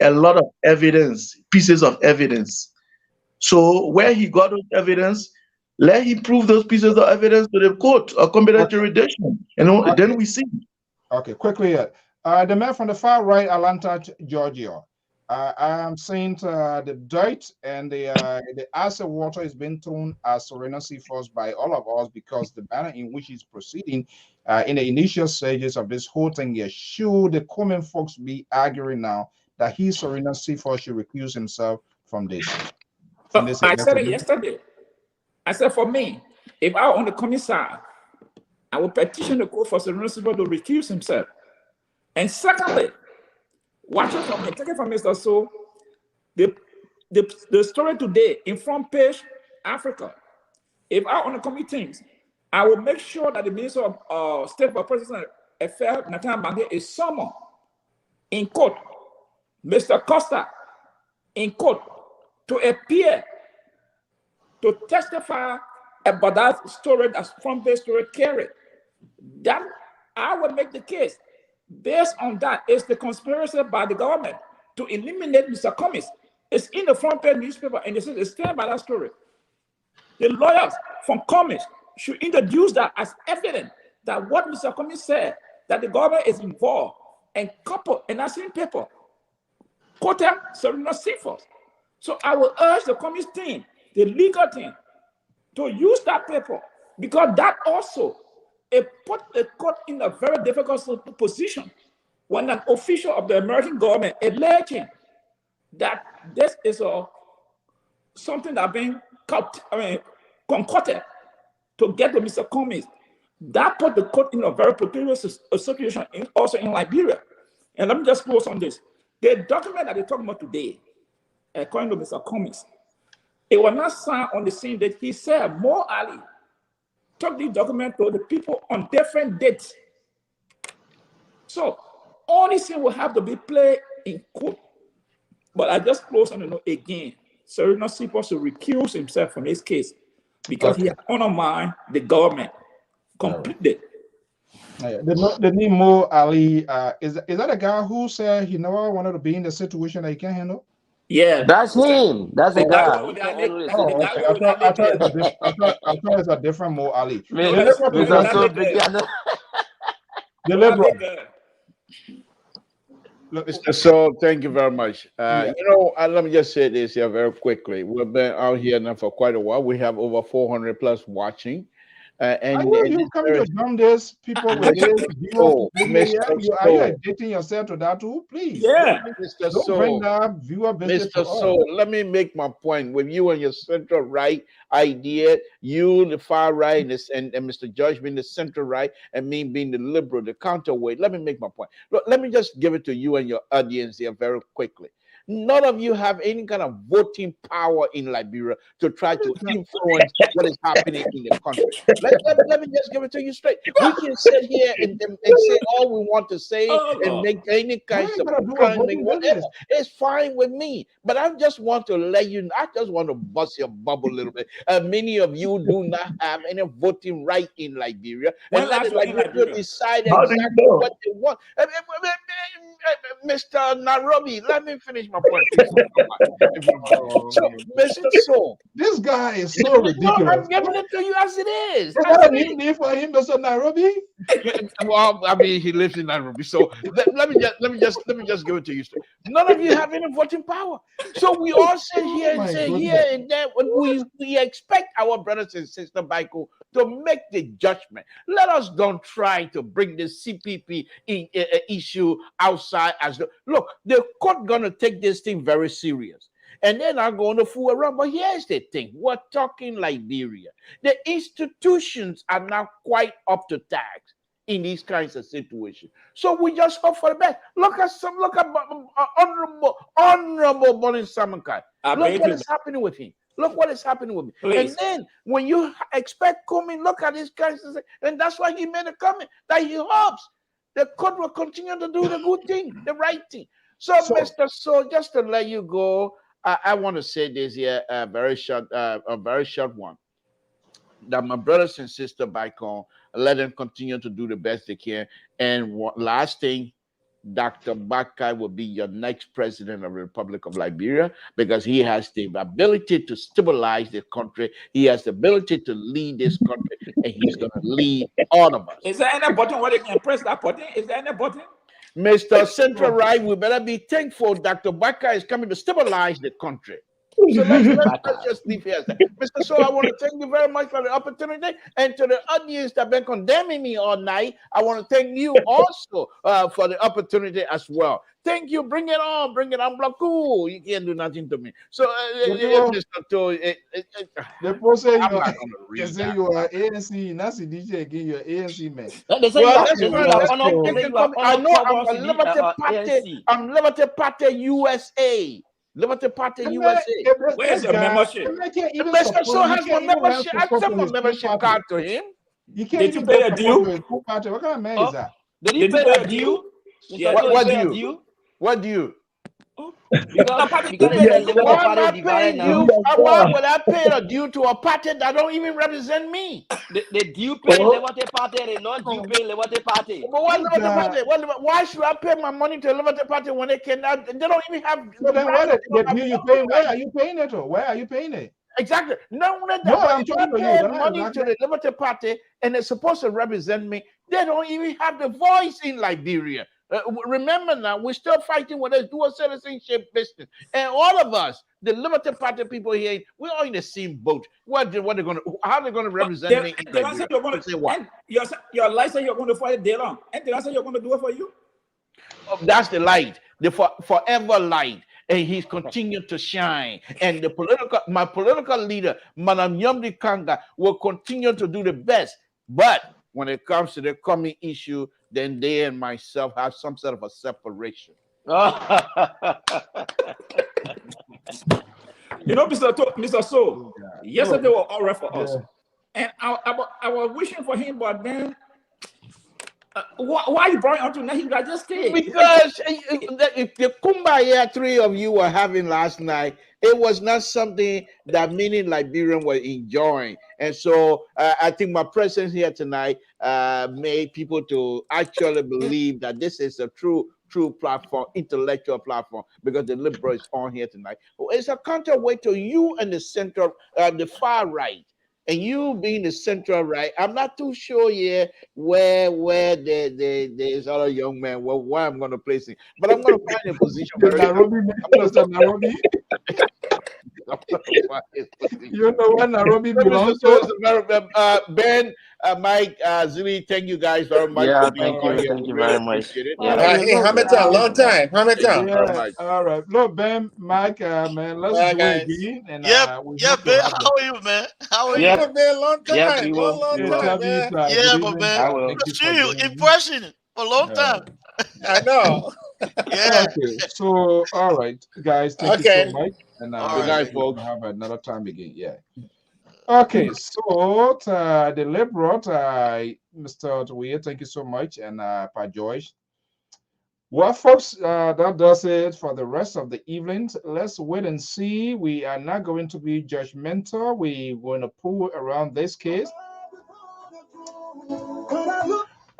a lot of evidence, pieces of evidence. So where he got those evidence, let him prove those pieces of evidence to the court or competent jurisdiction, and then we see. Okay, quickly, The man from the far right, Atlanta, Georgia. I am saying the dirt and the acid water is being thrown at Serena Seaforth by all of us because the manner in which he's proceeding in the initial stages of this whole thing here, should the common folks be arguing now that he, Serena Seaforth, should recuse himself from this? I said it yesterday. I said, for me, if I were on the commissar, I would petition the court for Serena Seaforth to recuse himself. And secondly, watching from him, taking from Mr. Soe, the story today in front page Africa. If I on the committee, I will make sure that the Minister of State for President Affairs, Nathan Bange, is summoned in court. Mr. Costa in court to appear to testify about that story, that front page story carried. That I will make the case. Based on that, it's the conspiracy by the government to eliminate Mr. Cummings. It's in the front page newspaper, and they stand by that story. The lawyers from Cummings should introduce that as evidence that what Mr. Cummings said, that the government is involved, and couple and that same paper, quote Serena Seaforth. So I will urge the Cummings team, the legal team, to use that paper, because that also it put the court in a very difficult position when an official of the American government alleging that this is something that being concocted to get to Mr. Cummings. That put the court in a very precarious situation, also in Liberia. And let me just close on this. The document that they're talking about today, according to Mr. Cummings, it was not signed on the same date. He said Mo Ali took the document to the people on different dates. So all these things will have to be played in court. But I just close on the note again. Serena Seaforth should recuse himself from this case because he has undermined the government completely. The name Mo Ali, is that a guy who said he never wanted to be in the situation that he can't handle? Yeah, that's him. That's the guy. I thought it's a different Mo Ali. The liberal. Mr. Soe, thank you very much. You know, let me just say this here very quickly. We've been out here now for quite a while. We have over 400 plus watching. And you come to join this people with this viewer. Are you addicting yourself to that too? Please. Yeah, Mr. Don't bring that viewer business Mr. Soe, let me make my point with you and your central right idea, you the far right, and Mr. Judge being the central right, and me being the liberal, the counterweight. Let me make my point. Look, let me just give it to you and your audience here very quickly. None of you have any kind of voting power in Liberia to try to influence what is happening in the country. Let me just give it to you straight. We can sit here and say all we want to say and make any kinds of claiming, whatever. It's fine with me. But I just want to let you know, I just want to bust your bubble a little bit. Many of you do not have any voting right in Liberia. And let the Liberians decide exactly what they want. Mr. Nairobi, let me finish my point. So, Mr. Soe, this guy is so ridiculous. No, I'm giving it to you as it is. Is that a new name for him, Mr. Nairobi? Well, I mean, he lives in Nairobi, so let me just give it to you. None of you have any voting power, so we all sit here and say here and there. We expect our brothers and sisters, Michael, to make the judgment. Let us don't try to bring the CPP issue outside as look. The court gonna take this thing very serious, and they're not going to fool around. But here's the thing: we're talking Liberia. The institutions are not quite up to task in these kinds of situations. So we just hope for the best. Look at honorable Bonnie Samankai. Look what is happening with him. Look what is happening with me. Please. And then when you expect Cummings, look at these guys, and that's why he made a comment that he hopes the court will continue to do the good thing, the right thing. So Mr. Soe, just to let you go, I want to say this here, a very short one. That my brothers and sisters back home, let them continue to do the best they can. And last thing, Dr. Bakai will be your next president of the Republic of Liberia because he has the ability to stabilize the country. He has the ability to lead this country, and he's going to lead all of us. Is there any button where they can press that button? Is there any button? Mr. Central Right, we better be thankful Dr. Baka is coming to stabilize the country. So let's just leave here. Mr. Soe, I want to thank you very much for the opportunity, and to the audience that have been condemning me all night, I want to thank you also for the opportunity as well. Thank you. Bring it on. Bring it on. Cool. You can't do nothing to me. So, Mr. Soe, the person I'm not going to read you say you are ANC, that's the DJ again, you're ANC man. They say Well, you are I know I'm a the Liberty Party. ANC. I'm Liberty Party USA. Liberty Party USA. Where's your membership? Mr. Soe has my membership. I sent my membership card to him. You can't Did you pay a due? What kind of man is that? Did he pay a due? Yeah. What do you? What do you? Because why am I paying due? Why would I pay a due to a party that don't even represent me? The due pay Liberty Party, they not due pay Liberty Party. But what Liberty Party? Why should I pay my money to Liberty Party when they cannot? They don't even have. So then what due you paying? Where are you paying it to? Where are you paying it? Exactly. No, I'm talking to you. Money to the Liberty Party, and they're supposed to represent me. They don't even have the voice in Liberia. Remember now, we're still fighting with this dual citizenship business, and all of us, the Liberty Party people here, we're all in the same boat. How are they going to represent me? Your license, you're going to fight day long, and the answer you're going to do it for you. Oh, that's the light, the forever light. And he's continued to shine. And my political leader, Madam Yomdi Kanga, will continue to do the best. But when it comes to the coming issue, then they and myself have some sort of a separation. You know, Mr. Soe, yesterday was all right for us. And I was wishing for him, but then why you brought him onto Nahi Rajasthan? Because the kumbaya three of you were having last night, it was not something that many Liberians were enjoying. And so I think my presence here tonight made people to actually believe that this is a true platform, intellectual platform, because the liberal is on here tonight. It's a counterweight to you and the center, the far right. And you being the central right, I'm not too sure yet where there's other young man, where I'm going to place him. But I'm going to find a position. Nairobi. You know where Nairobi belongs to? Ben, Mike, Zili, thank you guys very much. Yeah, thank you very much. Yeah. Hey, Hamilton, long time. Hamilton. All right. Look, Ben, Mike, man, let's do it again. And, Ben, how are you, man? How are you? It's been a long time. Yeah, long time, man. But man, I see you impression for a long time. I know. Yeah. Okay. So, all right, guys. Thank you so much. And good night, folks. Have another time again. Yeah. Okay. So, the liberal, Mr. Tuwe, thank you so much, and Pa George. Well, folks, that does it for the rest of the evening. Let's wait and see. We are not going to be judgmental. We're going to pull around this case.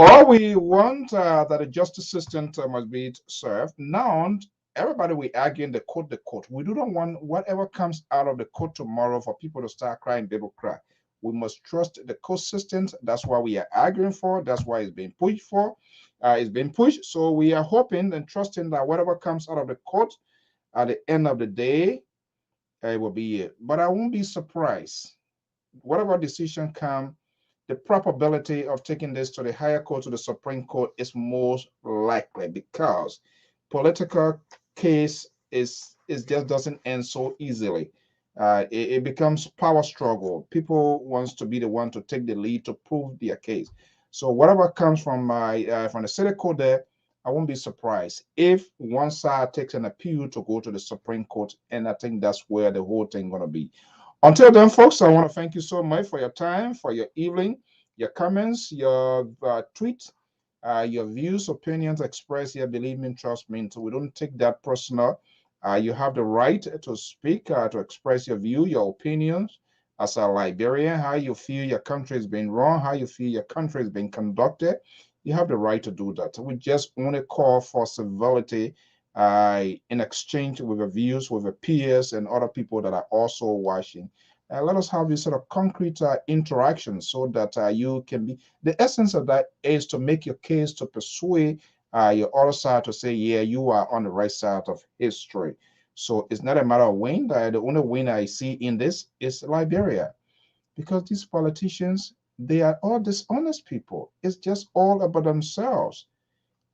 All we want that the justice system must be served. Now, everybody we argue in the court. We do not want whatever comes out of the court tomorrow for people to start crying, they will cry. We must trust the court systems. That's why we are arguing for. That's why it's being pushed for. It's been pushed. So we are hoping and trusting that whatever comes out of the court at the end of the day, it will be it. But I won't be surprised. Whatever decision comes, the probability of taking this to the higher court, to the Supreme Court, is most likely, because political case is just doesn't end so easily. It becomes power struggle. People wants to be the one to take the lead to prove their case. So whatever comes from the city court there, I won't be surprised if one side takes an appeal to go to the Supreme Court, and I think that's where the whole thing gonna be. Until then, folks, I want to thank you so much for your time, for your evening, your comments, your tweets, your views, opinions expressed here. Believe me, trust me, so we don't take that personal. You have the right to speak, to express your view, your opinions as a Liberian, how you feel your country has been wrong, how you feel your country has been conducted. You have the right to do that. We just want to call for civility in exchange with the views with the peers and other people that are also watching. Let us have this sort of concrete interaction so that you can be, the essence of that is to make your case, to persuade your other side to say, yeah, you are on the right side of history. So it's not a matter of win. The only win I see in this is Liberia, because these politicians, they are all dishonest people. It's just all about themselves.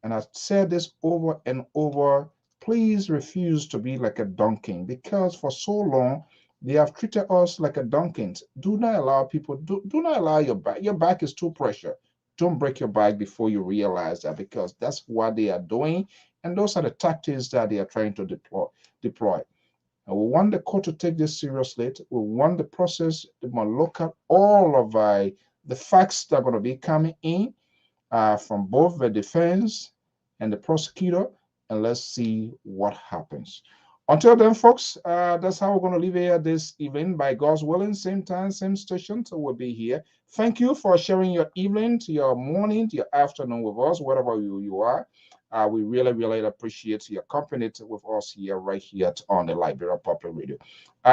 And I've said this over and over. Please refuse to be like a donkey, because for so long they have treated us like a donkey. Do not allow people, do not allow your back. Your back is too precious. Don't break your back before you realize that, because that's what they are doing. And those are the tactics that they are trying to deploy. And we want the court to take this seriously. We want the process to look at all of the facts that are going to be coming in from both the defense and the prosecutor, and let's see what happens. Until then, folks, that's how we're going to leave here this evening. By God's willing, same time, same station, so we'll be here. Thank you for sharing your evening, to your morning, to your afternoon with us, wherever you are. We really, really appreciate your company with us here, right here on the Liberia Public Radio.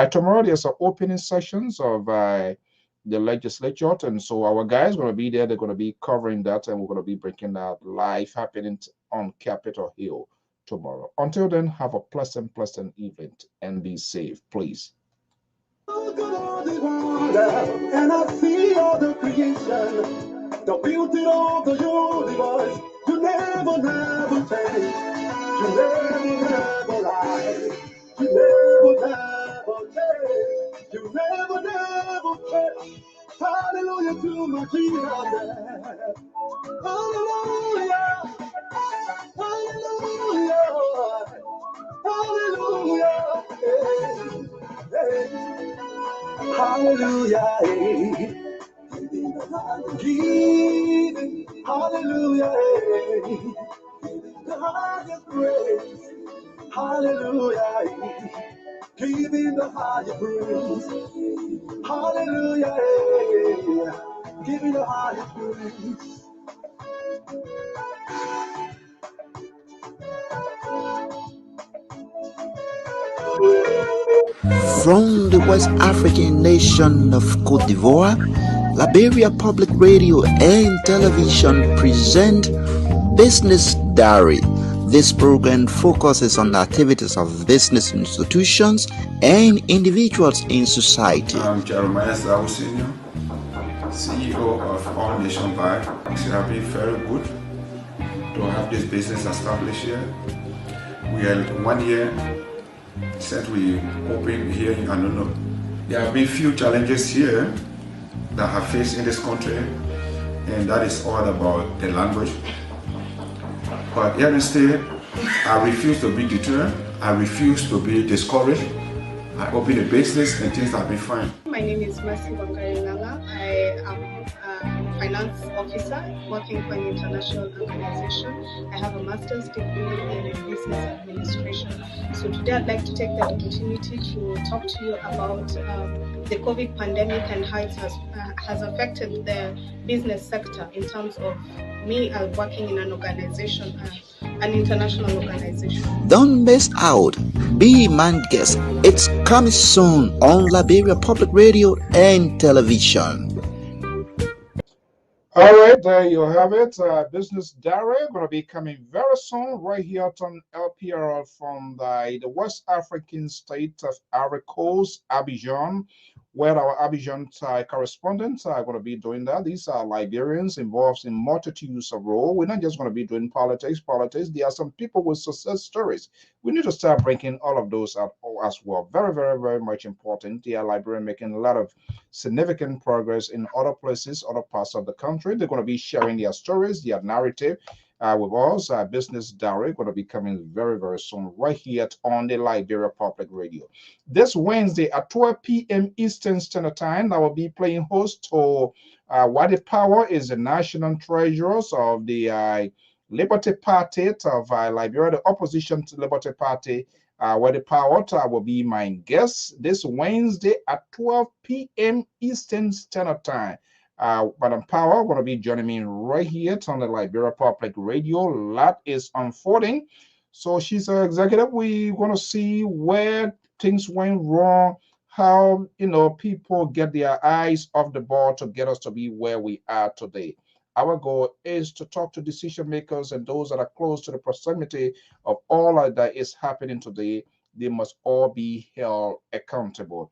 Tomorrow, there's an opening sessions of the legislature, and so our guys are going to be there. They're going to be covering that, and we're going to be breaking that live happening on Capitol Hill tomorrow. Until then, have a pleasant evening and be safe, please. And I see all the creation, the beauty of the universe. You never change. You never lie. You never change. You never change. Hallelujah to my Jesus. Hallelujah. Hallelujah. Hallelujah. Hey, hey. Hallelujah. Hey. Giving, hallelujah. Hey. The highest praise. Hallelujah. Giving the highest praise. Hallelujah. Giving the highest praise. From the West African nation of Cote d'Ivoire, Liberia Public Radio and Television present Business Diary. This program focuses on the activities of business institutions and individuals in society. I'm Jeremiah Zao Senior, CEO of All Nation Bar. It has been very good to have this business established here. We are 1 year since we opened here in Anono. There have been few challenges here that have faced in this country, and that is all about the language. But here instead, I refuse to be deterred. I refuse to be discouraged. I open a business and things have been fine. My name is Mercy Wangaringanga. I am a finance officer working for an international organization. I have a master's degree in business administration. So today I'd like to take the opportunity to talk to you about the COVID pandemic and how it has affected the business sector in terms of me working in an organization, an international organization. Don't miss out. Be my guest. It's coming soon on Liberia Public Radio and Television. All right, there you have it. Business Diary going to be coming very soon right here on LPR from the West African state of Ivory Coast, Abidjan, where our Abidjan correspondents are going to be doing that. These are Liberians involved in multitudes of roles. We're not just going to be doing politics. There are some people with success stories. We need to start breaking all of those out as well. Very, very, very much important. They are Liberian making a lot of significant progress in other places, other parts of the country. They're going to be sharing their stories, their narrative with us. Business Diary going to be coming very, very soon right here on the Liberia Public Radio. This Wednesday at 12 p.m. Eastern Standard Time, I will be playing host to Wadi Power is the national treasurer of the Liberty Party of Liberia, the opposition to Liberty Party. Where the Power will be my guest this Wednesday at 12 p.m. Eastern Standard Time. Madam Power going to be joining me right here on the Liberia Public Radio. A lot is unfolding. So she's an executive. We're going to see where things went wrong, how people get their eyes off the ball to get us to be where we are today. Our goal is to talk to decision makers and those that are close to the proximity of all that is happening today. They must all be held accountable.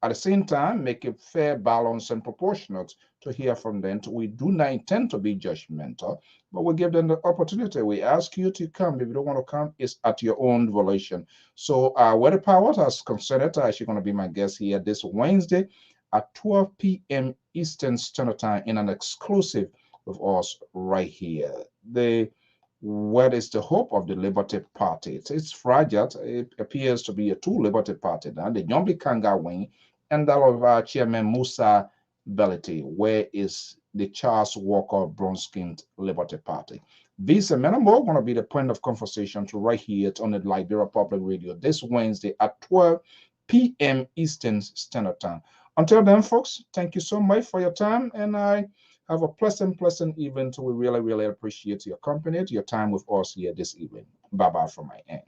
At the same time, make it fair, balanced, and proportionate to hear from them. We do not intend to be judgmental, but we give them the opportunity. We ask you to come. If you don't want to come, it's at your own volition. So where the powers are concerned, she's going to be my guest here this Wednesday at 12 p.m. Eastern Standard Time in an exclusive with us right here. What is the hope of the Liberty Party? It's fragile. It appears to be a two Liberty Party now. The Yombi Kanga wing and that of our Chairman Musa Belity. Where is the Charles Walker brown-skinned Liberty Party? This and many more going to be the point of conversation to right here on the Liberia Public Radio this Wednesday at 12 p.m. Eastern Standard Time. Until then, folks, thank you so much for your time, and I have a pleasant evening. We really, really appreciate your company, your time with us here this evening. Bye-bye from my end.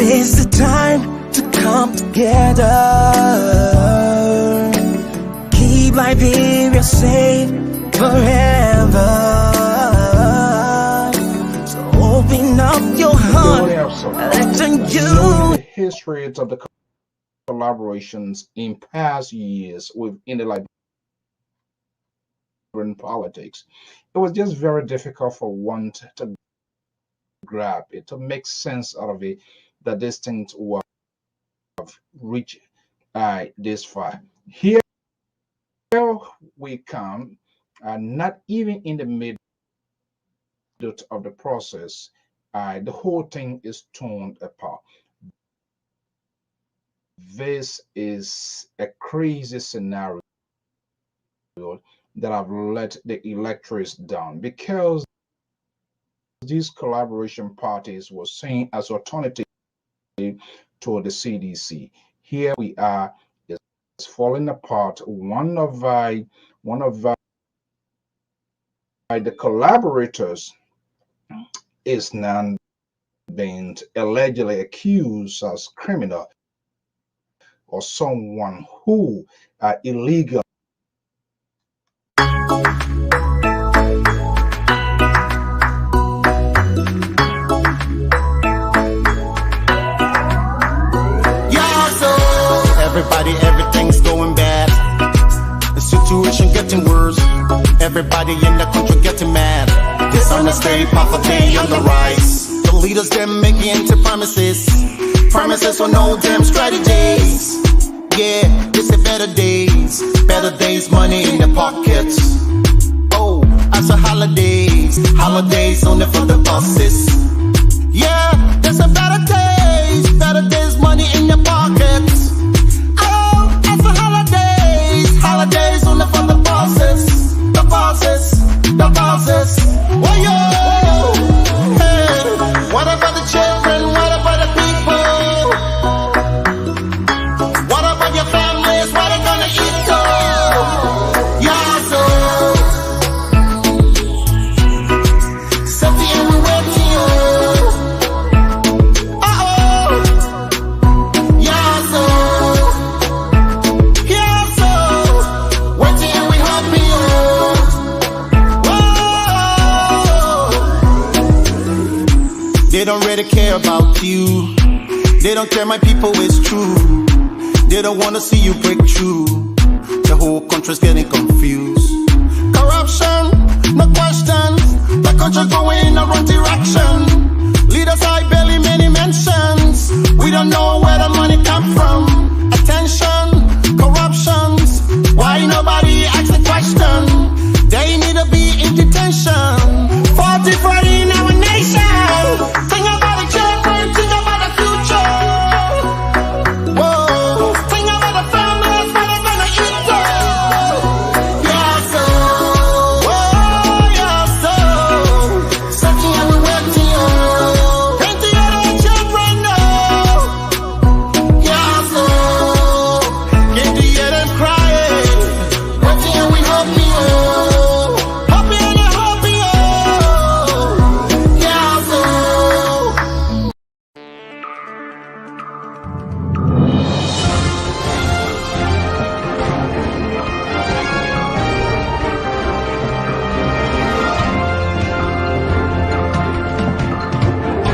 It's the time to come together. Keep Liberia safe forever. So open up your heart. Let the history of the collaborations in past years within the Liberian politics. It was just very difficult for one to grab it, to make sense out of it, that these things will reach this far. Here we come, not even in the middle of the process, the whole thing is torn apart. This is a crazy scenario that have let the electorates down, because these collaboration parties were seen as alternative to the CDC. Here we are, it's falling apart. One of the collaborators is now being allegedly accused as criminal or someone who are illegal. Everybody, everything's going bad. The situation getting worse. Everybody in the country getting mad. Dishonesty, poverty on the rise. The leaders them making empty promises. Promises with no damn strategies. Yeah, this is better days, money in the pockets. Oh, as a holidays only for the bosses. Yeah, there's a better days, money in your pockets. Holidays only for the bosses. Oh yo, hey, what about the children? What about the people? What about your families? What are they gonna eat? Yeah, so Sophie and we waiting you. Yeah, so they don't really care about you. They don't care, my people, it's true. They don't want to see you break through. The whole country's getting confused. Corruption, no questions. The country going in the wrong direction. Leaders, I barely many mentions. We don't know where the money come from.